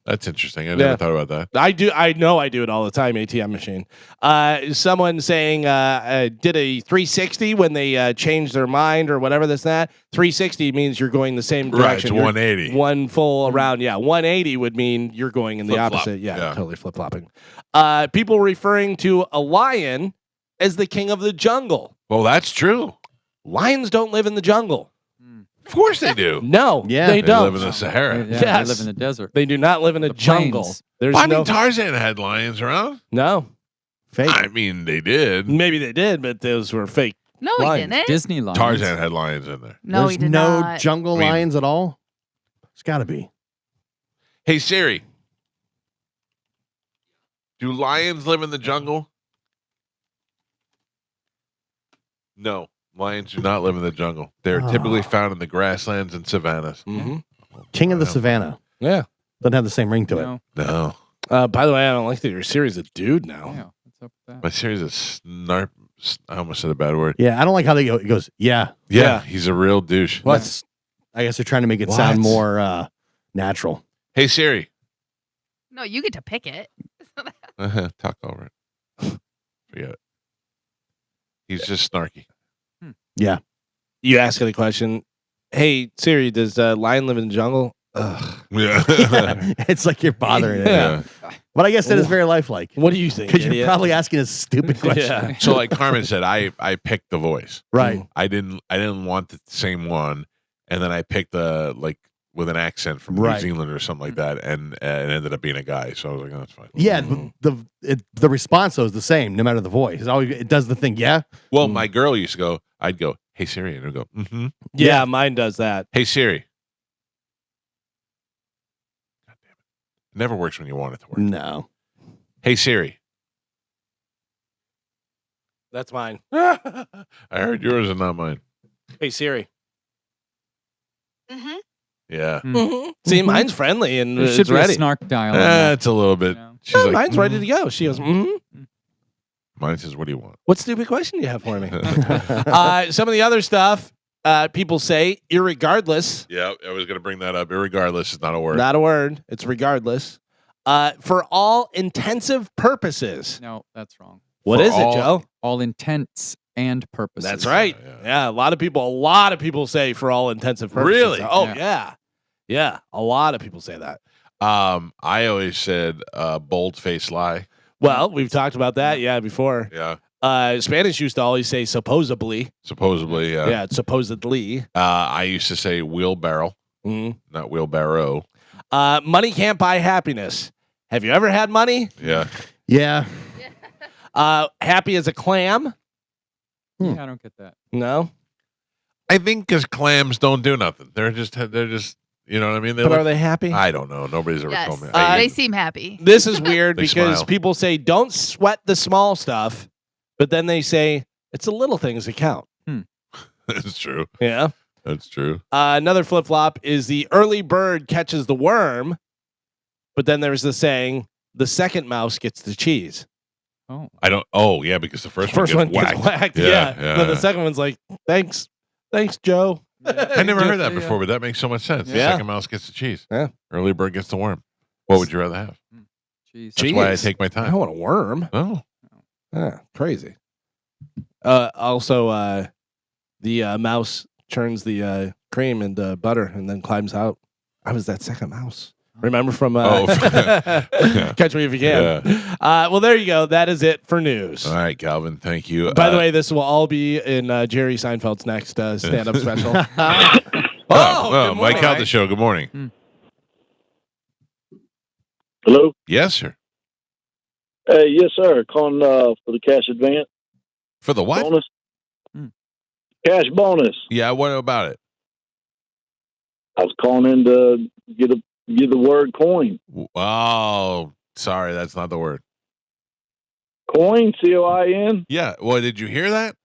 That's interesting. I never thought about that. I do. I know I do it all the time. ATM machine. Someone saying did a 360 when they changed their mind or whatever. That's that. 360 means you're going the same direction. Right. It's 180. One full around. Yeah. 180 would mean you're going in the Flip-flop. opposite. Yeah. Totally flip flopping. People referring to a lion as the king of the jungle. Well, that's true. Lions don't live in the jungle. Of course they do. No, they don't. Live in the Sahara. They live in the desert. They do not live in a jungle. plains. There's I no mean, Tarzan had lions around. no. Fake. I mean, they did. Maybe they did, but those were fake. No, Lions. he didn't. Disney lions. Tarzan had lions in there. No, There's he did no not. jungle I mean- lions at all. It's got to be. Hey Siri, do lions live in the jungle? No, lions do not live in the jungle. They're typically found in the grasslands and savannas. Mm-hmm. King of the Savannah. Yeah. Doesn't have the same ring to it. No. No, By the way, I don't like that your Siri's a dude now. Yeah. What's up with that? my Siri's a snarp. I almost said a bad word. Yeah, I don't like how they go. It goes, yeah. Yeah, he's a real douche. What's? I guess they're trying to make it sound more natural. Hey Siri, No, you get to pick it. talk over it. Forget it. He's just snarky. Yeah. You ask it a question. Hey Siri, does lion live in the jungle? Ugh. Yeah. It's like you're bothering Yeah. it. But I guess that is very lifelike. What do you think? Because you're idiot? probably asking a stupid question. Yeah. So like Carmen said, I picked the voice. Right. I didn't want the same one, and then I picked the like with an accent from Right. New Zealand or something like that, and it ended up being a guy. So I was like, oh, that's fine. Yeah, the response though is the same no matter the voice. It does the thing. Yeah. Well, my girl used to go. I'd go, hey Siri, and it'd go, mm-hmm. Yeah, mine does that. Hey Siri. God damn it! Never works when you want it to work. No. Hey Siri. That's mine. I heard yours and not mine. Hey Siri. Mm-hmm. Yeah. See, mine's friendly and There it's should be ready. a snark dial. on that. It's a little bit. You know? She's No, like, mine's ready to go. She goes, mm-hmm. Mine says, "What do you want?" What stupid question do you have for me? Some of the other stuff people say, irregardless. Yeah, I was going to bring that up. Irregardless is not a word. Not a word. It's regardless. For all intensive purposes. No, that's wrong. What For is it, all- Joe? All intents and purposes. That's right. Yeah, a lot of people say for all intensive purposes. Really? Oh Yeah. yeah. Yeah, a lot of people say that. I always said bold-faced lie. Well, we've talked about that, before. Yeah, Spanish used to always say supposedly. supposedly. Yeah, supposedly. I used to say wheelbarrow, Mhm. not wheelbarrow. Money can't buy happiness. Have you ever had money? Yeah. Yeah. Happy as a clam? Yeah, I don't get that. No. I think because clams don't do nothing. They're just, you know what I mean? But are they happy? I don't know. Nobody's ever Yes, told me. they seem happy. This is weird They because smile. people say don't sweat the small stuff, but then they say it's the little things that count. That's true. Yeah. That's true. Another flip flop is the early bird catches the worm, but then there's the saying the second mouse gets the cheese. Oh, I don't. Oh, yeah, because the first First one one gets gets whacked. whacked. Yeah, Yeah. yeah, But the yeah. second one's like, thanks, Joe. I never heard that Yeah. before, but that makes so much sense. The Yeah. second mouse gets the cheese. Yeah. Early bird gets the worm. What would you rather have? jeez. That's why I Cheese. take my I don't time. want a worm. Oh, Crazy. Also, the mouse churns the cream into butter and then climbs out. I was that second mouse. Remember from Catch Me If You Can. Well, there you go. That is it for news. all right, Calvin. Thank you. By the way, this will all be in Jerry Seinfeld's next stand-up special. well, good Mike morning. Calta Show. Good morning. Hello? Yes, sir. Yes, sir. Calling for the cash advance For the what? bonus. Hmm. Cash bonus. Yeah. What about it? I was calling in to get the word coin. Oh, sorry, that's not the word. Coin, COIN? Yeah. Well, did you hear that?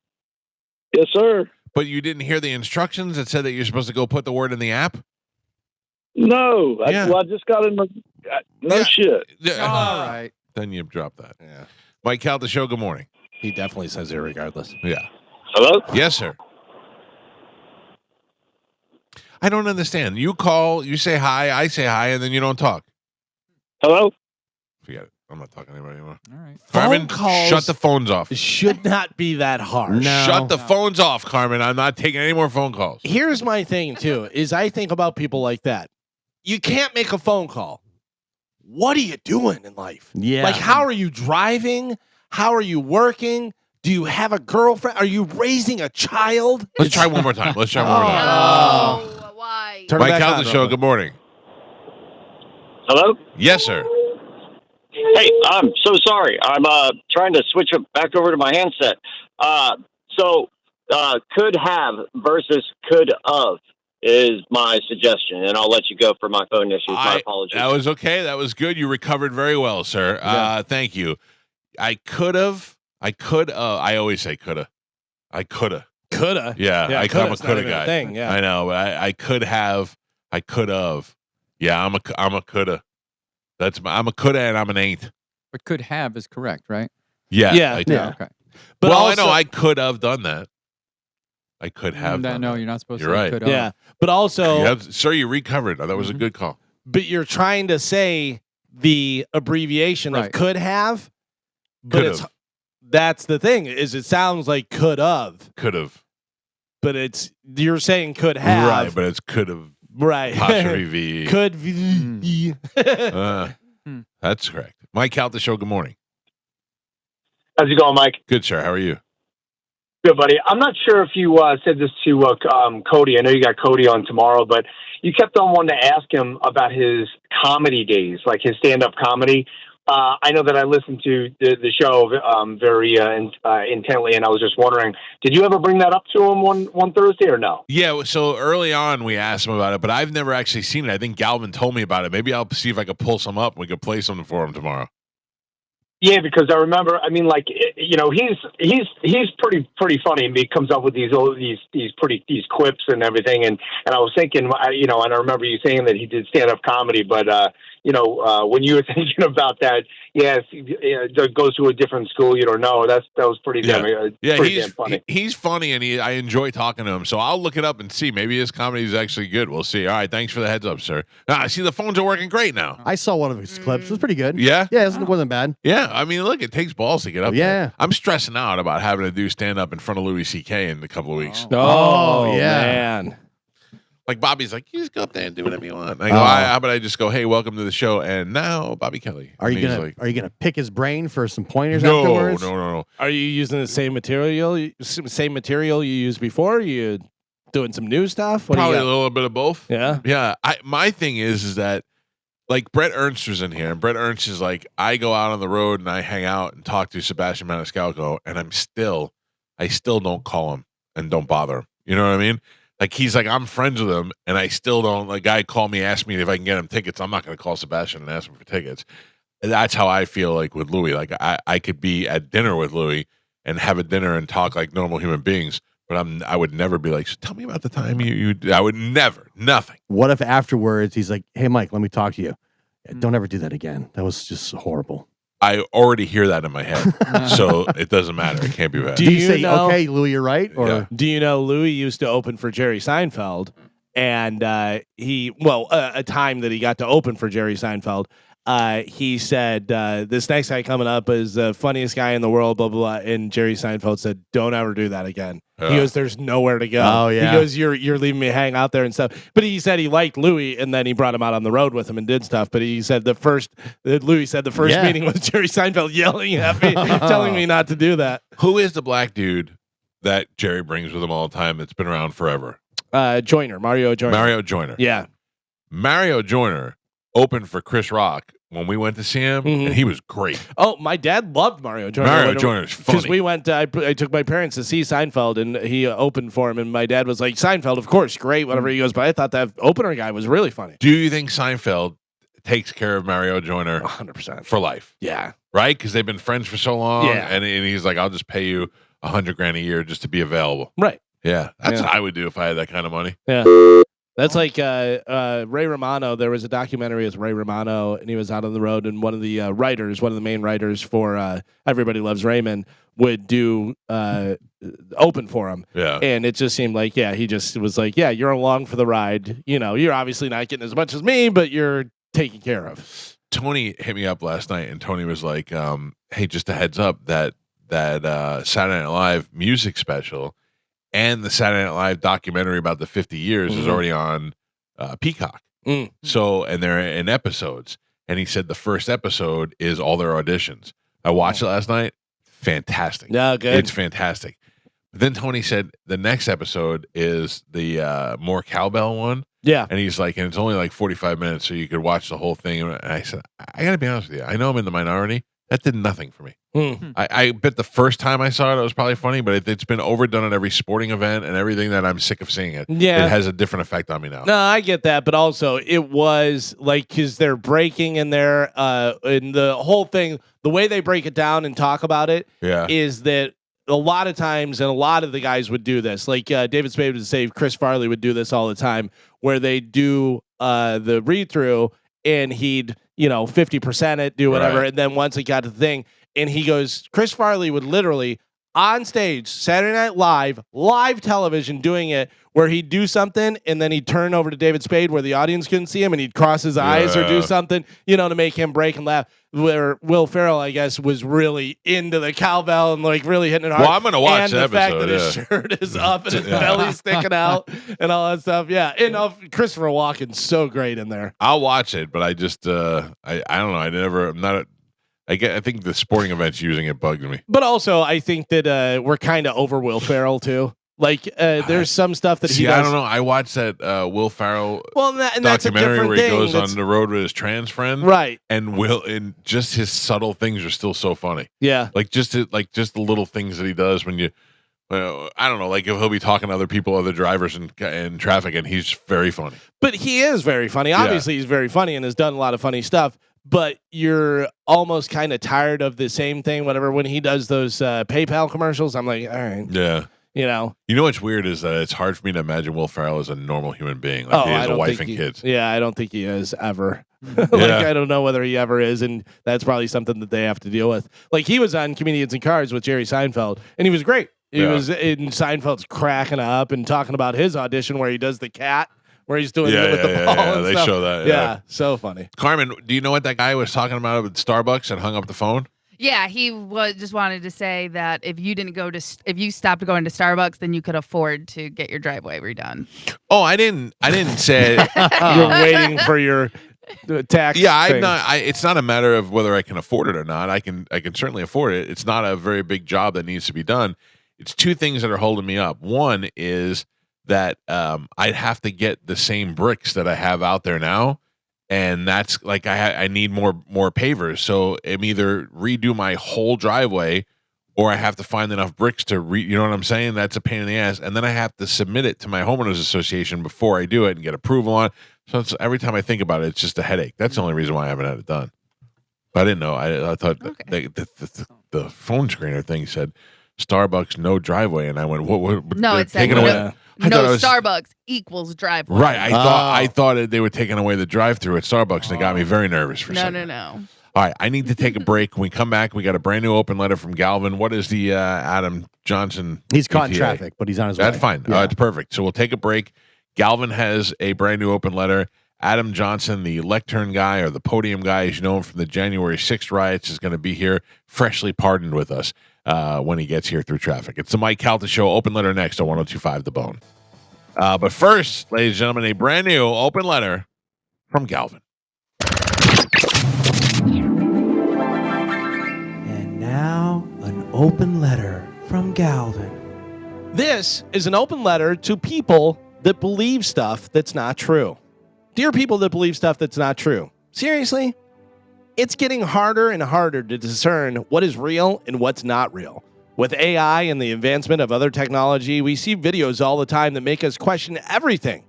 Yes, sir. But you didn't hear the instructions that said that you're supposed to go put the word in the app? No. Yeah. I just got in the... no Yeah. shit. Yeah. All right. Then you dropped that. Yeah. Mike Calta Show. Good morning. He definitely says it regardless. Yeah. Hello? Yes, sir. I don't understand. You call, you say hi, I say hi, and then you don't talk. Hello? Forget it. I'm not talking to anybody anymore. All right. Carmen, calls- shut the phones off. Should not be that hard. No. Shut the phones off, Carmen. I'm not taking any more phone calls. Here's my thing too: is I think about people like that. You can't make a phone call. What are you doing in life? Yeah. Like, how are you driving? How are you working? Do you have a girlfriend? Are you raising a child? Let's try one more time. Let's try one more time. No, why? Turn it Mike back Calta on, Show. Robert. Good morning. Hello? Yes, sir. Hey, I'm so sorry. I'm trying to switch it back over to my handset. Could have versus could of is my suggestion, and I'll let you go for my phone issues. My apologies. That was okay. That was good. You recovered very well, sir. Thank you. I could have. I could. I always say coulda. I coulda. Coulda. Yeah, I'm a coulda's not coulda even a guy. thing, yeah. I know. But I could have. I could have. Yeah, I'm a coulda. I'm a coulda and I'm an ain't. But could have is correct, right? Yeah. Yeah. I- Yeah. Okay. But well, also, I know I could have done that. I could have done No, that. you're not supposed You're to. right. Could yeah. But also, Sir, you recovered. That was a good call. but you're trying to say the abbreviation of Right. could have, but Could've. that's the thing is it sounds like could have, Could have. but you're saying could have, Right, but it's could have. right? Apostrophe V. Could be. That's correct. Mike Calta Show. Good morning. How's it going, Mike? Good, sir. How are you? Good, buddy. I'm not sure if you said this to Cody. I know you got Cody on tomorrow, but you kept on wanting to ask him about his comedy days, like his stand-up comedy. I know that I listened to the show very intently, and I was just wondering, did you ever bring that up to him one Thursday or no? Yeah, so early on we asked him about it, but I've never actually seen it. I think Galvin told me about it. Maybe I'll see if I could pull some up and we could play something for him tomorrow. Yeah, because I remember. I mean, like, you know, he's pretty funny, and he comes up with these quips and everything. And I was thinking, you know, and I remember you saying that he did stand up comedy, but when you were thinking about that, goes to a different school, you don't know. That was pretty damn funny. He's funny, and I enjoy talking to him. So I'll look it up and see. Maybe his comedy is actually good. We'll see. All right, thanks for the heads up, sir. I see the phones are working great now. I saw one of his clips. It was pretty good. Yeah? Yeah, it wasn't bad. Yeah, I mean, look, it takes balls to get up Yeah. there. I'm stressing out about having to do stand-up in front of Louis C.K. in a couple of weeks. Oh, yeah. man. Like, Bobby's like, you just go up there and do whatever you want. I go, how about I just go, hey, welcome to the show, and now Bobby Kelly. Are And you he's gonna pick his brain for some pointers no, afterwards? no. Are you using the same material you used before? Are you doing some new stuff? What do you Probably a got? little bit of both. Yeah. Yeah. My thing is that, like, Brett Ernst was in here, and Brett Ernst is like, I go out on the road and I hang out and talk to Sebastian Maniscalco, and I still don't call him and don't bother him. You know what I mean? Like, he's like, I'm friends with him, and I still don't. Like, guy called me, asked me if I can get him tickets. I'm not going to call Sebastian and ask him for tickets. And that's how I feel like with Louis. Like, I could be at dinner with Louis and have a dinner and talk like normal human beings, but I would never be like, so tell me about the time you I would never, nothing. What if afterwards he's like, hey, Mike, let me talk to you. Don't ever do that again. That was just horrible. I already hear that in my head, so it doesn't matter. It can't be bad. Do Did you you say, know- okay, Louis, you're right? Or Yeah. Do you know Louis used to open for Jerry Seinfeld, and a time that he got to open for Jerry Seinfeld, he said, this next guy coming up is the funniest guy in the world, blah, blah, blah. And Jerry Seinfeld said, don't ever do that again. He Yeah. goes, there's nowhere to go. Oh, yeah. He goes, you're leaving me hang out there and stuff. But he said he liked Louis, and then he brought him out on the road with him and did stuff. But he said Louis said the first Yeah. meeting was Jerry Seinfeld yelling at me, telling me not to do that. Who is the black dude that Jerry brings with him all the time that's been around forever? Mario Joyner. Mario Joyner. Yeah. Mario Joyner opened for Chris Rock when we went to see him, Mhm. and he was great. Oh, my dad loved Mario Joyner. Mario Joyner's Because funny. we went, I took my parents to see Seinfeld, and he opened for him, and my dad was like, Seinfeld, of course, great, whatever. He goes, but I thought that opener guy was really funny. Do you think Seinfeld takes care of Mario Joyner 100%. for life? Yeah. Right? Because they've been friends for so long, Yeah. and he's like, I'll just pay you $100,000 a year just to be available. Right. Yeah, that's Yeah. what I would do if I had that kind of money. Yeah. That's like Ray Romano. There was a documentary with Ray Romano, and he was out on the road, and one of the main writers for Everybody Loves Raymond, would do open for him. Yeah. And it just seemed like, he just was like, you're along for the ride. You know, you're obviously not getting as much as me, but you're taken care of. Tony hit me up last night, and Tony was like, hey, just a heads up that Saturday Night Live music special and the Saturday Night Live documentary about the 50 years is already on Peacock. Mm. So, and they're in episodes. And he said the first episode is all their auditions. I watched it last night. Fantastic. Yeah, good. It's fantastic. But then Tony said the next episode is the more cowbell one. Yeah. And he's like, and it's only like 45 minutes, so you could watch the whole thing. And I said, I got to be honest with you. I know I'm in the minority. That did nothing for me. I bet the first time I saw it was probably funny, but it's been overdone at every sporting event and everything that I'm sick of seeing it. Yeah. It has a different effect on me now. No, I get that, but also it was like, because they're breaking in there, and the whole thing, the way they break it down and talk about it Yeah. is that a lot of times, and a lot of the guys would do this, like David Spade would say, Chris Farley would do this all the time, where they do the read through, and he'd 50% it, do whatever, Right. and then once it got to the thing, and he goes, Chris Farley would literally on stage, Saturday Night live television, doing it, where he'd do something and then he'd turn over to David Spade where the audience couldn't see him, and he'd cross his eyes or do something, to make him break and laugh. Where Will Ferrell, I guess, was really into the cowbell and like really hitting it hard. Well, I'm gonna watch and the fact episode, that his shirt is up and his belly's sticking out and all that stuff. Yeah, and Christopher Walken's so great in there. I'll watch it, but I just I don't know. I think the sporting events using it bugged me. But also, I think that we're kind of over Will Ferrell too. Like, there's some stuff that he does. I don't know. I watched that Will Ferrell and that's a documentary different where he thing. goes on the road with his trans friend, Right. And just his subtle things are still so funny. Yeah, like just the little things that he does when you. I don't know, like if he'll be talking to other people, other drivers in traffic, and he's very funny. But he is very funny. Obviously, he's very funny and has done a lot of funny stuff. But you're almost kind of tired of the same thing. Whatever, when he does those PayPal commercials, I'm like, all right, Yeah. You know. You know what's weird is that it's hard for me to imagine Will Ferrell as a normal human being. Like he has a wife and kids. Yeah, I don't think he is ever. I don't know whether he ever is, and that's probably something that they have to deal with. Like he was on Comedians in Cars with Jerry Seinfeld, and he was great. He was in Seinfeld's cracking up and talking about his audition where he does the cat, where he's doing it with the ball. Yeah, and they stuff. show that. Yeah, so funny. Carmen, do you know what that guy was talking about at Starbucks and hung up the phone? Yeah, he just wanted to say that if you stopped going to Starbucks, then you could afford to get your driveway redone. Oh, I didn't say it. You're waiting for your tax. Yeah, I'm thing. not. It's not a matter of whether I can afford it or not. I can certainly afford it. It's not a very big job that needs to be done. It's two things that are holding me up. One is that I'd have to get the same bricks that I have out there now. And that's like I need more pavers. So I'm either redo my whole driveway, or I have to find enough bricks to you know what I'm saying? That's a pain in the ass. And then I have to submit it to my homeowners association before I do it and get approval on it. So every time I think about it, it's just a headache. That's the only reason why I haven't had it done. But I didn't know. I thought the phone screener thing said Starbucks no driveway, and I went, what? No, it said Starbucks equals driveway. Right. I thought they were taking away the drive-through at Starbucks, and it got me very nervous for a second. No. All right, I need to take a break. When we come back, we got a brand new open letter from Galvin. What is the Adam Johnson? He's caught in ETA? traffic, but he's on his way. That's fine. Yeah. It's perfect. So we'll take a break. Galvin has a brand new open letter. Adam Johnson, the lectern guy or the podium guy, as you know him from the January 6th riots, is going to be here, freshly pardoned with us when he gets here through traffic. It's the Mike Calta Show. Open letter next on 102.5 The Bone. But first, ladies and gentlemen, a brand new open letter from Galvin. And now, an open letter from Galvin. This is an open letter to people that believe stuff that's not true. Dear people that believe stuff that's not true, seriously, it's getting harder and harder to discern what is real and what's not real. With AI and the advancement of other technology, we see videos all the time that make us question everything.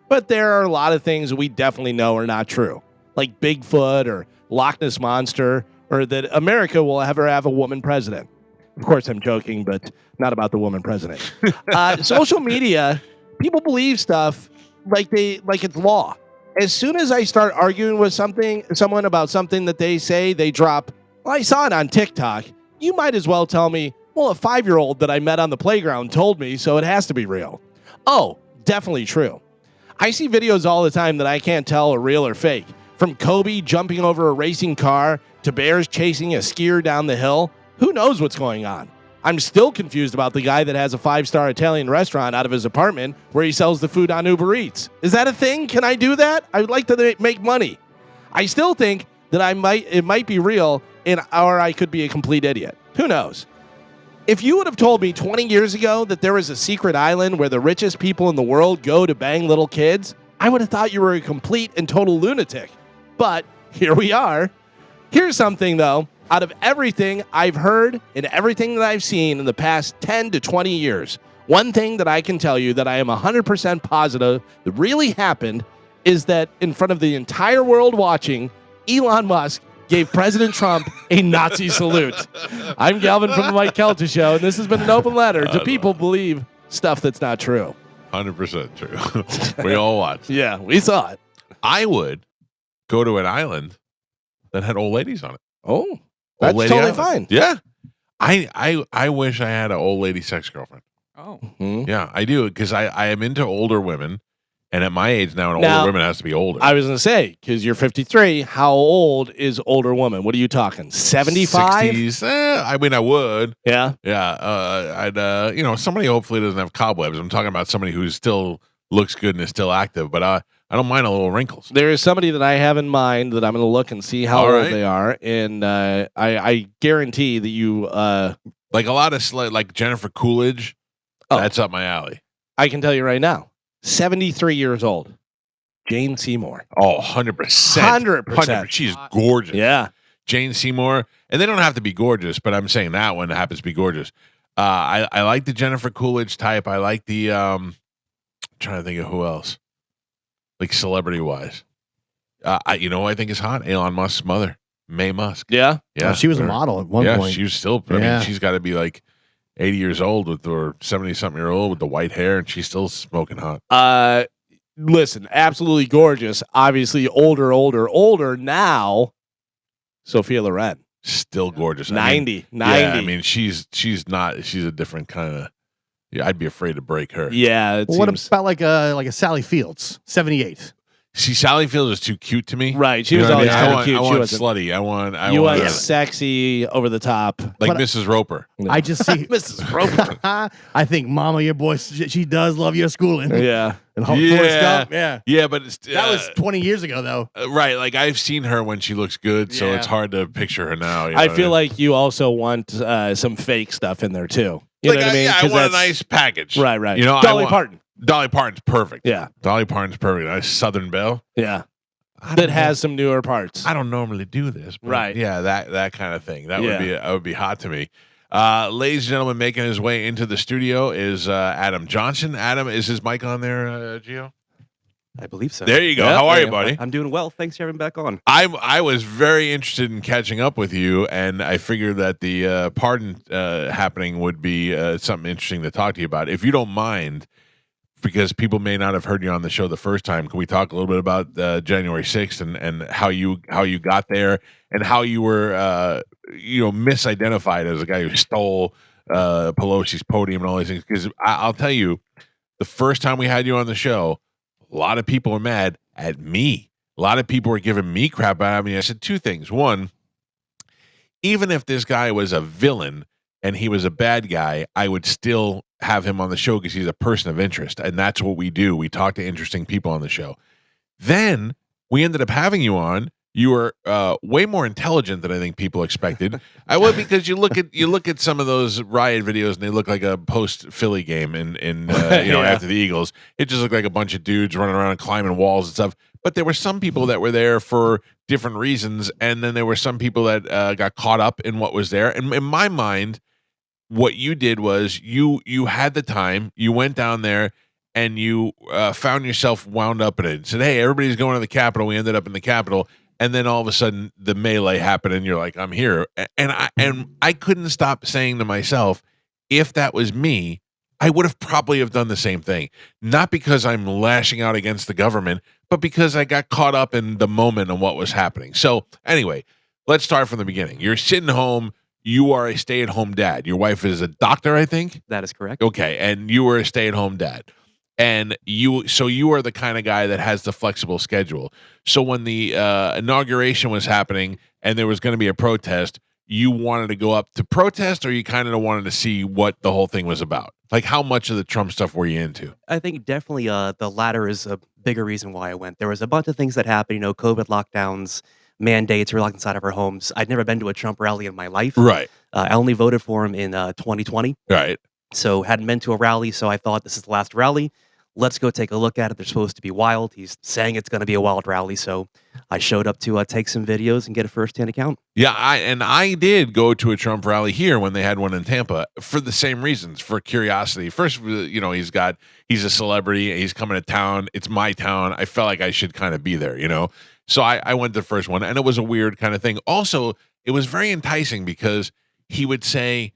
But there are a lot of things we definitely know are not true, like Bigfoot or Loch Ness Monster, or that America will ever have a woman president. Of course, I'm joking, but not about the woman president. Social media, people believe stuff like it's law. As soon as I start arguing with someone about something that they say, they drop, well, I saw it on TikTok. You might as well tell me, well, a 5-year-old that I met on the playground told me, so it has to be real. Oh, definitely true. I see videos all the time that I can't tell are real or fake. From Kobe jumping over a racing car to bears chasing a skier down the hill. Who knows what's going on? I'm still confused about the guy that has a 5-star Italian restaurant out of his apartment where he sells the food on Uber Eats. Is that a thing? Can I do that? I would like to make money. I still think that it might be real, or I could be a complete idiot. Who knows? If you would have told me 20 years ago that there was a secret island where the richest people in the world go to bang little kids, I would have thought you were a complete and total lunatic. But here we are. Here's something, though. Out of everything I've heard and everything that I've seen in the past 10 to 20 years, one thing that I can tell you that I am 100% positive that really happened is that in front of the entire world watching, Elon Musk gave President Trump a Nazi salute. I'm Galvin from the Mike Calta Show, and this has been an open letter to people believe stuff that's not true. 100% true. We all watched. Yeah, we saw it. I would go to an island that had old ladies on it. Oh. That's totally fine. Yeah. I wish I had an old lady sex girlfriend. Oh. Mm-hmm. Yeah, I do, because I am into older women, and at my age now, an older woman has to be older. I was going to say, because you're 53, how old is older woman? What are you talking, 75? 60s? I mean, I would. Yeah? Yeah. I'd, somebody hopefully doesn't have cobwebs. I'm talking about somebody who still looks good and is still active, but I don't mind a little wrinkles. There is somebody that I have in mind that I'm going to look and see how old they are, and I guarantee that you... like a lot of, like Jennifer Coolidge, that's up my alley. I can tell you right now, 73 years old, Jane Seymour. Oh, 100%. 100%. She's gorgeous. Yeah. Jane Seymour, and they don't have to be gorgeous, but I'm saying that one happens to be gorgeous. I like the Jennifer Coolidge type. I like the... trying to think of who else. Like celebrity-wise. I think is hot? Elon Musk's mother, Mae Musk. Yeah? Yeah. She was a model at one point. Yeah, she was still... I mean, she's got to be like 80 years old with or 70-something year old with the white hair, and she's still smoking hot. Listen, absolutely gorgeous. Obviously, older now. Sophia Loren. Still gorgeous. 90. Yeah, I mean, she's a different kind of. Yeah, I'd be afraid to break her. Yeah. What about like a Sally Fields, 78? See, Sally Fields is too cute to me. Right. She You was know what always I mean? kind of cute. I She want wasn't- slutty. I You want want sexy, over the top. like Mrs. Roper. I just see Mrs. Roper. I think Mama, your boy, she does love your schooling. Yeah. And Forrest Gump, yeah. Yeah, but it's, That was 20 years ago, though. right. Like I've seen her when she looks good, so Yeah. it's hard to picture her now. You know I what feel mean? like you also want some fake stuff in there, too. You know what I mean? Yeah, I 'Cause want a that's- nice package. Right. You know, Dolly Parton. Dolly Parton's perfect. Yeah. Dolly Parton's perfect. Nice Southern Belle. Yeah. I don't That know. has some newer parts. I don't normally do this, but Right. Yeah, that kind of thing. That Yeah. would be hot to me. Ladies and gentlemen, making his way into the studio is Adam Johnson. Adam, is his mic on there, Gio? I believe so. There you go. Yep. How are you, buddy? I'm doing well. Thanks for having me back on. I was very interested in catching up with you, and I figured that the pardon happening would be something interesting to talk to you about. If you don't mind, because people may not have heard you on the show the first time, can we talk a little bit about January 6th and how you got there and how you were misidentified as a guy who stole Pelosi's podium and all these things? Because I'll tell you, the first time we had you on the show, a lot of people were mad at me. A lot of people were giving me crap about me. I said two things. One, even if this guy was a villain and he was a bad guy, I would still have him on the show because he's a person of interest. And that's what we do. We talk to interesting people on the show. Then we ended up having you on. You were way more intelligent than I think people expected. I would, because you look at some of those riot videos and they look like a post Philly game after the Eagles. It just looked like a bunch of dudes running around and climbing walls and stuff. But there were some people that were there for different reasons, and then there were some people that got caught up in what was there. And in my mind, what you did was you had the time, you went down there, and you found yourself wound up in it and said, hey, everybody's going to the Capitol. We ended up in the Capitol. And then all of a sudden the melee happened and you're like, I'm here. And I couldn't stop saying to myself, if that was me, I would have probably have done the same thing. Not because I'm lashing out against the government, but because I got caught up in the moment and what was happening. So anyway, let's start from the beginning. You're sitting home. You are a stay-at-home dad. Your wife is a doctor, I think? That is correct. Okay. And you were a stay-at-home dad. And you are the kind of guy that has the flexible schedule. So when the inauguration was happening and there was going to be a protest, you wanted to go up to protest, or you kind of wanted to see what the whole thing was about? Like, how much of the Trump stuff were you into? I think definitely the latter is a bigger reason why I went. There was a bunch of things that happened, COVID lockdowns, mandates, we're locked inside of our homes. I'd never been to a Trump rally in my life. Right. I only voted for him in 2020. Right. So hadn't been to a rally, so I thought this is the last rally. Let's go take a look at it. They're supposed to be wild. He's saying it's going to be a wild rally, so I showed up to take some videos and get a first-hand account. Yeah, I did go to a Trump rally here when they had one in Tampa for the same reasons, for curiosity. First, he's a celebrity. He's coming to town. It's my town. I felt like I should kind of be there, So I went to the first one, and it was a weird kind of thing. Also, it was very enticing because he would say,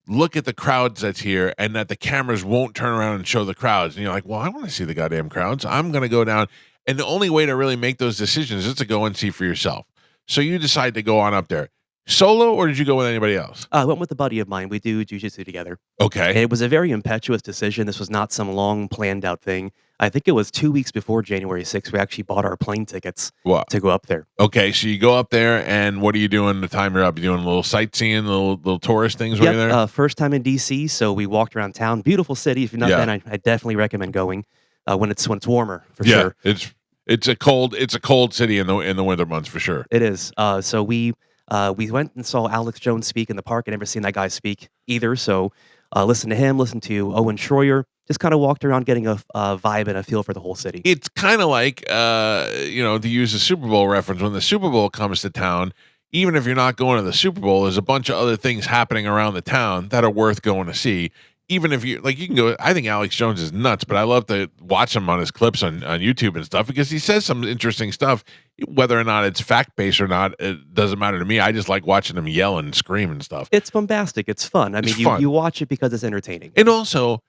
look at the crowds that's here, and that the cameras won't turn around and show the crowds. And you're like, well, I want to see the goddamn crowds. I'm going to go down. And the only way to really make those decisions is to go and see for yourself. So you decide to go on up there. Solo, or did you go with anybody else? I went with a buddy of mine. We do jiu-jitsu together. Okay. It was a very impetuous decision. This was not some long planned out thing. I think it was 2 weeks before January 6th. We actually bought our plane tickets to go up there. Okay, so you go up there, and what are you doing the time you're up? You doing a little sightseeing, little tourist things while you're there? First time in D.C., so we walked around town. Beautiful city. If you're not been, I definitely recommend going when it's warmer, for sure. It's a cold city in the winter months, for sure. It is. So we went and saw Alex Jones speak in the park. I'd never seen that guy speak either. So listened to him, listened to Owen Schroyer, just kind of walked around getting a vibe and a feel for the whole city. It's kind of like, to use a Super Bowl reference, when the Super Bowl comes to town, even if you're not going to the Super Bowl, there's a bunch of other things happening around the town that are worth going to see, even if you like, you can go. I think Alex Jones is nuts, but I love to watch him on his clips on YouTube and stuff because he says some interesting stuff. Whether or not it's fact based or not, it doesn't matter to me. I just like watching him yell and scream and stuff. It's bombastic. It's fun. I mean, you watch it because it's entertaining. And also,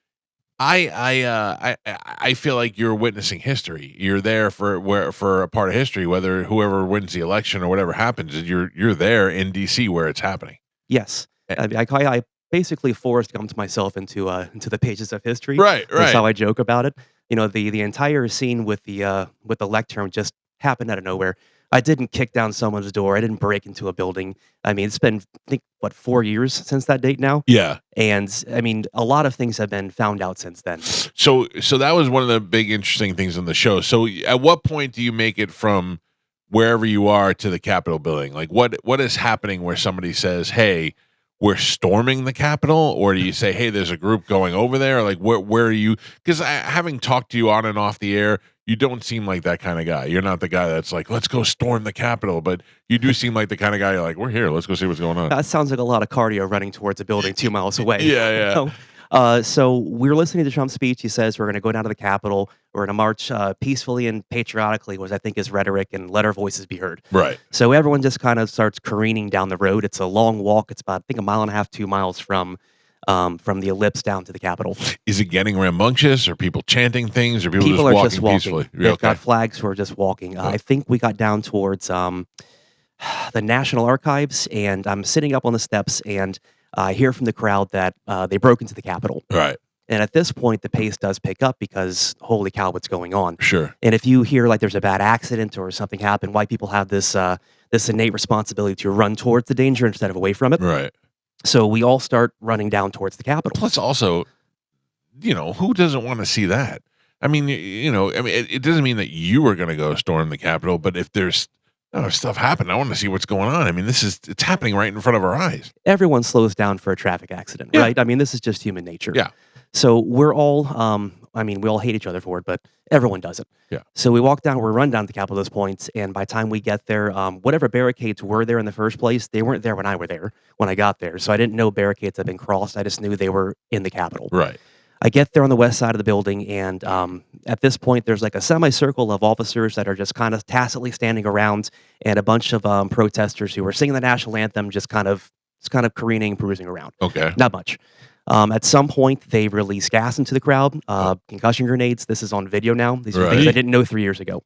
I feel like you're witnessing history. You're there for a part of history, whether whoever wins the election or whatever happens, you're there in DC where it's happening. Yes, I basically Forrest Gumped myself into the pages of history. Right. That's how I joke about it. You know, the entire scene with the lectern just happened out of nowhere. I didn't kick down someone's door. I didn't break into a building. I mean, it's been, I think, 4 years since that date now? Yeah. And, I mean, a lot of things have been found out since then. So that was one of the big interesting things on the show. So at what point do you make it from wherever you are to the Capitol building? Like, what is happening where somebody says, hey, we're storming the Capitol? Or do you say, hey, there's a group going over there? Like, where are you? Because having talked to you on and off the air, you don't seem like that kind of guy. You're not the guy that's like, let's go storm the Capitol. But you do seem like the kind of guy you're like, we're here. Let's go see what's going on. That sounds like a lot of cardio running towards a building 2 miles away. Yeah. So we're listening to Trump's speech. He says we're going to go down to the Capitol. We're going to march peacefully and patriotically, was I think his rhetoric, and let our voices be heard. Right. So everyone just kind of starts careening down the road. It's a long walk. It's about, I think, 1.5 miles, 2 miles from the ellipse down to the Capitol. Is it getting rambunctious? Are people chanting things? Or people just walking peacefully? They've got flags who are just walking. I think we got down towards the National Archives, and I'm sitting up on the steps, and I hear from the crowd that they broke into the Capitol. Right. And at this point, the pace does pick up because, holy cow, what's going on? Sure. And if you hear like there's a bad accident or something happened, white people have this innate responsibility to run towards the danger instead of away from it. Right. So we all start running down towards the Capitol. Plus, also, who doesn't want to see that? I mean, it doesn't mean that you are going to go storm the Capitol, but if there's stuff happening, I want to see what's going on. I mean, it's happening right in front of our eyes. Everyone slows down for a traffic accident, right? I mean, this is just human nature. Yeah. So we're all, we all hate each other for it, but everyone does it. Yeah. So we run down to the Capitol at this point, and by the time we get there, whatever barricades were there in the first place, they weren't there when I got there. So I didn't know barricades had been crossed. I just knew they were in the Capitol. Right. I get there on the west side of the building, and at this point, there's like a semicircle of officers that are just kind of tacitly standing around, and a bunch of protesters who were singing the national anthem, just kind of careening, perusing around. Okay. Not much. At some point, they release gas into the crowd, concussion grenades. This is on video now. These are things I didn't know 3 years ago.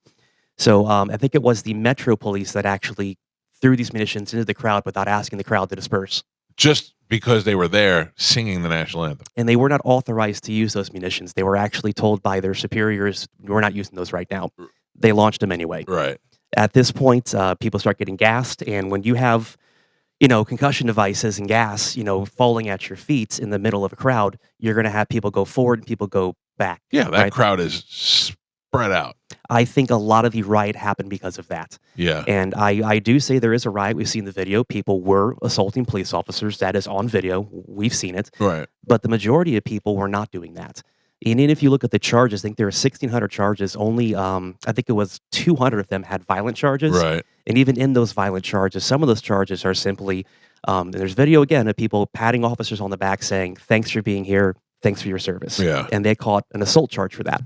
So I think it was the Metro Police that actually threw these munitions into the crowd without asking the crowd to disperse. Just because they were there singing the national anthem. And they were not authorized to use those munitions. They were actually told by their superiors, we're not using those right now. They launched them anyway. Right. At this point, people start getting gassed. And when you have, concussion devices and gas, falling at your feet in the middle of a crowd, you're going to have people go forward and people go back. Yeah, that crowd is spread out. I think a lot of the riot happened because of that. Yeah. And I do say there is a riot. We've seen the video. People were assaulting police officers. That is on video. We've seen it. Right. But the majority of people were not doing that. And even if you look at the charges, I think there are 1,600 charges. Only, I think it was 200 of them had violent charges. Right. And even in those violent charges, some of those charges are simply, there's video again of people patting officers on the back saying, thanks for being here. Thanks for your service. Yeah. And they caught an assault charge for that.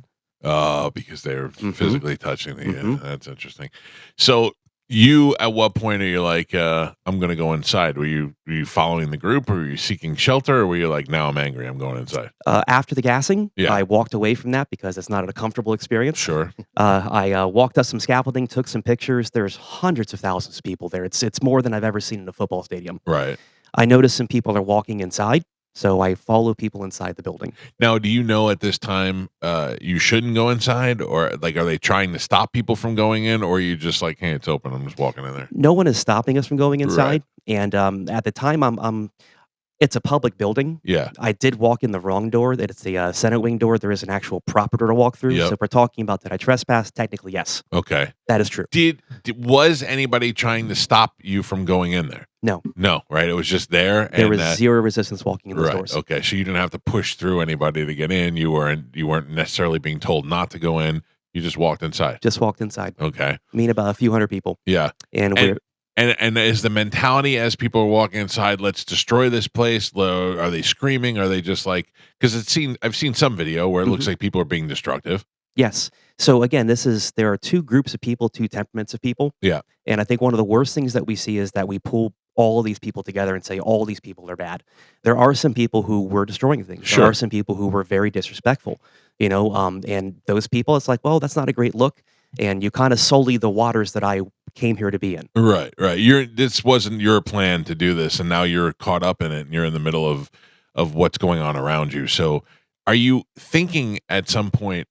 Because they're physically touching the. That's interesting. So you, at what point are you like, I'm going to go inside? Were you following the group, or were you seeking shelter, or were you like, now I'm angry, I'm going inside? After the gassing, Yeah. I walked away from that because it's not a comfortable experience. Sure. I walked up some scaffolding, took some pictures. There's hundreds of thousands of people there. It's more than I've ever seen in a football stadium. Right. I noticed some people are walking inside. So I follow people inside the building. Now, do you know at this time you shouldn't go inside, or like, are they trying to stop people from going in, or are you just like, hey, it's open, I'm just walking in there? No one is stopping us from going inside. Right. And at the time, it's a public building. Yeah. I did walk in the wrong door. That it's the Senate wing door. There is an actual proper door to walk through. Yep. So if we're talking about that I trespassed, technically, yes. Okay. That is true. Was anybody trying to stop you from going in there? No, right? It was just there. There was zero resistance walking in those right. doors. Okay, so you didn't have to push through anybody to get in. You weren't necessarily being told not to go in. You just walked inside. Just walked inside. Okay. Me and about a few hundred people. Yeah. And we're And is the mentality as people are walking inside, let's destroy this place? Are they screaming? Are they just like, because I've seen some video where it looks like people are being destructive. Yes. So again, there are two groups of people, two temperaments of people. Yeah. And I think one of the worst things that we see is that we pull all of these people together and say all these people are bad. There are some people who were destroying things. Sure. There are some people who were very disrespectful, and those people, it's like, well, that's not a great look. And you kind of sully the waters that I came here to be in. Right. This wasn't your plan to do this, and now you're caught up in it, and you're in the middle of what's going on around you. So, are you thinking at some point,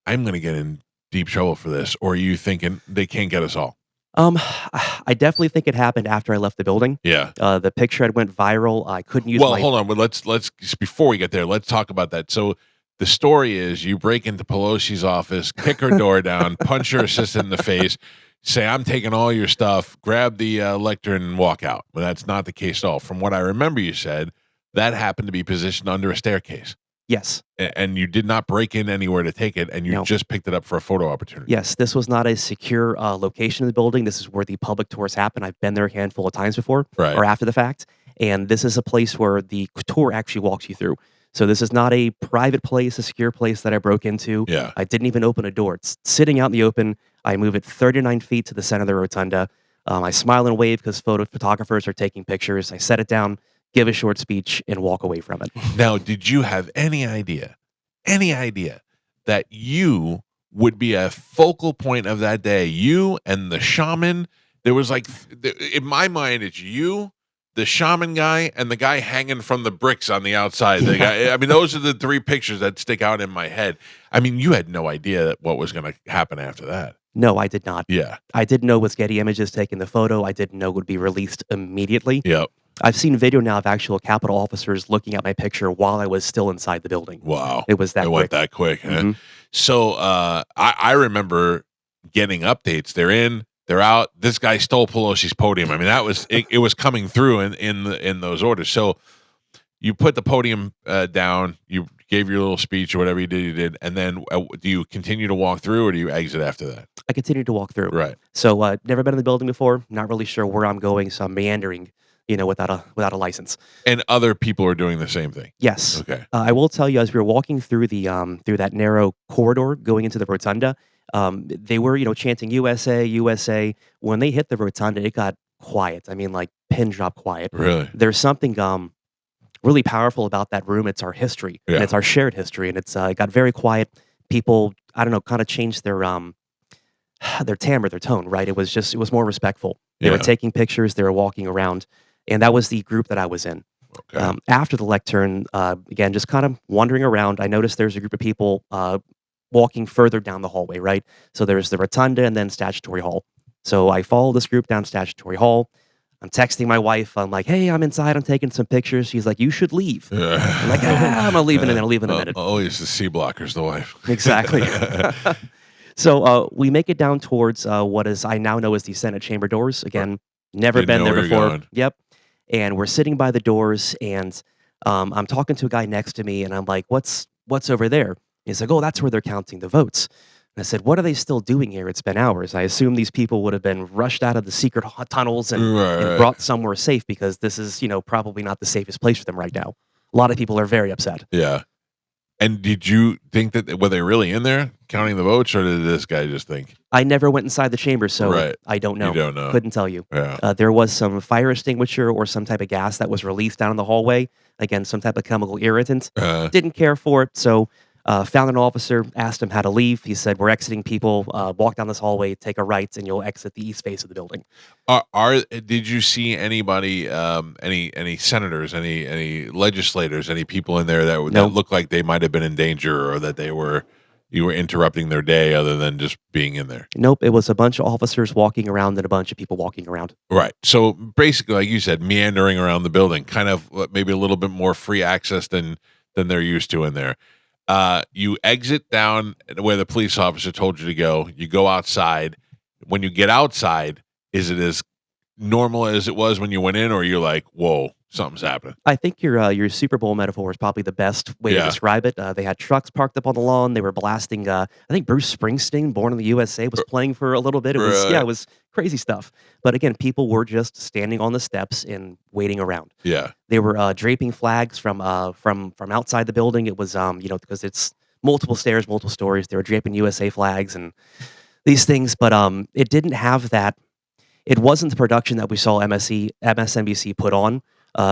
I'm going to get in deep trouble for this, or are you thinking they can't get us all? I definitely think it happened after I left the building. Yeah. The picture had went viral. I couldn't use. Well, hold on, but let's before we get there, let's talk about that. So the story is you break into Pelosi's office, kick her door down, punch her assistant in the face, say, I'm taking all your stuff, grab the lectern and walk out. Well, that's not the case at all. From what I remember you said, that happened to be positioned under a staircase. Yes. And you did not break in anywhere to take it, and you just picked it up for a photo opportunity. Yes, this was not a secure location of the building. This is where the public tours happen. I've been there a handful of times before, Right. or after the fact. And this is a place where the tour actually walks you through. So this is not a private place, a secure place that I broke into. Yeah. I didn't even open a door. It's sitting out in the open. I move it 39 feet to the center of the rotunda. I smile and wave because photographers are taking pictures. I set it down, give a short speech, and walk away from it. Now, did you have any idea that you would be a focal point of that day? You and the shaman. There was like, in my mind, it's you, the shaman guy, and the guy hanging from the bricks on the outside. The guy, I mean, those are the three pictures that stick out in my head. I mean, you had no idea what was going to happen after that. No, I did not. Yeah. I didn't know it was Getty Images taking the photo. I didn't know it would be released immediately. Yep. I've seen video now of actual Capitol officers looking at my picture while I was still inside the building. Wow. It was that quick. Went that quick. Huh? Mhm. So I remember getting updates. They're in, they're out. This guy stole Pelosi's podium. I mean, that was it was coming through in those orders. So you put the podium down, you gave your little speech or whatever you did, and then do you continue to walk through or do you exit after that? I continued to walk through. Right. So never been in the building before, not really sure where I'm going, so I'm meandering, without a license. And other people are doing the same thing. Yes. Okay. I will tell you, as we were walking through through that narrow corridor going into the rotunda, they were chanting USA, USA. When they hit the rotunda, it got quiet. I mean, like pin drop quiet. Really? There's something really powerful about that room. It's our history, and it's our shared history, and it got very quiet. People, I don't know, kind of changed their timbre, their tone. Right? It was more respectful. They were taking pictures. They were walking around, and that was the group that I was in. Okay. After the lectern, again, just kind of wandering around, I noticed there's a group of people walking further down the hallway, right? So there's the rotunda and then Statutory Hall. So I follow this group down Statutory Hall. I'm texting my wife. I'm like, hey, I'm inside. I'm taking some pictures. She's like, you should leave. I'm like, I'm leaving and I'll leave in a minute. Always the C blockers, the wife. Exactly. So we make it down towards what is I now know as the Senate chamber doors. Again, never Didn't been know there where you're before. going. Yep. And we're sitting by the doors, and I'm talking to a guy next to me, and I'm like, "What's over there?" He's like, "Oh, that's where they're counting the votes." And I said, "What are they still doing here? It's been hours. I assume these people would have been rushed out of the secret tunnels and Right. brought somewhere safe because this is, probably not the safest place for them right now." A lot of people are very upset. Yeah. And did you think that were they really in there counting the votes, or did this guy just think? I never went inside the chamber, so Right. I don't know. You don't know. Couldn't tell you. Yeah. There was some fire extinguisher or some type of gas that was released down in the hallway. Again, some type of chemical irritant. Didn't care for it, so found an officer, asked him how to leave. He said, "We're exiting people. Walk down this hallway, take a right, and you'll exit the east face of the building." Did you see anybody, any senators, any legislators, any people in there that looked like they might have been in danger or that you were interrupting their day other than just being in there? Nope, it was a bunch of officers walking around and a bunch of people walking around. Right. So basically, like you said, meandering around the building, kind of maybe a little bit more free access than they're used to in there. You exit down where the police officer told you to go. You go outside. When you get outside, is it as normal as it was when you went in, or you're like, whoa, something's happening. I think your Super Bowl metaphor is probably the best way to describe it. They had trucks parked up on the lawn. They were blasting. I think Bruce Springsteen, Born in the USA, was playing for a little bit. It was Right. it was crazy stuff. But again, people were just standing on the steps and waiting around. Yeah. They were draping flags from outside the building. It was because it's multiple stairs, multiple stories. They were draping USA flags and these things, but it didn't have that. It wasn't the production that we saw MSNBC put on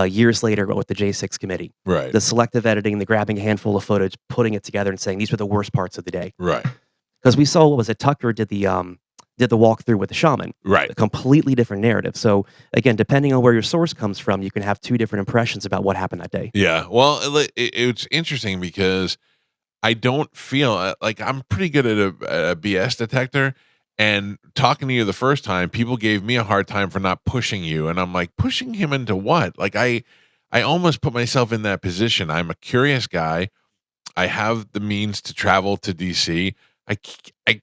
years later with the J6 committee. Right. The selective editing, the grabbing a handful of footage, putting it together and saying these were the worst parts of the day. Right. Because we saw, what was it, Tucker did the walkthrough with the shaman. Right. A completely different narrative. So again, depending on where your source comes from, you can have two different impressions about what happened that day. Yeah. Well, it's interesting because I don't feel like I'm pretty good at a BS detector. And talking to you the first time, people gave me a hard time for not pushing you. And I'm like, pushing him into what? Like, I almost put myself in that position. I'm a curious guy. I have the means to travel to DC. I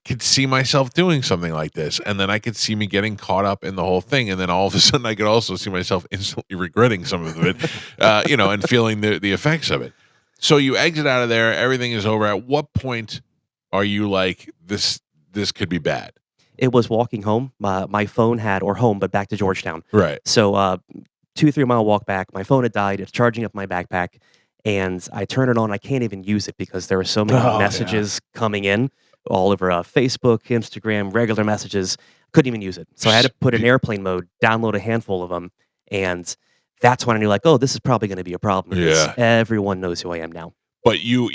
could see myself doing something like this. And then I could see me getting caught up in the whole thing. And then all of a sudden I could also see myself instantly regretting some of it, and feeling the effects of it. So you exit out of there. Everything is over. At what point are you like, this could be bad? It was walking home. My phone had, or home, but back to Georgetown. Right. So 2-3 mile walk back. My phone had died. It's charging up my backpack. And I turn it on. I can't even use it because there are so many messages coming in all over Facebook, Instagram, regular messages. Couldn't even use it. So I had to put in airplane mode, download a handful of them. And that's when I knew, like, oh, this is probably going to be a problem. Because everyone knows who I am now. But you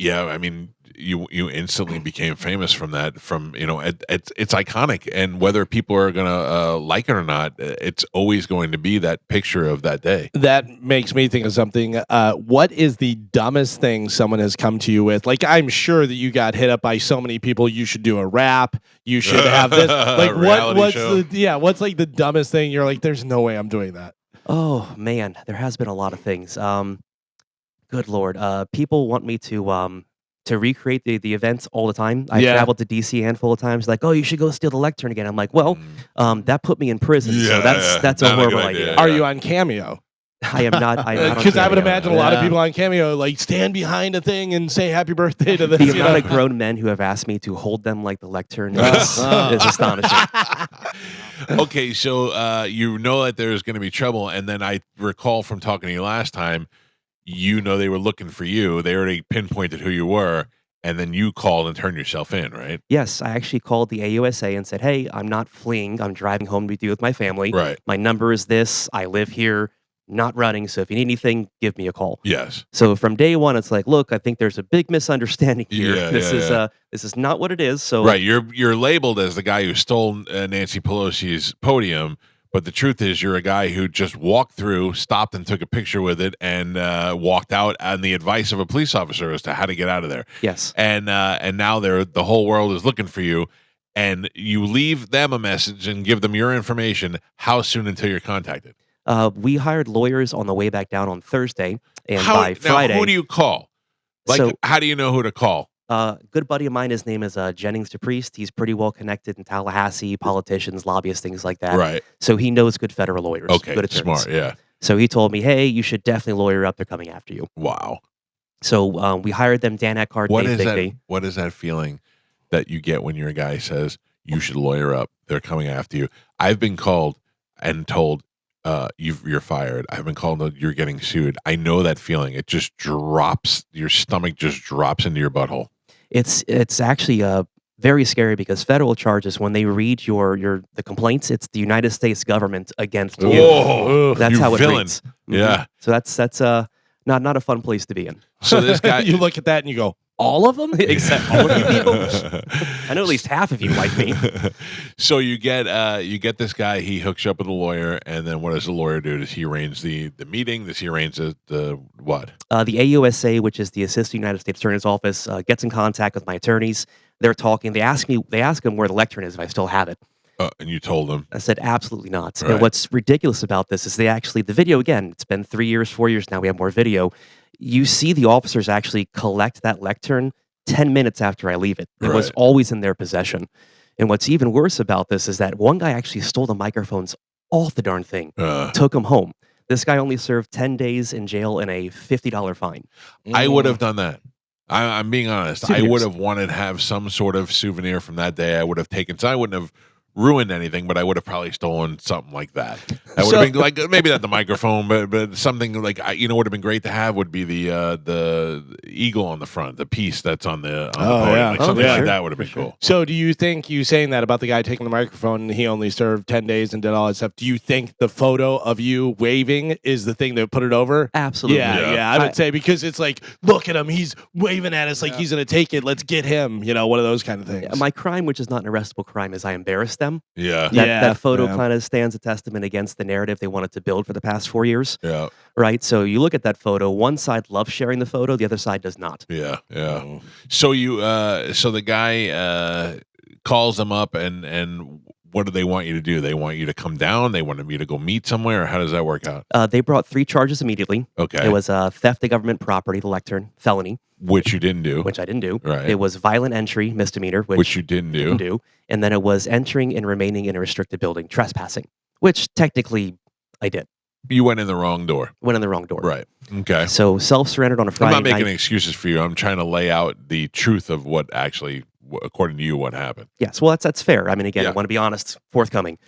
instantly became famous from that. It's iconic, and whether people are gonna like it or not, it's always going to be that picture of that day. That makes me think of something. What is the dumbest thing someone has come to you with? Like, I'm sure that you got hit up by so many people. You should do a rap. You should have this. Like, what's like the dumbest thing? You're like, there's no way I'm doing that. Oh man, there has been a lot of things. Good Lord. People want me to recreate the events all the time. I traveled to DC a handful of times. Like, oh, you should go steal the lectern again. I'm like, well, that put me in prison. So that's a horrible idea. Are you on Cameo? I am not. Because I would imagine a lot of people on Cameo like stand behind a thing and say happy birthday to this. The amount of grown men who have asked me to hold them like the lectern is astonishing. Okay, so you know that there's going to be trouble, and then I recall from talking to you last time, they were looking for you. They already pinpointed who you were, and then you called and turned yourself in, right? Yes, I actually called the AUSA and said, hey, I'm not fleeing. I'm driving home to be with my family. Right. My number is this. I live here, not running. So if you need anything, give me a call. Yes. So from day one, it's like, look, I think there's a big misunderstanding here. This is not what it is. So right, you're labeled as the guy who stole Nancy Pelosi's podium. But the truth is, you're a guy who just walked through, stopped and took a picture with it, and walked out on the advice of a police officer as to how to get out of there. Yes. And now the whole world is looking for you, and you leave them a message and give them your information. How soon until you're contacted? We hired lawyers on the way back down on Thursday, and by Friday. Now, who do you call? How do you know who to call? Good buddy of mine, his name is Jennings DePriest. He's pretty well connected in Tallahassee, politicians, lobbyists, things like that. Right. So he knows good federal lawyers. Okay, good attorneys. smart, yeah. So he told me, hey, you should definitely lawyer up. They're coming after you. Wow. So we hired them, Dan Eckhart, Dave Bigby. What is that feeling that you get when your guy says, you should lawyer up, they're coming after you? I've been called and told, you're fired. I've been called, you're getting sued. I know that feeling. It just drops, your stomach just drops into your butthole. It's actually very scary because federal charges, when they read the complaints, it's the United States government against you. Whoa, that's how it reads. Yeah. So that's not a fun place to be in. So this guy, you look at that and you go, all of them? Except all of you people? I know at least half of you like me. So you get this guy, he hooks you up with a lawyer, and then what does the lawyer do? Does he arrange the meeting? Does he arrange the what? The AUSA, which is the Assistant United States Attorney's Office, gets in contact with my attorneys. They're talking. They ask him where the lectern is if I still have it. And you told them? I said, absolutely not. Right. And what's ridiculous about this is the video, again, it's been 3 years, 4 years now, we have more video. You see the officers actually collect that lectern 10 minutes after I leave it. It was always in their possession. And what's even worse about this is that one guy actually stole the microphones off the darn thing, took them home. This guy only served 10 days in jail and a $50 fine. I would have done that. I'm being honest. I Souvenirs. would have wanted to have some sort of souvenir from that day. I would have taken. So I wouldn't have ruined anything, but I would have probably stolen something like that. That would have been like maybe not the microphone, but something like would have been great to have would be the eagle on the front, the piece that's on the podium. yeah. Like something like sure. that would have been cool. So, do you think you saying that about the guy taking the microphone and he only served 10 days and did all that stuff? Do you think the photo of you waving is the thing that put it over? Absolutely. Yeah, I would say because it's like, look at him, he's waving at us like he's going to take it. Let's get him. One of those kind of things. My crime, which is not an arrestable crime, is I embarrassed them. Yeah. That photo kind of stands a testament against the narrative they wanted to build for the past 4 years. Yeah. Right. So you look at that photo. One side loves sharing the photo. The other side does not. Yeah. Yeah. So so the guy calls them up and what do they want you to do? They want you to come down. They want you to go meet somewhere. Or how does that work out? They brought 3 charges immediately. Okay. It was theft of government property, the lectern, felony. Which you didn't do. Which I didn't do. Right. It was violent entry, misdemeanor, which you didn't do. And then it was entering and remaining in a restricted building, trespassing, which technically I did. You went in the wrong door. Went in the wrong door. Right. Okay. So self-surrendered on a Friday I'm not making night. excuses for you. I'm trying to lay out the truth of what actually, according to you, what happened. Yes. Well, that's fair. I mean, again, I want to be honest, forthcoming.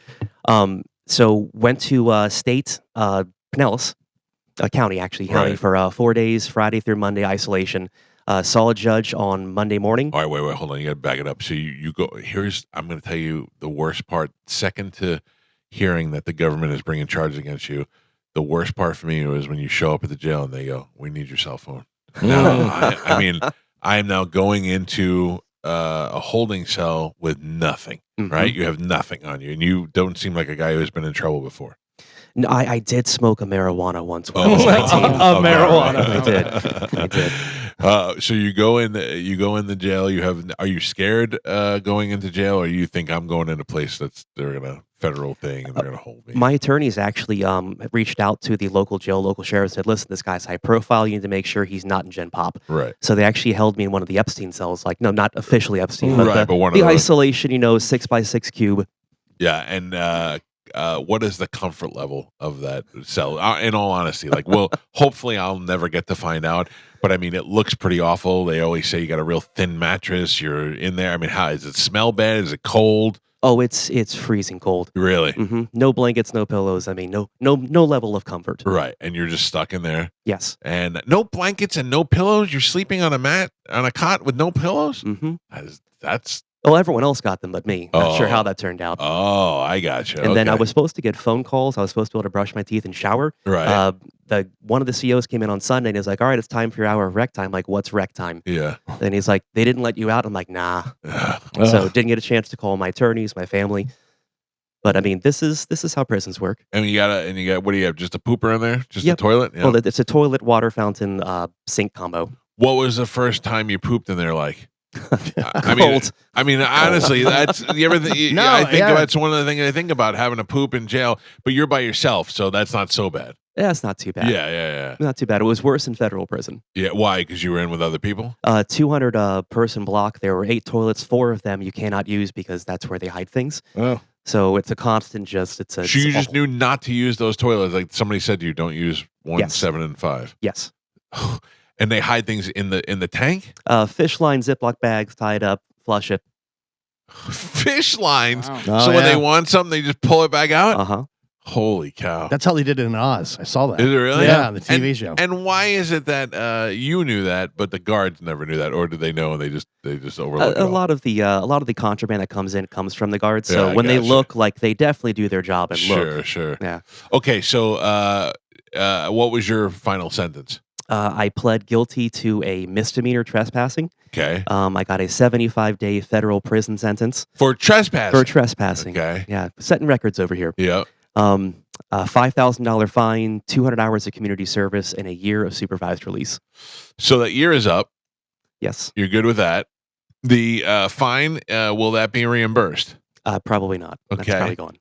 So went to state Pinellas County, actually, county for 4 days, Friday through Monday isolation. Saw a judge on Monday morning. All right, wait, hold on. You got to back it up. So you go. I'm going to tell you the worst part. Second to hearing that the government is bringing charges against you, the worst part for me was when you show up at the jail and they go, "We need your cell phone." Now, I mean, I am now going into a holding cell with nothing. Right? You have nothing on you, and you don't seem like a guy who has been in trouble before. No, I did smoke a marijuana once when I was 19. Marijuana. I did. So you go in the jail. Are you scared going into jail, or you think I'm going into a place they're gonna federal thing and they're gonna hold me? My attorneys actually reached out to the local jail, local sheriff, and said, "Listen, this guy's high profile. You need to make sure he's not in Gen Pop." Right. So they actually held me in one of the Epstein cells, like no, not officially Epstein, but but one of the those. isolation, 6x6 cube. Yeah, and what is the comfort level of that cell? In all honesty, well, hopefully I'll never get to find out. But I mean, it looks pretty awful. They always say you got a real thin mattress. You're in there. I mean, how does it smell bad? Is it cold? Oh, it's freezing cold. Really? Mm-hmm. No blankets, no pillows. I mean, no level of comfort. Right, and you're just stuck in there. Yes. And no blankets and no pillows. You're sleeping on a cot with no pillows. Mm-hmm. That's. Well, everyone else got them but me. Not sure how that turned out. Oh, I gotcha. And then I was supposed to get phone calls. I was supposed to be able to brush my teeth and shower. Right. One of the CEOs came in on Sunday and he was like, "All right, it's time for your hour of rec time." Like, "What's rec time?" Yeah. And he's like, "They didn't let you out." I'm like, "Nah." So didn't get a chance to call my attorneys, my family. But I mean, this is how prisons work. And you got what do you have? Just a pooper in there? Just a toilet? Yep. Well, it's a toilet, water fountain, sink combo. What was the first time you pooped in there like? I mean, honestly, that's you ever? I think that's one of the things I think about, having a poop in jail. But you're by yourself, so that's not so bad. Yeah, it's not too bad. Yeah. Not too bad. It was worse in federal prison. Yeah, why? Because you were in with other people. 200 person block. There were 8 toilets. 4 of them you cannot use because that's where they hide things. Oh. So it's a constant. So you just knew not to use those toilets. Like somebody said to you, don't use 1, 7, and 5. Yes. And they hide things in the tank. Fish line, Ziploc bags tied up. Flush it. Fish lines. Wow. So when they want something, they just pull it back out. Uh-huh. Holy cow! That's how they did it in Oz. I saw that. Is it really? Yeah, the TV show. And why is it that you knew that, but the guards never knew that, or did they know and they just overlooked it? A lot of the contraband that comes in comes from the guards. So Yeah, when they gotcha. look, like they definitely do their job and look. Sure. Yeah. Okay, so what was your final sentence? I pled guilty to a misdemeanor trespassing. Okay. I got a 75-day federal prison sentence. For trespassing? For trespassing. Okay. Yeah. Setting records over here. Yeah. $5,000 fine, 200 hours of community service, and a year of supervised release. So that year is up. Yes. You're good with that. The fine, will that be reimbursed? Probably not. Okay. That's probably gone.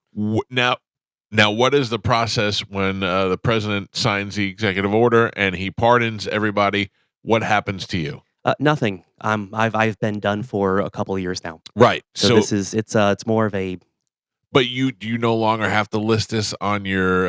Now, what is the process when the president signs the executive order and he pardons everybody? What happens to you? Nothing. I've been done for a couple of years now. Right. So this is it's more of a. But do you no longer have to list this on your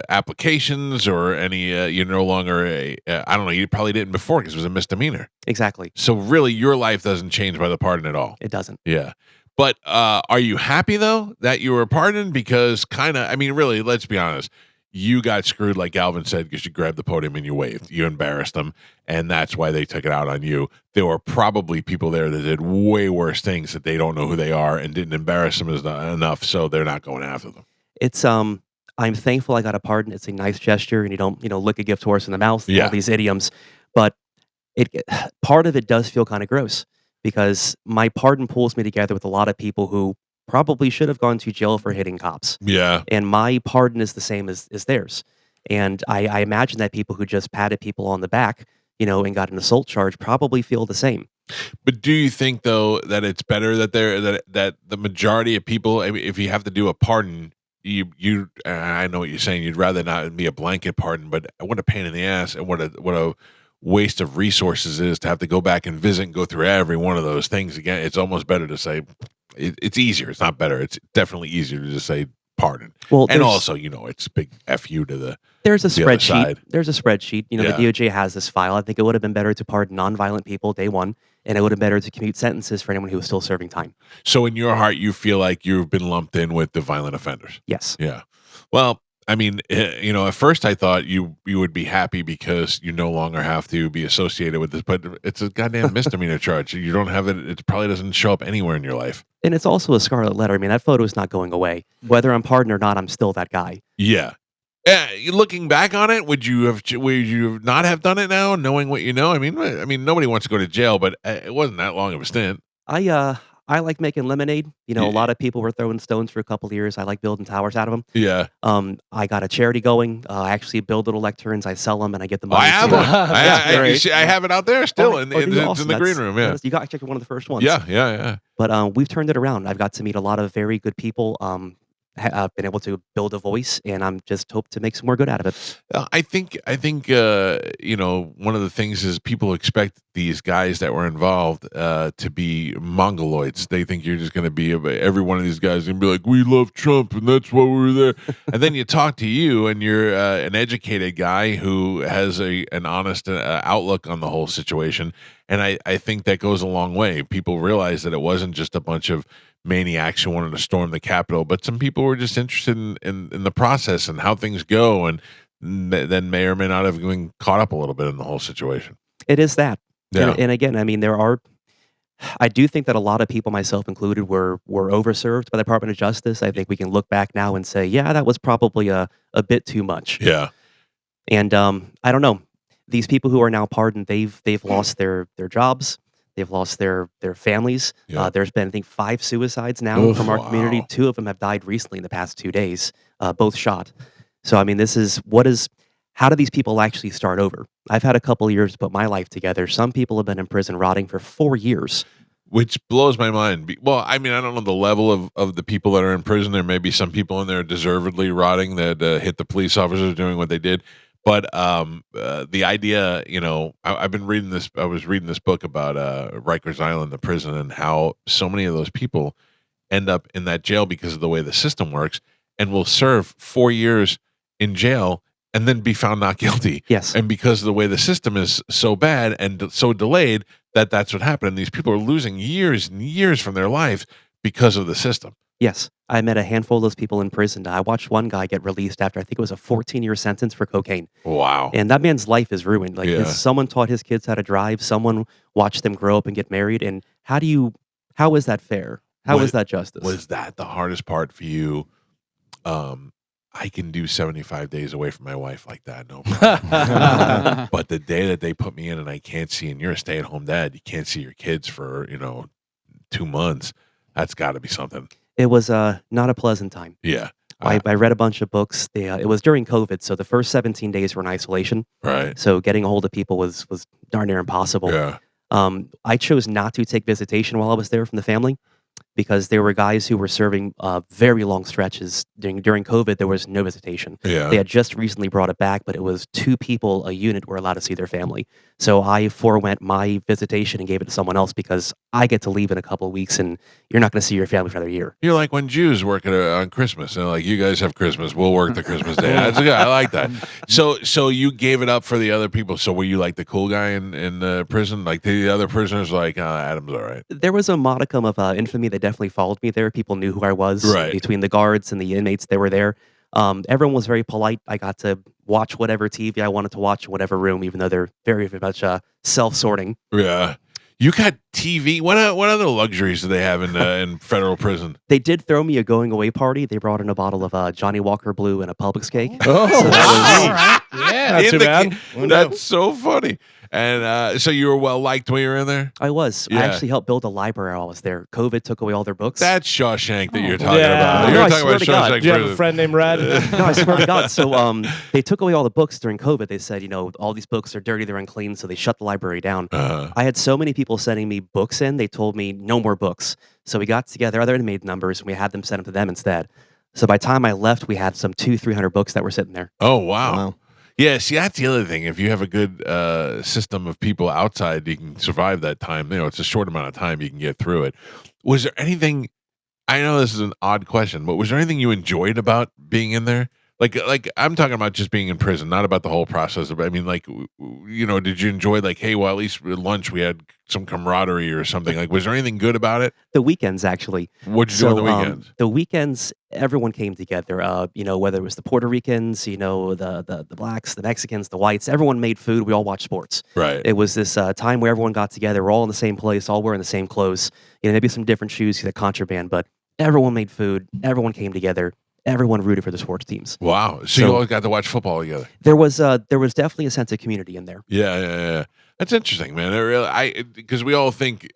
applications or any? You're no longer I don't know. You probably didn't before because it was a misdemeanor. Exactly. So really, your life doesn't change by the pardon at all. It doesn't. Yeah. But are you happy though that you were pardoned? Because kind of, I mean, really, let's be honest. You got screwed, like Alvin said, because you grabbed the podium and you waved. You embarrassed them, and that's why they took it out on you. There were probably people there that did way worse things that they don't know who they are and didn't embarrass them enough, so they're not going after them. It's I'm thankful I got a pardon. It's a nice gesture, and you don't lick a gift horse in the mouth. Yeah. All these idioms, but part of it does feel kind of gross because my pardon pulls me together with a lot of people who probably should have gone to jail for hitting cops. Yeah. And my pardon is the same as theirs. And I imagine that people who just patted people on the back, and got an assault charge probably feel the same. But do you think though that it's better that that the majority of people, I mean, if you have to do a pardon, you I know what you're saying. You'd rather not be a blanket pardon, but what a pain in the ass and what a waste of resources it is to have to go back and visit and go through every one of those things again. It's almost better to say it's easier. It's not better. It's definitely easier to just say pardon. Well, and also, it's a big FU to the. There's a the other side. spreadsheet. There's a spreadsheet. The Yeah. DOJ has this file. I think it would have been better to pardon nonviolent people day one, and it would have been better to commute sentences for anyone who was still serving time. So in your heart, you feel like you've been lumped in with the violent offenders. Yes. Yeah. Well, I mean, at first I thought you would be happy because you no longer have to be associated with this, but it's a goddamn misdemeanor charge. You don't have it. It probably doesn't show up anywhere in your life. And it's also a scarlet letter. I mean, that photo is not going away. Whether I'm pardoned or not, I'm still that guy. Yeah. Looking back on it, would you not have done it now, knowing what you know? I mean, nobody wants to go to jail, but it wasn't that long of a stint. I like making lemonade. A lot of people were throwing stones for a couple of years. I like building towers out of them. Yeah. I got a charity going. I actually build little lecterns. I sell them, and I get the money. I have too. one. I have it out there still in dude, the awesome. green room. Yeah. You got to check one of the first ones. Yeah. But we've turned it around. I've got to meet a lot of very good people. I've been able to build a voice, and I'm just hope to make some more good out of it. I think one of the things is people expect these guys that were involved to be mongoloids. They think you're just going to be every one of these guys and be like, we love Trump and that's why we're there. And then you talk to you and you're an educated guy who has an honest outlook on the whole situation. And I think that goes a long way. People realize that it wasn't just a bunch of maniacs who wanted to storm the Capitol, but some people were just interested in the process and how things go, and then may or may not have been caught up a little bit in the whole situation. It is that. Yeah. And again, I mean, I do think that a lot of people, myself included, were overserved by the Department of Justice. I think we can look back now and say, yeah, that was probably a bit too much. Yeah. And I don't know. These people who are now pardoned, they've lost their jobs. They've lost their families. Yeah. There's been, I think, 5 suicides now from our community. 2 of them have died recently in the past 2 days, both shot. So, I mean, how do these people actually start over? I've had a couple of years to put my life together. Some people have been in prison rotting for 4 years. Which blows my mind. Well, I mean, I don't know the level of the people that are in prison. There may be some people in there deservedly rotting that hit the police officers doing what they did. But the idea, I've been reading this. I was reading this book about Rikers Island, the prison, and how so many of those people end up in that jail because of the way the system works, and will serve 4 years in jail and then be found not guilty. Yes. And because of the way the system is so bad and so delayed, that's what happened. And these people are losing years and years from their life because of the system. Yes. I met a handful of those people in prison. I watched one guy get released after I think it was a 14-year sentence for cocaine. Wow. And that man's life is ruined. Like someone taught his kids how to drive. Someone watched them grow up and get married. And how is that fair? How is that justice? Was that the hardest part for you? I can do 75 days away from my wife like that. No problem. But the day that they put me in and I can't see, and you're a stay-at-home dad, you can't see your kids for, 2 months. That's got to be something. It was not a pleasant time. Yeah. I read a bunch of books. It was during COVID, so the first 17 days were in isolation. Right. So getting a hold of people was darn near impossible. Yeah. I chose not to take visitation while I was there from the family. because there were guys who were serving very long stretches during COVID. There was no visitation. Yeah. They had just recently brought it back, but it was 2 people a unit were allowed to see their family. So I forewent my visitation and gave it to someone else because I get to leave in a couple of weeks, and you're not going to see your family for another year. You're like when Jews work on Christmas, and like, you guys have Christmas, we'll work the Christmas day. That's good. I like that. So you gave it up for the other people. So were you like the cool guy in the prison? Like the other prisoners, like Adam's all right. There was a modicum of infamy that definitely followed me there. People knew who I was Right. between the guards and the inmates that were there. Everyone was very polite. I got to watch whatever TV I wanted to watch in whatever room, even though they're very, very much self-sorting. Yeah. You got TV. What other luxuries do they have in federal prison? They did throw me a going away party. They brought in a bottle of Johnny Walker Blue and a Publix cake. Oh, So that yeah, not too bad. That's so funny. And so you were well liked when you were in there? I was. Yeah. I actually helped build a library while I was there. COVID took away all their books. That's Shawshank that you're talking Yeah. about. No, You're I talking swear about to God. Shawshank Do you have a prison. friend named Red? No, I swear to God. So they took away all the books during COVID. They said, all these books are dirty, they're unclean, so they shut the library down. I had so many people sending me books in, they told me no more books. So we got together, other inmate numbers, and we had them send them to them instead. So by the time I left, we had some 200-300 books that were sitting there. Oh, wow. Yeah, see, that's the other thing. If you have a good system of people outside, you can survive that time. It's a short amount of time. You can get through it. Was there anything, I know this is an odd question, but was there anything you enjoyed about being in there? Like I'm talking about just being in prison, not about the whole process. I mean, like, did you enjoy, like, hey, well, at least at lunch we had some camaraderie or something? Like, was there anything good about it? The weekends, actually. What'd you do on the weekends? The weekends, everyone came together. Whether it was the Puerto Ricans, the blacks, the Mexicans, the whites, everyone made food. We all watched sports. Right. It was this time where everyone got together. We're all in the same place, all wearing the same clothes. Maybe some different shoes, the contraband, but everyone made food. Everyone came together. Everyone rooted for the sports teams. Wow. So you all got to watch football together. There was definitely a sense of community in there. Yeah. That's interesting, man. Because we all think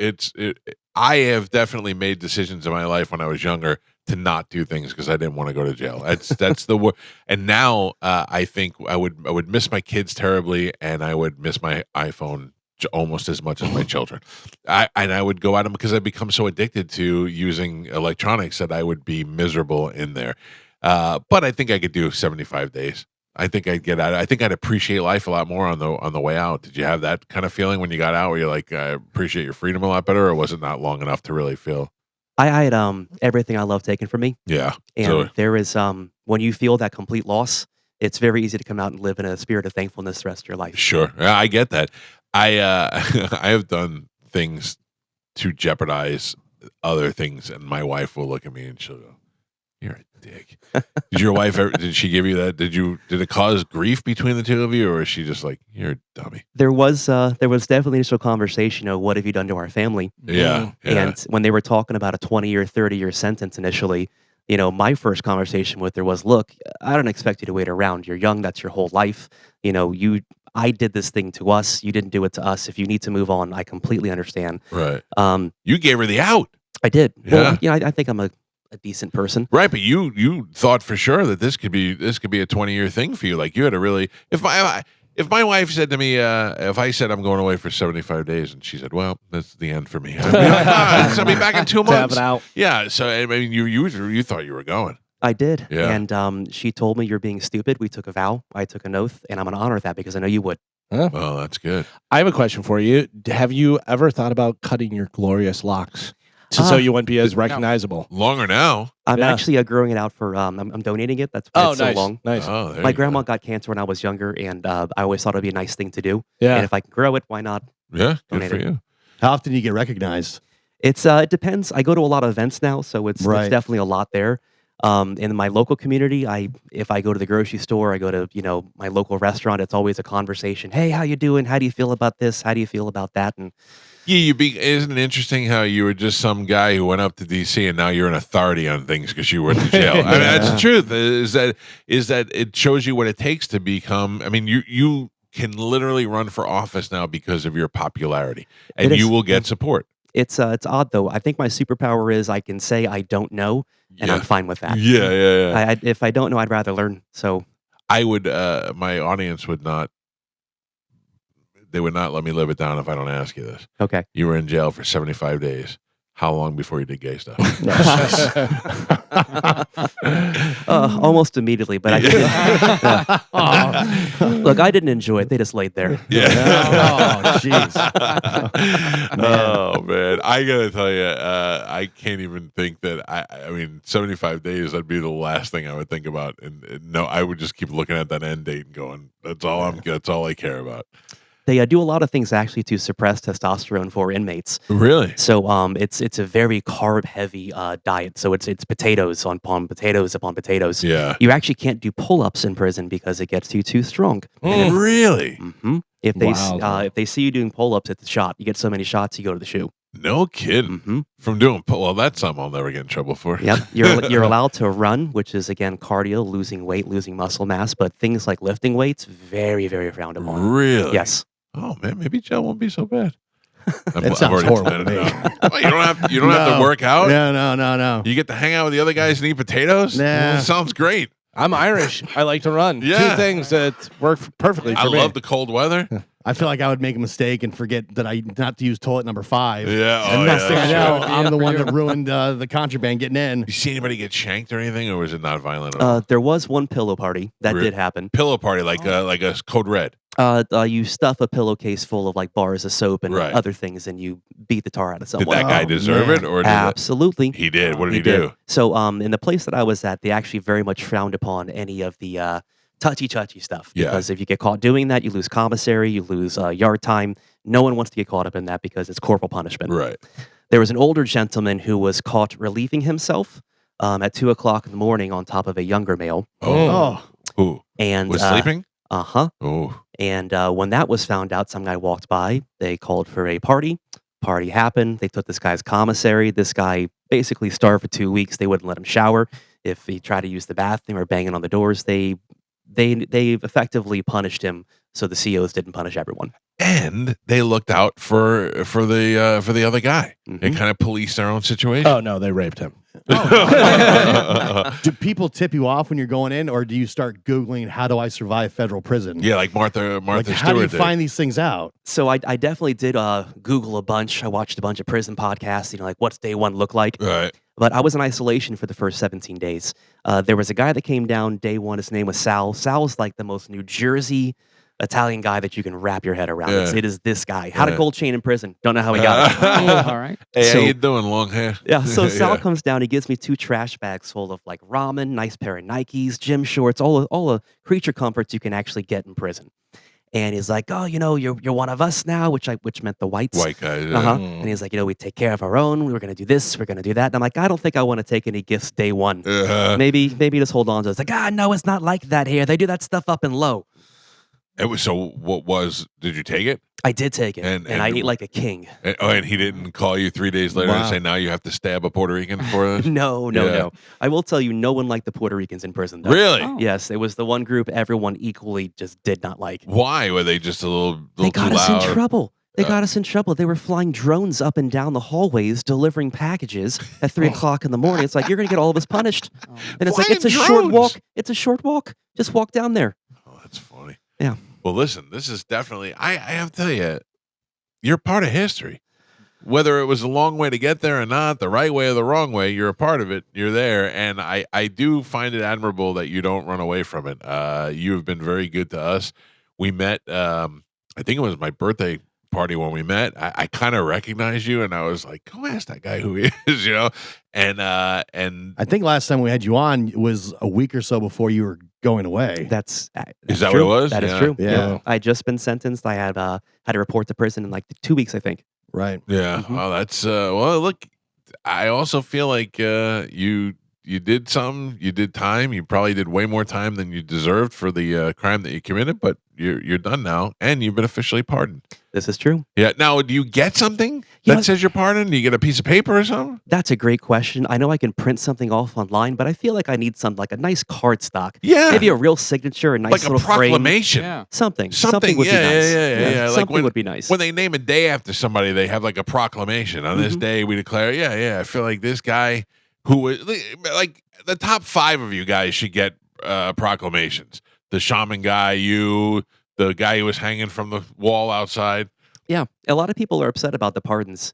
I have definitely made decisions in my life when I was younger to not do things because I didn't want to go to jail. That's the word. And now I think I would miss my kids terribly, and I would miss my iPhone almost as much as my children. I would go at them because I'd become so addicted to using electronics that I would be miserable in there. But I think I could do 75 days. I think I'd get out. I think I'd appreciate life a lot more on the way out. Did you have that kind of feeling when you got out where you're like, I appreciate your freedom a lot better, or was it not long enough to really feel? I had everything I love taken from me. Yeah. And there is when you feel that complete loss, it's very easy to come out and live in a spirit of thankfulness the rest of your life. Sure. I get that. I I have done things to jeopardize other things, and my wife will look at me and she'll go, "You're a dick." Did your wife ever, did she give you that? Did it cause grief between the two of you, or is she just like, "You're a dummy"? There was definitely initial conversation of what have you done to our family? Yeah. And when they were talking about a 20-year, 30-year sentence initially, my first conversation with her was, look, I don't expect you to wait around. You're young. That's your whole life. I did this thing to us. You didn't do it to us. If you need to move on, I completely understand. Right. You gave her the out. I did. Yeah. Well, I think I'm a decent person. Right, but you thought for sure that this could be a 20-year thing for you. Like, you had to really, if my wife said to me, if I said I'm going away for 75 days, and she said, well, that's the end for me. I'd be like, I'll be back in 2 months. Tap it out. Yeah. So I mean, you thought you were going. I did. Yeah. And she told me you're being stupid. We took a vow. I took an oath, and I'm going to honor that because I know you would. Huh? Oh, that's good. I have a question for you. Have you ever thought about cutting your glorious locks so you wouldn't be as recognizable? Longer now. I'm actually growing it out for. I'm donating it. That's why it's so long. Nice. Oh, there My you grandma go. got cancer when I was younger, and I always thought it'd be a nice thing to do. Yeah. And if I can grow it, why not? Yeah, good Donate for it. you. How often do you get recognized? It depends. I go to a lot of events now, so it's definitely a lot there. In my local community, if I go to the grocery store, I go to my local restaurant. It's always a conversation. Hey, how you doing? How do you feel about this? How do you feel about that? And Yeah, isn't it interesting how you were just some guy who went up to DC and now you're an authority on things because you went to jail? I mean, that's the truth. Is that it shows you what it takes to become? I mean, you can literally run for office now because of your popularity, and you will get support. It's odd though. I think my superpower is I can say I don't know, and I'm fine with that. Yeah. If I don't know, I'd rather learn. So I would. My audience would not. They would not let me live it down if I don't ask you this. Okay. You were in jail for 75 days. How long before you did gay stuff? Almost immediately, but look, I didn't enjoy it. They just laid there. Yeah. Oh, jeez. Oh man, I gotta tell you, I can't even think that. I mean, 75 days. That'd be the last thing I would think about, and no, I would just keep looking at that end date and going, "That's all That's all I care about." They do a lot of things actually to suppress testosterone for inmates. Really? So it's a very carb heavy diet. So it's potatoes upon potatoes upon potatoes. Yeah. You actually can't do pull ups in prison because it gets you too strong. Really? Mm-hmm. If they see you doing pull ups, it's a shot. You get so many shots, you go to the shoe. No kidding. From doing well, that's something I'll never get in trouble for. Yep. You're allowed to run, which is again cardio, losing weight, losing muscle mass, but things like lifting weights, very, very frowned upon. Really? Yes. Oh man, maybe jail won't be so bad. It sounds horrible to me. Well, you don't have to work out. No. You get to hang out with the other guys and eat potatoes. Nah. Sounds great. I'm Irish. I like to run. Yeah. Two things that work perfectly for I me. love the cold weather. I feel like I would make a mistake and forget that I not to use toilet number 5. Yeah. And next thing I know, true. I'm Yeah, the for one you. that ruined the contraband getting in. You see anybody get shanked or anything, or was it not violent at all? There was one pillow party that Really? did happen. Pillow party, like a code red. You stuff a pillowcase full of like bars of soap and Right. other things, and you beat the tar out of Did someone. that guy deserve it, or did Absolutely. he did? What did he did. do? So, in the place that I was at, they actually very much frowned upon any of the touchy stuff. Yeah. Because if you get caught doing that, you lose commissary, you lose yard time. No one wants to get caught up in that because it's corporal punishment. Right. There was an older gentleman who was caught relieving himself at 2:00 in the morning on top of a younger male. Oh. Who And was sleeping? Uh-huh. Oh. And when that was found out, some guy walked by. They called for a party. Party happened. They took this guy's commissary. This guy basically starved for 2 weeks. They wouldn't let him shower. If he tried to use the bathroom or banging on the doors, they effectively punished him. So the COs didn't punish everyone. And they looked out for the other guy. They kind of policed their own situation. Oh no, they raped him. Do people tip you off when you're going in, or do you start Googling how do I survive federal prison? Yeah, like Martha Like, Stewart how do you did. find these things out? So I definitely did Google a bunch. I watched a bunch of prison podcasts, like what's day one look like. Right. But I was in isolation for the first 17 days. There was a guy that came down day one. His name was Sal. Sal's like the most New Jersey Italian guy that you can wrap your head around. Yeah. It is this guy. Had Yeah. a gold chain in prison. Don't know how he got it. All right. Hey, So- how you doing, long hair? Yeah, so Sal Yeah. comes down. He gives me 2 trash bags full of like ramen, nice pair of Nikes, gym shorts, all the creature comforts you can actually get in prison. And he's like, "Oh, you're one of us now," which meant the whites. White guy. Yeah. Uh-huh. And he's like, we take care of our own. We're gonna do this. We're gonna do that. And I'm like, I don't think I want to take any gifts day one. Maybe just hold on to it. It's like, no, it's not like that here. They do that stuff up in low. It was so. Did you take it? I did take it, And I ate like a king. And he didn't call you 3 days later and Wow. say now you have to stab a Puerto Rican for this. No. I will tell you, no one liked the Puerto Ricans in prison. Though. Really? Oh. Yes, it was the one group everyone equally just did not like. Why were they just a little They got too us loud? in trouble. They got us in trouble. They were flying drones up and down the hallways, delivering packages at 3:00 in the morning. It's like, you're going to get all of us punished. And it's like, Flying it's a short drones? walk. It's a short walk. Just walk down there. Oh, that's funny. Yeah. Well, listen, this is definitely. I have to tell you, you're part of history. Whether it was a long way to get there or not, the right way or the wrong way, you're a part of it. You're there, and I do find it admirable that you don't run away from it. You have been very good to us. We met. I think it was my birthday party when we met. I kind of recognized you, and I was like, "Go ask that guy who he is," And I think last time we had you on was a week or so before you were going away. That's is that true. what it was? That is Yeah. true. Yeah. I just been sentenced. I had to report to prison in like 2 weeks, I think. Right. Yeah. Mhm. Well, that's well. Look, I also feel like you did something. You did time. You probably did way more time than you deserved for the crime that you committed. But you're done now, and you've been officially pardoned. This is true. Yeah. Now, do you get something You that know- says you're pardoned? Do you get a piece of paper or something? That's a great question. I know I can print something off online, but I feel like I need something like a nice card stock. Yeah. Maybe a real signature, a nice Like a little frame. proclamation. Yeah. Something. Something. would Yeah, be nice. yeah. Like Something when- would be nice. When they name a day after somebody, they have like a proclamation. On this day, we declare, I feel like this guy who was like the top 5 of you guys should get proclamations. The shaman guy, you, the guy who was hanging from the wall outside. Yeah, a lot of people are upset about the pardons.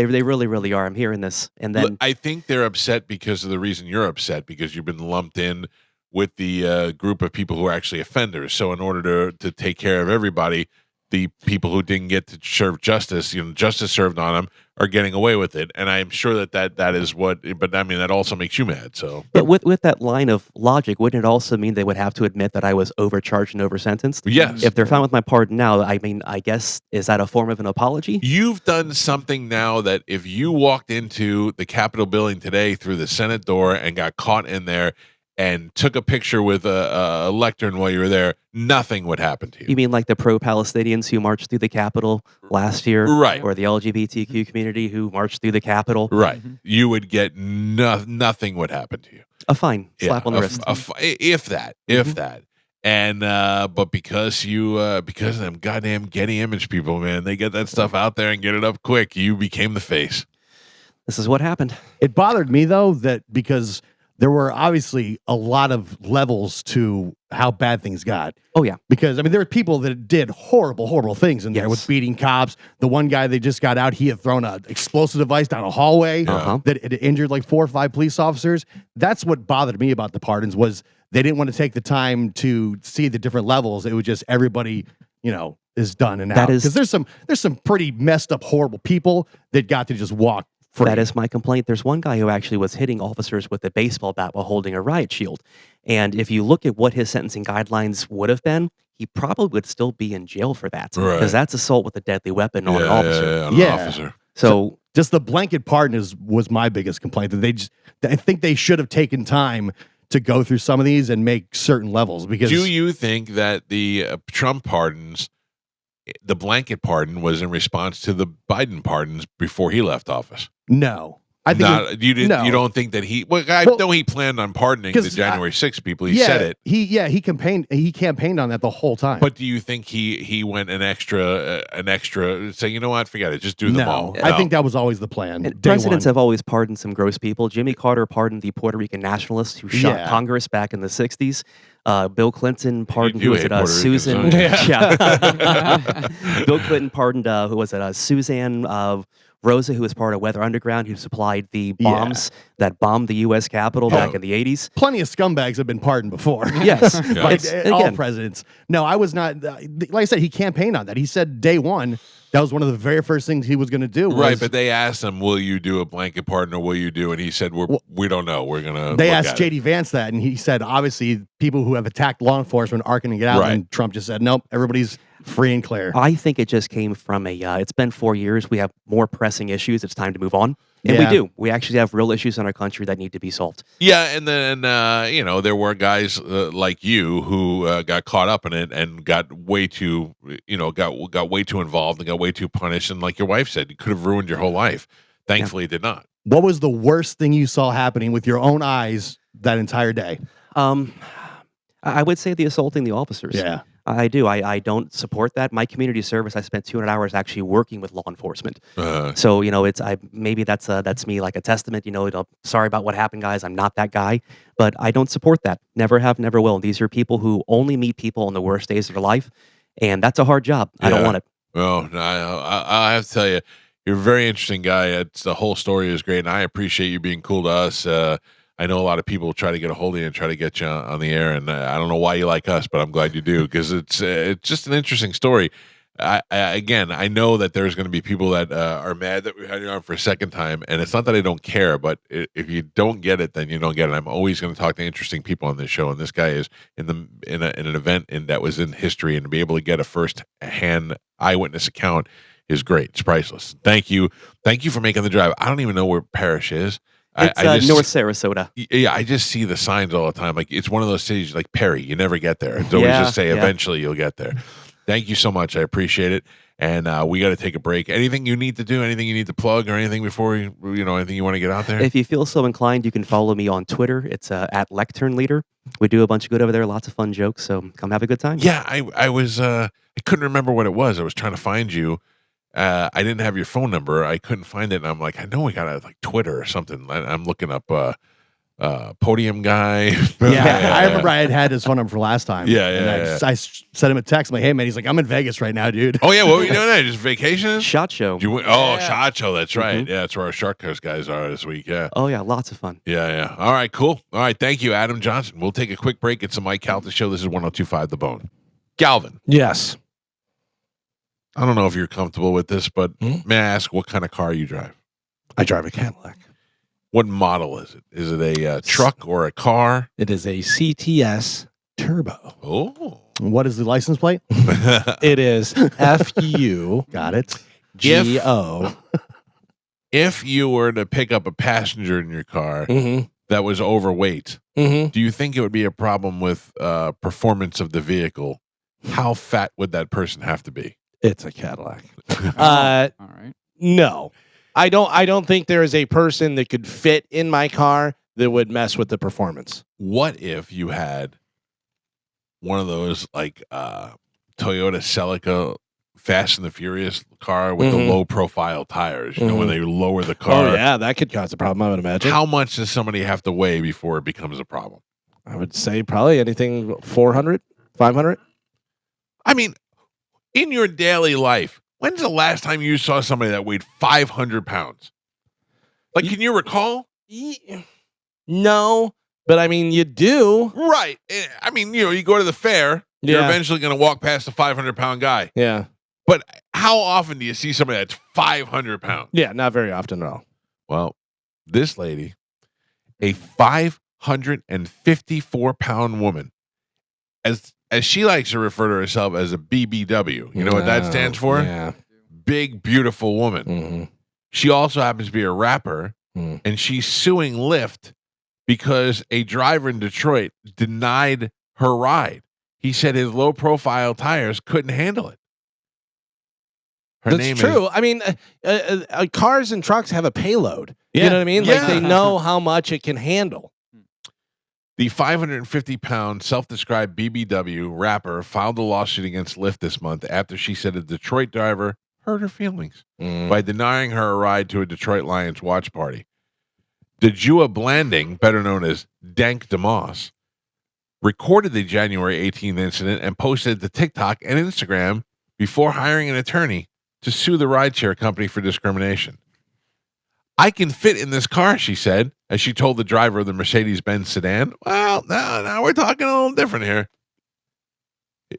They really, really are. I'm hearing this. And Look, then I think they're upset because of the reason you're upset, because you've been lumped in with the group of people who are actually offenders. So in order to take care of everybody, the people who didn't get to serve justice, justice served on them, are getting away with it. And I'm sure that is what. But I mean, that also makes you mad. So, but with that line of logic, wouldn't it also mean they would have to admit that I was overcharged and oversentenced? Yes. If they're fine with my pardon now, I mean, I guess, is that a form of an apology? You've done something now that if you walked into the Capitol building today through the Senate door and got caught in there and took a picture with a lectern while you were there, nothing would happen to you. You mean like the pro-Palestinians who marched through the Capitol last year? Right. Or the LGBTQ community who marched through the Capitol? Right. You would get nothing would happen to you. A fine. Slap on the wrist. If that. And but because because of them goddamn Getty Image people, man, they get that stuff out there and get it up quick. You became the face. This is what happened. It bothered me though that because there were obviously a lot of levels to how bad things got. Oh yeah. Because I mean there were people that did horrible things in there with beating cops. The one guy they just got out, he had thrown an explosive device down a hallway that it injured like 4 or 5 police officers. That's what bothered me about the pardons was they didn't want to take the time to see the different levels. It was just everybody, is done and out. Because there's some pretty messed up, horrible people that got to just walk free. That is my complaint. There's one guy who actually was hitting officers with a baseball bat while holding a riot shield. And if you look at what his sentencing guidelines would have been, he probably would still be in jail for that. Because that's assault with a deadly weapon on an officer. An officer. So just the blanket pardon was my biggest complaint. That I think they should have taken time to go through some of these and make certain levels. Because do you think that the Trump pardons, the blanket pardon, was in response to the Biden pardons before he left office? No. I think you don't think that he? Well, I know he planned on pardoning the January 6th people. He said it. He campaigned on that the whole time. But do you think he went an extra? Say, you know what? Forget it. Just do them all. I think that was always the plan. And presidents have always pardoned some gross people. Jimmy Carter pardoned the Puerto Rican nationalists who shot Congress back in the 60s. Bill Clinton pardoned Susan. Bill Clinton pardoned who was it? Suzanne Rosa, who was part of Weather Underground, who supplied the bombs that bombed the U.S. Capitol back in the 80s. Plenty of scumbags have been pardoned before. Yes. All presidents. No, I was not. Like I said, he campaigned on that. He said day one, that was one of the very first things he was going to do. Right, but they asked him, will you do a blanket pardon or will you do? And he said, we don't know. We're going to. They asked J.D. Vance that, and he said, obviously, people who have attacked law enforcement aren't going to get out. Right. And Trump just said, nope, everybody's free and clear. I think it just came from it's been 4 years. We have more pressing issues. It's time to move on. And we do. We actually have real issues in our country that need to be solved. Yeah, and then there were guys like you who got caught up in it and got way too got way too involved and got way too punished. And like your wife said, you could have ruined your whole life. Thankfully, it did not. What was the worst thing you saw happening with your own eyes that entire day? I would say the assaulting the officers. Yeah. I do. I don't support that. My community service, I spent 200 hours actually working with law enforcement. So, maybe that's me like a testament, sorry about what happened, guys. I'm not that guy, but I don't support that. Never have, never will. These are people who only meet people on the worst days of their life. And that's a hard job. I don't want it. Well, I have to tell you, you're a very interesting guy. The whole story is great. And I appreciate you being cool to us. I know a lot of people try to get a hold of you and try to get you on the air, and I don't know why you like us, but I'm glad you do because it's just an interesting story. I know that there's going to be people that are mad that we had you on for a second time, and it's not that I don't care, but if you don't get it, then you don't get it. I'm always going to talk to interesting people on this show, and this guy is in an event that was in history, and to be able to get a first-hand eyewitness account is great. It's priceless. Thank you for making the drive. I don't even know where Parrish is. It's North Sarasota. Yeah, I just see the signs all the time. Like it's one of those cities like Perry. You never get there. It's always just say eventually you'll get there. Thank you so much. I appreciate it. And we got to take a break. Anything you need to do? Anything you need to plug or anything before anything you want to get out there? If you feel so inclined, you can follow me on Twitter. It's at Lectern Leader. We do a bunch of good over there. Lots of fun jokes. So come have a good time. Yeah, I was. I couldn't remember what it was. I was trying to find you. I didn't have your phone number. I couldn't find it. And I'm like, I know we got like Twitter or something. I'm looking up podium guy. Yeah, I remember I had his phone number for last time. Yeah, And yeah, I sent him a text. I'm like, hey, man. He's like, I'm in Vegas right now, dude. Oh, yeah. What were you doing there? Just vacationing? Shot show. Did you win? Oh, Shot Show. That's right. Yeah, that's where our Shark Coast guys are this week. Yeah. Oh yeah, lots of fun. Yeah. All right, cool. All right, thank you, Adam Johnson. We'll take a quick break. It's the Mike Calta Show. This is 102.5 The Bone. Galvin. Yes. I don't know if you're comfortable with this, but may I ask what kind of car you drive? I drive a Cadillac. What model is it? Is it a truck or a car? It is a CTS Turbo. Oh. What is the license plate? It is FU. Got it. GO. If you were to pick up a passenger in your car that was overweight, do you think it would be a problem with performance of the vehicle? How fat would that person have to be? It's a Cadillac. All right. No. I don't think there is a person that could fit in my car that would mess with the performance. What if you had one of those like Toyota Celica Fast and the Furious car with the low profile tires, you know, when they lower the car? Oh yeah, that could cause a problem, I would imagine. How much does somebody have to weigh before it becomes a problem? I would say probably anything 400, 500. I mean, in your daily life, when's the last time you saw somebody that weighed 500 pounds? Like, can you recall? No, but I mean, you do. Right. I mean, you know, you go to the fair, you're eventually going to walk past the 500-pound guy. Yeah. But how often do you see somebody that's 500 pounds? Yeah, not very often at all. Well, this lady, a 554-pound woman, as she likes to refer to herself as a BBW. You know what that stands for? Yeah. Big, beautiful woman. She also happens to be a rapper, and she's suing Lyft because a driver in Detroit denied her ride. He said his low-profile tires couldn't handle it. Her That's name true. is, I mean, cars and trucks have a payload. Yeah. You know what I mean? Yeah. Like they know how much it can handle. the 550-pound self-described BBW rapper filed a lawsuit against Lyft this month after she said a Detroit driver hurt her feelings by denying her a ride to a Detroit Lions watch party. Dejua Blanding, better known as Dank DeMoss, recorded the January 18th incident and posted it to TikTok and Instagram before hiring an attorney to sue the rideshare company for discrimination. I can fit in this car, she said, as she told the driver of the Mercedes-Benz sedan. Well, now we're talking a little different here.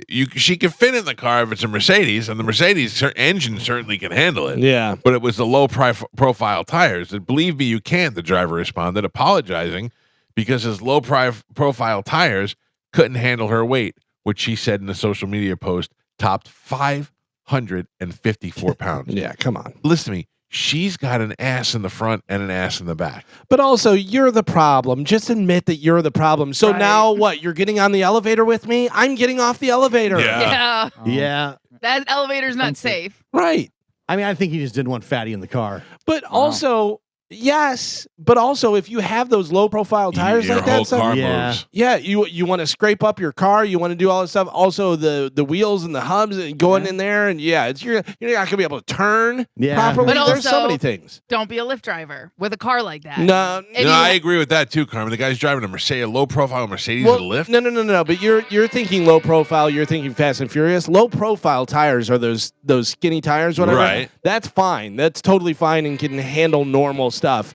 She can fit in the car if it's a Mercedes, and the Mercedes engine certainly can handle it. Yeah. But it was the low-profile tires. And believe me, you can't, the driver responded, apologizing because his low-profile tires couldn't handle her weight, which she said in a social media post topped 554 pounds. Yeah, come on. Listen to me. She's got an ass in the front and an ass in the back. But also, you're the problem. Just admit that you're the problem. So now what? You're getting on the elevator with me? I'm getting off the elevator. Yeah. Yeah. That elevator's not safe. Right. I mean, I think he just didn't want Fatty in the car. But also, yes. But also, if you have those low profile tires Your like whole that, car Yeah. moves. yeah, you want to scrape up your car, you want to do all this stuff. Also, the wheels and the hubs and going in there, and you're not gonna be able to turn properly. But There's so also, many things. Don't be a Lyft driver with a car like that. No, And No, you- I agree with that too, Carmen. The guy's driving a Mercedes, a low-profile Mercedes well, with a lift. No. But you're thinking low profile. You're thinking Fast and Furious. Low profile tires are those skinny tires, whatever. Right. That's fine. That's totally fine and can handle normal stuff.